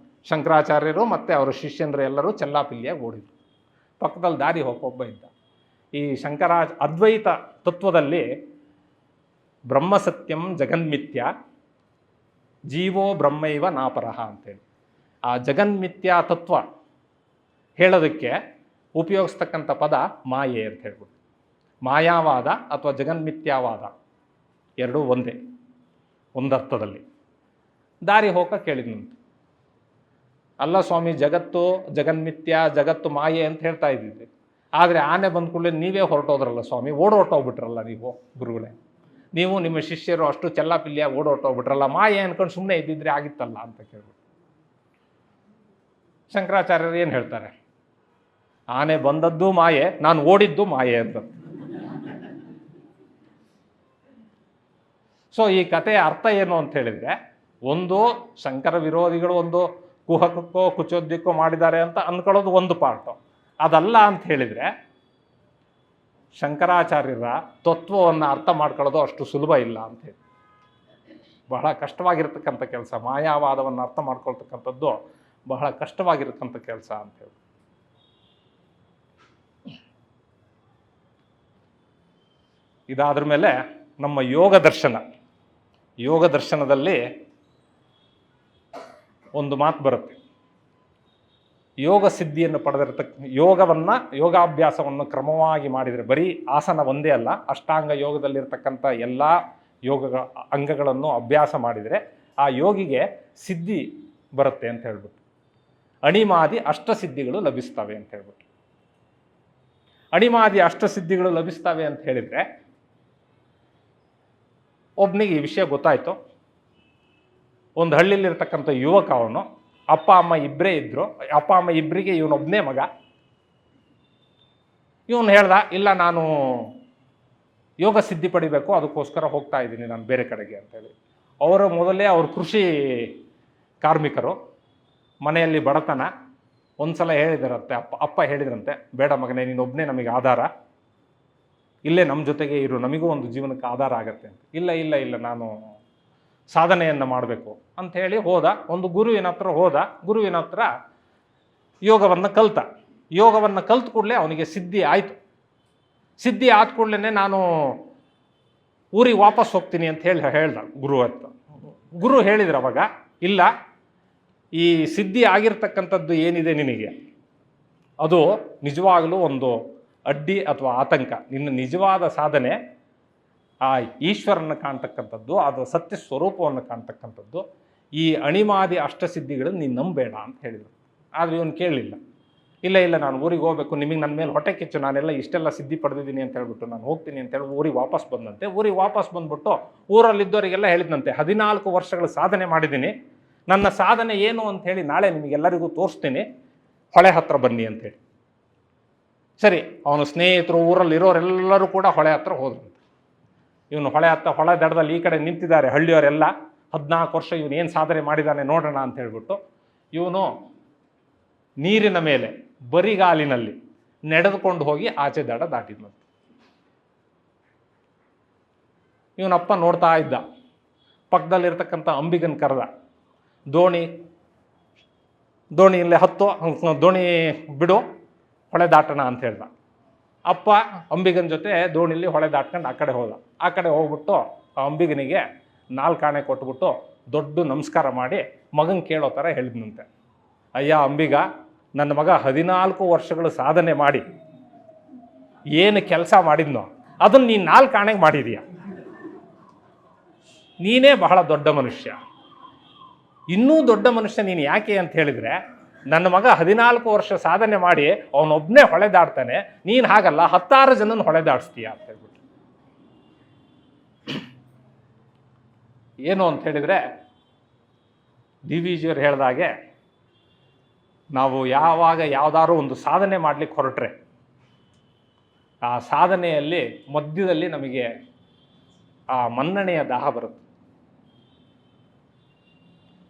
ಶಂಕರಾಚಾರ್ಯರು ಮತ್ತು ಅವರ ಶಿಷ್ಯಂದರು ಎಲ್ಲರೂ ಚೆಲ್ಲಾಪಿಲ್ಲಿಯಾಗಿ ಓಡಿದ್ರು. ಪಕ್ಕದಲ್ಲಿ ದಾರಿ ಒಬ್ಬ ಇದ್ದ. ಈ ಅದ್ವೈತ ತತ್ವದಲ್ಲಿ ಬ್ರಹ್ಮಸತ್ಯಂ ಜಗನ್ಮಿಥ್ಯ, ಜೀವೋ ಬ್ರಹ್ಮೈವ ನಾಪರಹ ಅಂತೇಳಿ ಆ ಜಗನ್ಮಿಥ್ಯಾ ತತ್ವ ಹೇಳೋದಕ್ಕೆ ಉಪಯೋಗಿಸ್ತಕ್ಕಂಥ ಪದ ಮಾಯೆ ಅಂತ ಹೇಳ್ಬಿಟ್ಟು. ಮಾಯಾವಾದ ಅಥವಾ ಜಗನ್ಮಿಥ್ಯಾವಾದ ಎರಡೂ ಒಂದೇ, ಒಂದರ್ಥದಲ್ಲಿ. ದಾರಿ ಹೋಗ ಕೇಳಿದ್ನಂತೆ, ಅಲ್ಲ ಸ್ವಾಮಿ, ಜಗನ್ಮಿಥ್ಯ, ಜಗತ್ತು ಮಾಯೆ ಅಂತ ಹೇಳ್ತಾ ಇದ್ದಿದ್ರಿ, ಆದರೆ ಆನೆ ಬಂದ ಕೂಡಲೇ ನೀವೇ ಹೊರಟೋದ್ರಲ್ಲ ಸ್ವಾಮಿ, ಓಡೋಟೋಗ್ಬಿಟ್ರಲ್ಲ ನೀವು ಗುರುಗಳೇ, ನೀವು ನಿಮ್ಮ ಶಿಷ್ಯರು ಅಷ್ಟು ಚೆಲ್ಲಾಪಿಲ್ಲಿಯಾಗಿ ಓಡೋಟೋಗ್ಬಿಟ್ರಲ್ಲ, ಮಾಯೆ ಅನ್ಕೊಂಡು ಸುಮ್ಮನೆ ಇದ್ದಿದ್ರೆ ಆಗಿತ್ತಲ್ಲ ಅಂತ ಕೇಳ್ಬಿಟ್ಟು. ಶಂಕರಾಚಾರ್ಯರು ಏನು ಹೇಳ್ತಾರೆ, ಆನೆ ಬಂದದ್ದು ಮಾಯೆ, ನಾನು ಓಡಿದ್ದು ಮಾಯೆ ಅಂತ. ಈ ಕಥೆಯ ಅರ್ಥ ಏನು ಅಂತ ಹೇಳಿದರೆ, ಒಂದು ಶಂಕರ ವಿರೋಧಿಗಳು ಒಂದು ಕುಹಕಕ್ಕೋ ಕುಚೋದ್ಯಕ್ಕೋ ಮಾಡಿದ್ದಾರೆ ಅಂತ ಅಂದ್ಕೊಳ್ಳೋದು ಒಂದು ಪಾರ್ಟು. ಅದಲ್ಲ ಅಂತ ಹೇಳಿದರೆ ಶಂಕರಾಚಾರ್ಯರ ತತ್ವವನ್ನು ಅರ್ಥ ಮಾಡ್ಕೊಳ್ಳೋದು ಅಷ್ಟು ಸುಲಭ ಇಲ್ಲ ಅಂತೇಳಿ. ಬಹಳ ಕಷ್ಟವಾಗಿರ್ತಕ್ಕಂಥ ಕೆಲಸ, ಮಾಯಾವಾದವನ್ನು ಅರ್ಥ ಮಾಡ್ಕೊಳ್ತಕ್ಕಂಥದ್ದು ಬಹಳ ಕಷ್ಟವಾಗಿರ್ತಕ್ಕಂಥ ಕೆಲಸ ಅಂತೇಳಿ. ಇದಾದ್ರ ಮೇಲೆ ನಮ್ಮ ಯೋಗ ದರ್ಶನದಲ್ಲಿ ಒಂದು ಮಾತು ಬರುತ್ತೆ. ಯೋಗ ಸಿದ್ಧಿಯನ್ನು ಯೋಗಾಭ್ಯಾಸವನ್ನು ಕ್ರಮವಾಗಿ ಮಾಡಿದರೆ, ಬರೀ ಆಸನ ಒಂದೇ ಅಲ್ಲ, ಅಷ್ಟಾಂಗ ಯೋಗದಲ್ಲಿರ್ತಕ್ಕಂಥ ಎಲ್ಲ ಅಂಗಗಳನ್ನು ಅಭ್ಯಾಸ ಮಾಡಿದರೆ ಆ ಯೋಗಿಗೆ ಸಿದ್ಧಿ ಬರುತ್ತೆ ಅಂತ ಹೇಳ್ಬಿಟ್ಟು. ಅಣಿಮಾದಿ ಅಷ್ಟಸಿದ್ಧಿಗಳು ಲಭಿಸ್ತವೆ ಅಂತ ಹೇಳ್ಬಿಟ್ಟು. ಅಣಿಮಾದಿ ಅಷ್ಟಸಿದ್ಧಿಗಳು ಲಭಿಸ್ತವೆ ಅಂತ ಹೇಳಿದರೆ, ಒಬ್ಬನಿಗೆ ಈ ವಿಷಯ ಗೊತ್ತಾಯಿತು, ಒಂದು ಹಳ್ಳಿಲಿರ್ತಕ್ಕಂಥ ಯುವಕ ಅವನು, ಅಪ್ಪ ಅಮ್ಮ ಇಬ್ಬರೇ ಇದ್ದರು, ಅಪ್ಪ ಅಮ್ಮ ಇಬ್ಬರಿಗೆ ಇವನೊಬ್ಬನೇ ಮಗ. ಇವನು ಹೇಳ್ದ, ಇಲ್ಲ ನಾನು ಯೋಗ ಸಿದ್ಧಿ ಪಡಿಬೇಕು, ಅದಕ್ಕೋಸ್ಕರ ಹೋಗ್ತಾ ಇದ್ದೀನಿ ನಾನು ಬೇರೆ ಕಡೆಗೆ ಅಂತೇಳಿ. ಅವರು ಕೃಷಿ ಕಾರ್ಮಿಕರು, ಮನೆಯಲ್ಲಿ ಬಡತನ. ಒಂದು ಸಲ ಹೇಳಿದಾರಂತೆ, ಅಪ್ಪ ಹೇಳಿದ್ರಂತೆ, ಬೇಡ ಮಗನೇ, ನೀನೊಬ್ಬನೇ ನಮಗೆ ಆಧಾರ, ಇಲ್ಲೇ ನಮ್ಮ ಜೊತೆಗೆ ಇರು, ನಮಗೂ ಒಂದು ಜೀವನಕ್ಕೆ ಆಧಾರ ಆಗತ್ತೆ ಅಂತ. ಇಲ್ಲ ಇಲ್ಲ ಇಲ್ಲ, ನಾನು ಸಾಧನೆಯನ್ನು ಮಾಡಬೇಕು ಅಂಥೇಳಿ ಹೋದ. ಒಂದು ಗುರುವಿನ ಹತ್ರ ಹೋದ. ಗುರುವಿನ ಹತ್ರ ಯೋಗವನ್ನು ಕಲಿತ. ಯೋಗವನ್ನು ಕಲ್ತ ಕೂಡಲೇ ಅವನಿಗೆ ಸಿದ್ಧಿ ಆಯಿತು. ಸಿದ್ಧಿ ಆದ ಕೂಡಲೇ ನಾನು ಊರಿಗೆ ವಾಪಸ್ ಹೋಗ್ತೀನಿ ಅಂತ ಹೇಳ್ದ ಗುರು ಅಂತ. ಗುರು ಹೇಳಿದ್ರು ಅವಾಗ, ಇಲ್ಲ, ಈ ಸಿದ್ಧಿ ಆಗಿರ್ತಕ್ಕಂಥದ್ದು ಏನಿದೆ ನಿನಗೆ, ಅದು ನಿಜವಾಗಲೂ ಒಂದು ಅಡ್ಡಿ ಅಥವಾ ಆತಂಕ. ನಿನ್ನ ನಿಜವಾದ ಸಾಧನೆ ಆ ಈಶ್ವರನ ಕಾಣ್ತಕ್ಕಂಥದ್ದು, ಅದು ಸತ್ಯ ಸ್ವರೂಪವನ್ನು ಕಾಣ್ತಕ್ಕಂಥದ್ದು. ಈ ಅಣಿಮಾದಿ ಅಷ್ಟಸಿದ್ಧಿಗಳನ್ನು ನೀನು ನಂಬೇಡ ಅಂತ ಹೇಳಿದರು. ಆದರೆ ಇವನು ಕೇಳಲಿಲ್ಲ. ಇಲ್ಲ ಇಲ್ಲ, ನಾನು ಊರಿಗೆ ಹೋಗಬೇಕು, ನಿಮಗೆ ನನ್ನ ಮೇಲೆ ಹೊಟ್ಟೆ ಕಿಚ್ಚು, ನಾನೆಲ್ಲ ಇಷ್ಟೆಲ್ಲ ಸಿದ್ಧಿ ಪಡೆದಿದ್ದೀನಿ ಅಂತ ಹೇಳ್ಬಿಟ್ಟು ನಾನು ಹೋಗ್ತೀನಿ ಅಂತೇಳಿ ಊರಿಗೆ ವಾಪಸ್ ಬಂದಂತೆ. ಊರಿಗೆ ವಾಪಸ್ ಬಂದ್ಬಿಟ್ಟು ಊರಲ್ಲಿದ್ದವರಿಗೆಲ್ಲ ಹೇಳಿದಂತೆ, 14 ವರ್ಷಗಳು ಸಾಧನೆ ಮಾಡಿದ್ದೀನಿ, ನನ್ನ ಸಾಧನೆ ಏನು ಅಂಥೇಳಿ ನಾಳೆ ನಿಮಗೆಲ್ಲರಿಗೂ ತೋರಿಸ್ತೀನಿ, ಹೊಳೆ ಹತ್ರ ಬನ್ನಿ ಅಂಥೇಳಿ. ಸರಿ, ಅವನ ಸ್ನೇಹಿತರು ಊರಲ್ಲಿರೋರೆಲ್ಲರೂ ಕೂಡ ಹೊಳೆ ಹತ್ರ ಹೋದ್ರಂತೆ. ಇವನು ಹೊಳೆ ದಡದಲ್ಲಿ ಈ ಕಡೆ ನಿಂತಿದ್ದಾರೆ ಹಳ್ಳಿಯವರೆಲ್ಲ. 14 ವರ್ಷ ಇವನು ಏನು ಸಾಧನೆ ಮಾಡಿದ್ದಾನೆ ನೋಡೋಣ ಅಂತ ಹೇಳ್ಬಿಟ್ಟು ಇವನು ನೀರಿನ ಮೇಲೆ ಬರಿಗಾಲಿನಲ್ಲಿ ನಡೆದುಕೊಂಡು ಹೋಗಿ ಆಚೆ ದಡ ದಾಟಿದ್ನಂತೆ. ಇವನಪ್ಪ ನೋಡ್ತಾ ಇದ್ದ. ಪಕ್ಕದಲ್ಲಿರ್ತಕ್ಕಂಥ ಅಂಬಿಗನ್ ಕರೆದ, ದೋಣಿಯಲ್ಲೇ ಹತ್ತು, ದೋಣಿ ಬಿಡು, ಹೊಳೆ ದಾಟೋಣ ಅಂತ ಹೇಳ್ದ. ಅಪ್ಪ ಅಂಬಿಗನ ಜೊತೆ ದೋಣಿಲಿ ಹೊಳೆ ದಾಟ್ಕೊಂಡು ಆ ಕಡೆ ಹೋದ. ಆ ಕಡೆ ಹೋಗ್ಬಿಟ್ಟು ಆ ಅಂಬಿಗನಿಗೆ 4 ಆಣೆ ಕೊಟ್ಬಿಟ್ಟು ದೊಡ್ಡ ನಮಸ್ಕಾರ ಮಾಡಿ ಮಗನ ಕೇಳೋ ಥರ ಹೇಳಿದ್ನಂತೆ, ಅಯ್ಯ ಅಂಬಿಗ, ನನ್ನ ಮಗ 14 ವರ್ಷಗಳು ಸಾಧನೆ ಮಾಡಿ ಏನು ಕೆಲಸ ಮಾಡಿದ್ನೋ ಅದನ್ನು ನೀನು 4 ಆಣೆಗೆ ಮಾಡಿದೀಯ. ನೀನೇ ಬಹಳ ದೊಡ್ಡ ಮನುಷ್ಯ. ಇನ್ನೂ ದೊಡ್ಡ ಮನುಷ್ಯ ನೀನು ಯಾಕೆ ಅಂತ ಹೇಳಿದರೆ, ನನ್ನ ಮಗ 14 ವರ್ಷ ಸಾಧನೆ ಮಾಡಿ ಅವನೊಬ್ಬನೇ ಹೊಳೆ ದಾಡ್ತಾನೆ, ನೀನು ಹಾಗಲ್ಲ 16 ಜನನ ಹೊಳೆ ದಾಡಿಸ್ತೀಯ ಅಂತ ಹೇಳ್ಬಿಟ್ಟು. ಏನು ಅಂತ ಹೇಳಿದರೆ, ಡಿ ವಿ ಜಿಯವರು ಹೇಳಿದಾಗೆ, ನಾವು ಯಾವಾಗ ಯಾವುದಾದ್ರೂ ಒಂದು ಸಾಧನೆ ಮಾಡಲಿಕ್ಕೆ ಹೊರಟ್ರೆ ಆ ಸಾಧನೆಯಲ್ಲಿ ಮಧ್ಯದಲ್ಲಿ ನಮಗೆ ಆ ಮನ್ನಣೆಯ ದಾಹ ಬರುತ್ತೆ.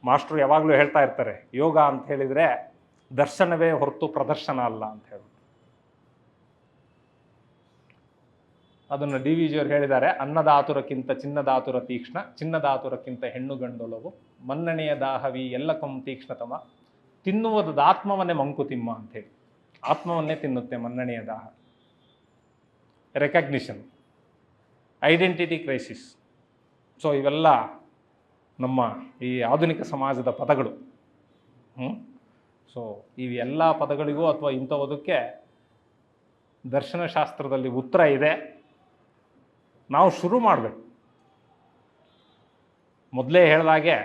ಮಾಸ್ಟ್ರು ಯಾವಾಗಲೂ ಹೇಳ್ತಾ ಇರ್ತಾರೆ, ಯೋಗ ಅಂತ ಹೇಳಿದರೆ ದರ್ಶನವೇ ಹೊರತು ಪ್ರದರ್ಶನ ಅಲ್ಲ ಅಂತ ಹೇಳ್ಬಿಟ್ಟು. ಅದನ್ನು ಡಿ ವಿ ಜಿಯವರು ಹೇಳಿದ್ದಾರೆ, ಅನ್ನದಾತುರಕ್ಕಿಂತ ಚಿನ್ನದಾತುರ ತೀಕ್ಷ್ಣ, ಚಿನ್ನದಾತುರಕ್ಕಿಂತ ಹೆಣ್ಣು ಗಂಡೊಲವು, ಮನ್ನಣೆಯ ದಾಹವಿ ಎಲ್ಲಕಂ ತೀಕ್ಷ್ಣತಮ, ತಿನ್ನುವುದು ಆತ್ಮವನ್ನೇ ಮಂಕುತಿಮ್ಮ ಅಂಥೇಳಿ. ಆತ್ಮವನ್ನೇ ತಿನ್ನುತ್ತೆ ಮನ್ನಣೆಯ ದಾಹ. Recognition, identity crisis. ಸೊ ಇವೆಲ್ಲ ನಮ್ಮ ಈ ಆಧುನಿಕ ಸಮಾಜದ ಪದಗಳು. ಸೊ ಇವೆಲ್ಲ ಪದಗಳಿಗೂ ಅಥವಾ ಇಂಥವುದಕ್ಕೆ ದರ್ಶನಶಾಸ್ತ್ರದಲ್ಲಿ ಉತ್ತರ ಇದೆ. ನಾವು ಶುರು ಮಾಡಬೇಕು. ಮೊದಲೇ ಹೇಳಿದಾಗೆ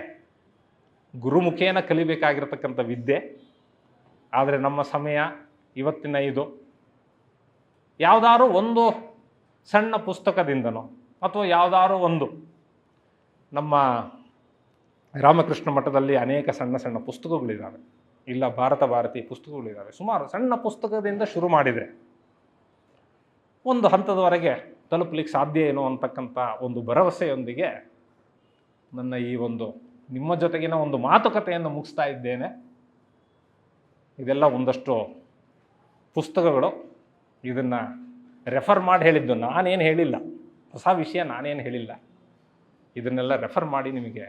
ಗುರುಮುಖೇನ ಕಲಿಬೇಕಾಗಿರ್ತಕ್ಕಂಥ ವಿದ್ಯೆ. ಆದರೆ ನಮ್ಮ ಸಮಯ ಇವತ್ತಿನ ಇದು ಯಾವುದಾದ್ರೂ ಒಂದು ಸಣ್ಣ ಪುಸ್ತಕದಿಂದನೋ ಅಥವಾ ಯಾವುದಾದ್ರೂ ಒಂದು, ನಮ್ಮ ರಾಮಕೃಷ್ಣ ಮಠದಲ್ಲಿ ಅನೇಕ ಸಣ್ಣ ಸಣ್ಣ ಪುಸ್ತಕಗಳಿದ್ದಾವೆ, ಇಲ್ಲ ಭಾರತ ಭಾರತಿ ಪುಸ್ತಕಗಳಿದ್ದಾವೆ. ಸುಮಾರು ಸಣ್ಣ ಪುಸ್ತಕದಿಂದ ಶುರು ಮಾಡಿದರೆ ಒಂದು ಹಂತದವರೆಗೆ ತಲುಪಲಿಕ್ಕೆ ಸಾಧ್ಯ ಏನೋ ಅಂತಕ್ಕಂಥ ಒಂದು ಭರವಸೆಯೊಂದಿಗೆ ನನ್ನ ಈ ಒಂದು ನಿಮ್ಮ ಜೊತೆಗಿನ ಒಂದು ಮಾತುಕತೆಯನ್ನು ಮುಗಿಸ್ತಾ ಇದ್ದೇನೆ. ಇದೆಲ್ಲ ಒಂದಷ್ಟು ಪುಸ್ತಕಗಳು, ಇದನ್ನು ರೆಫರ್ ಮಾಡಿ ಹೇಳಿದ್ದು, ನಾನೇನು ಹೇಳಿಲ್ಲ, ಹೊಸ ವಿಷಯ ನಾನೇನು ಹೇಳಿಲ್ಲ. ಇದನ್ನೆಲ್ಲ ರೆಫರ್ ಮಾಡಿ ನಿಮಗೆ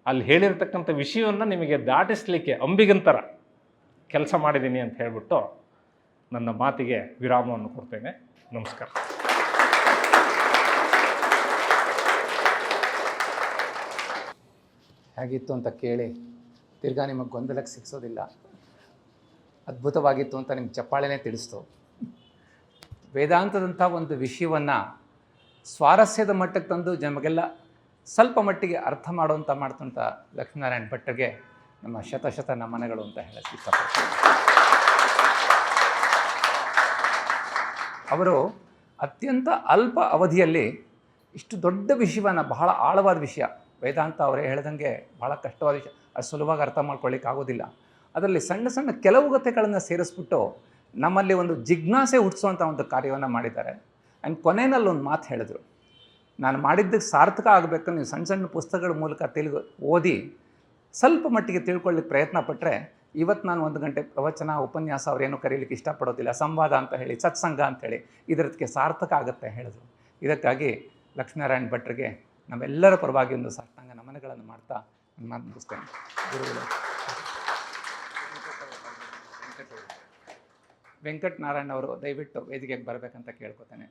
ಅಲ್ಲಿ ಹೇಳಿರ್ತಕ್ಕಂಥ ವಿಷಯವನ್ನು ನಿಮಗೆ ದಾಟಿಸ್ಲಿಕ್ಕೆ ಅಂಬಿಗಂತರ ಕೆಲಸ ಮಾಡಿದ್ದೀನಿ ಅಂತ ಹೇಳಿಬಿಟ್ಟು ನನ್ನ ಮಾತಿಗೆ ವಿರಾಮವನ್ನು ಕೊಡ್ತೇನೆ. ನಮಸ್ಕಾರ. ಹೇಗಿತ್ತು ಅಂತ ಕೇಳಿ ತಿರ್ಗಾ ನಿಮಗೆ ಗೊಂದಲಕ್ಕೆ ಸಿಕ್ಸೋದಿಲ್ಲ. ಅದ್ಭುತವಾಗಿತ್ತು ಅಂತ ನಿಮ್ಗೆ ಚಪ್ಪಾಳೆನೇ ತಿಳಿಸ್ತು. ವೇದಾಂತದಂಥ ಒಂದು ವಿಷಯವನ್ನು ಸ್ವಾರಸ್ಯದ ಮಟ್ಟಕ್ಕೆ ತಂದು ನಮಗೆಲ್ಲ ಸ್ವಲ್ಪ ಮಟ್ಟಿಗೆ ಅರ್ಥ ಮಾಡುವಂಥ ಮಾಡ್ತಂಥ ಲಕ್ಷ್ಮೀನಾರಾಯಣ ಭಟ್ಟರಿಗೆ ನಮ್ಮ ಶತಶತ ನಮನಗಳು ಅಂತ ಹೇಳಕ್ಕೆ ಇಷ್ಟಪಡ್ತೀನಿ. ಅವರು ಅತ್ಯಂತ ಅಲ್ಪ ಅವಧಿಯಲ್ಲಿ ಇಷ್ಟು ದೊಡ್ಡ ವಿಷಯವನ್ನು, ಬಹಳ ಆಳವಾದ ವಿಷಯ, ವೇದಾಂತ ಅವರೇ ಹೇಳ್ದಂಗೆ ಭಾಳ ಕಷ್ಟವಾದ ವಿಷಯ, ಅದು ಸುಲಭವಾಗಿ ಅರ್ಥ ಮಾಡ್ಕೊಳ್ಳಿಕ್ಕೆ ಆಗೋದಿಲ್ಲ. ಅದರಲ್ಲಿ ಸಣ್ಣ ಸಣ್ಣ ಕೆಲವು ಕಥೆಗಳನ್ನು ಸೇರಿಸ್ಬಿಟ್ಟು ನಮ್ಮಲ್ಲಿ ಒಂದು ಜಿಜ್ಞಾಸೆ ಹುಟ್ಟಿಸುವಂಥ ಒಂದು ಕಾರ್ಯವನ್ನು ಮಾಡಿದ್ದಾರೆ. ಆ್ಯಂಡ್ ಕೊನೆಯಲ್ಲಿ ಒಂದು ಮಾತು ಹೇಳಿದ್ರು, ನಾನು ಮಾಡಿದ್ದಕ್ಕೆ ಸಾರ್ಥಕ ಆಗಬೇಕು, ನೀವು ಸಣ್ಣ ಸಣ್ಣ ಪುಸ್ತಕಗಳ ಮೂಲಕ ಓದಿ ಸ್ವಲ್ಪ ಮಟ್ಟಿಗೆ ತಿಳ್ಕೊಳ್ಳಿಕ್ಕೆ ಪ್ರಯತ್ನ ಪಟ್ಟರೆ, ಇವತ್ತು ನಾನು 1 ಗಂಟೆ ಪ್ರವಚನ ಉಪನ್ಯಾಸ ಅವರೇನು ಕರೀಲಿಕ್ಕೆ ಇಷ್ಟಪಡೋದಿಲ್ಲ, ಸಂವಾದ ಅಂತ ಹೇಳಿ, ಸತ್ಸಂಗ ಅಂಥೇಳಿ ಇದಕ್ಕೆ ಸಾರ್ಥಕ ಆಗುತ್ತೆ ಹೇಳಿದ್ರು. ಇದಕ್ಕಾಗಿ ಲಕ್ಷ್ಮೀನಾರಾಯಣ ಭಟ್ರಿಗೆ ನಮ್ಮೆಲ್ಲರ ಪರವಾಗಿ ಒಂದು ಸಾಷ್ಟಾಂಗ ನಮನಗಳನ್ನು ಮಾಡ್ತಾ ನನ್ನ ಮಾತು ಮುಗಿಸ್ತೇನೆ. ಗುರುಗಳು ವೆಂಕಟನಾರಾಯಣ ಅವರು ದಯವಿಟ್ಟು ವೇದಿಕೆಗೆ ಬರಬೇಕಂತ ಕೇಳ್ಕೊತೇನೆ.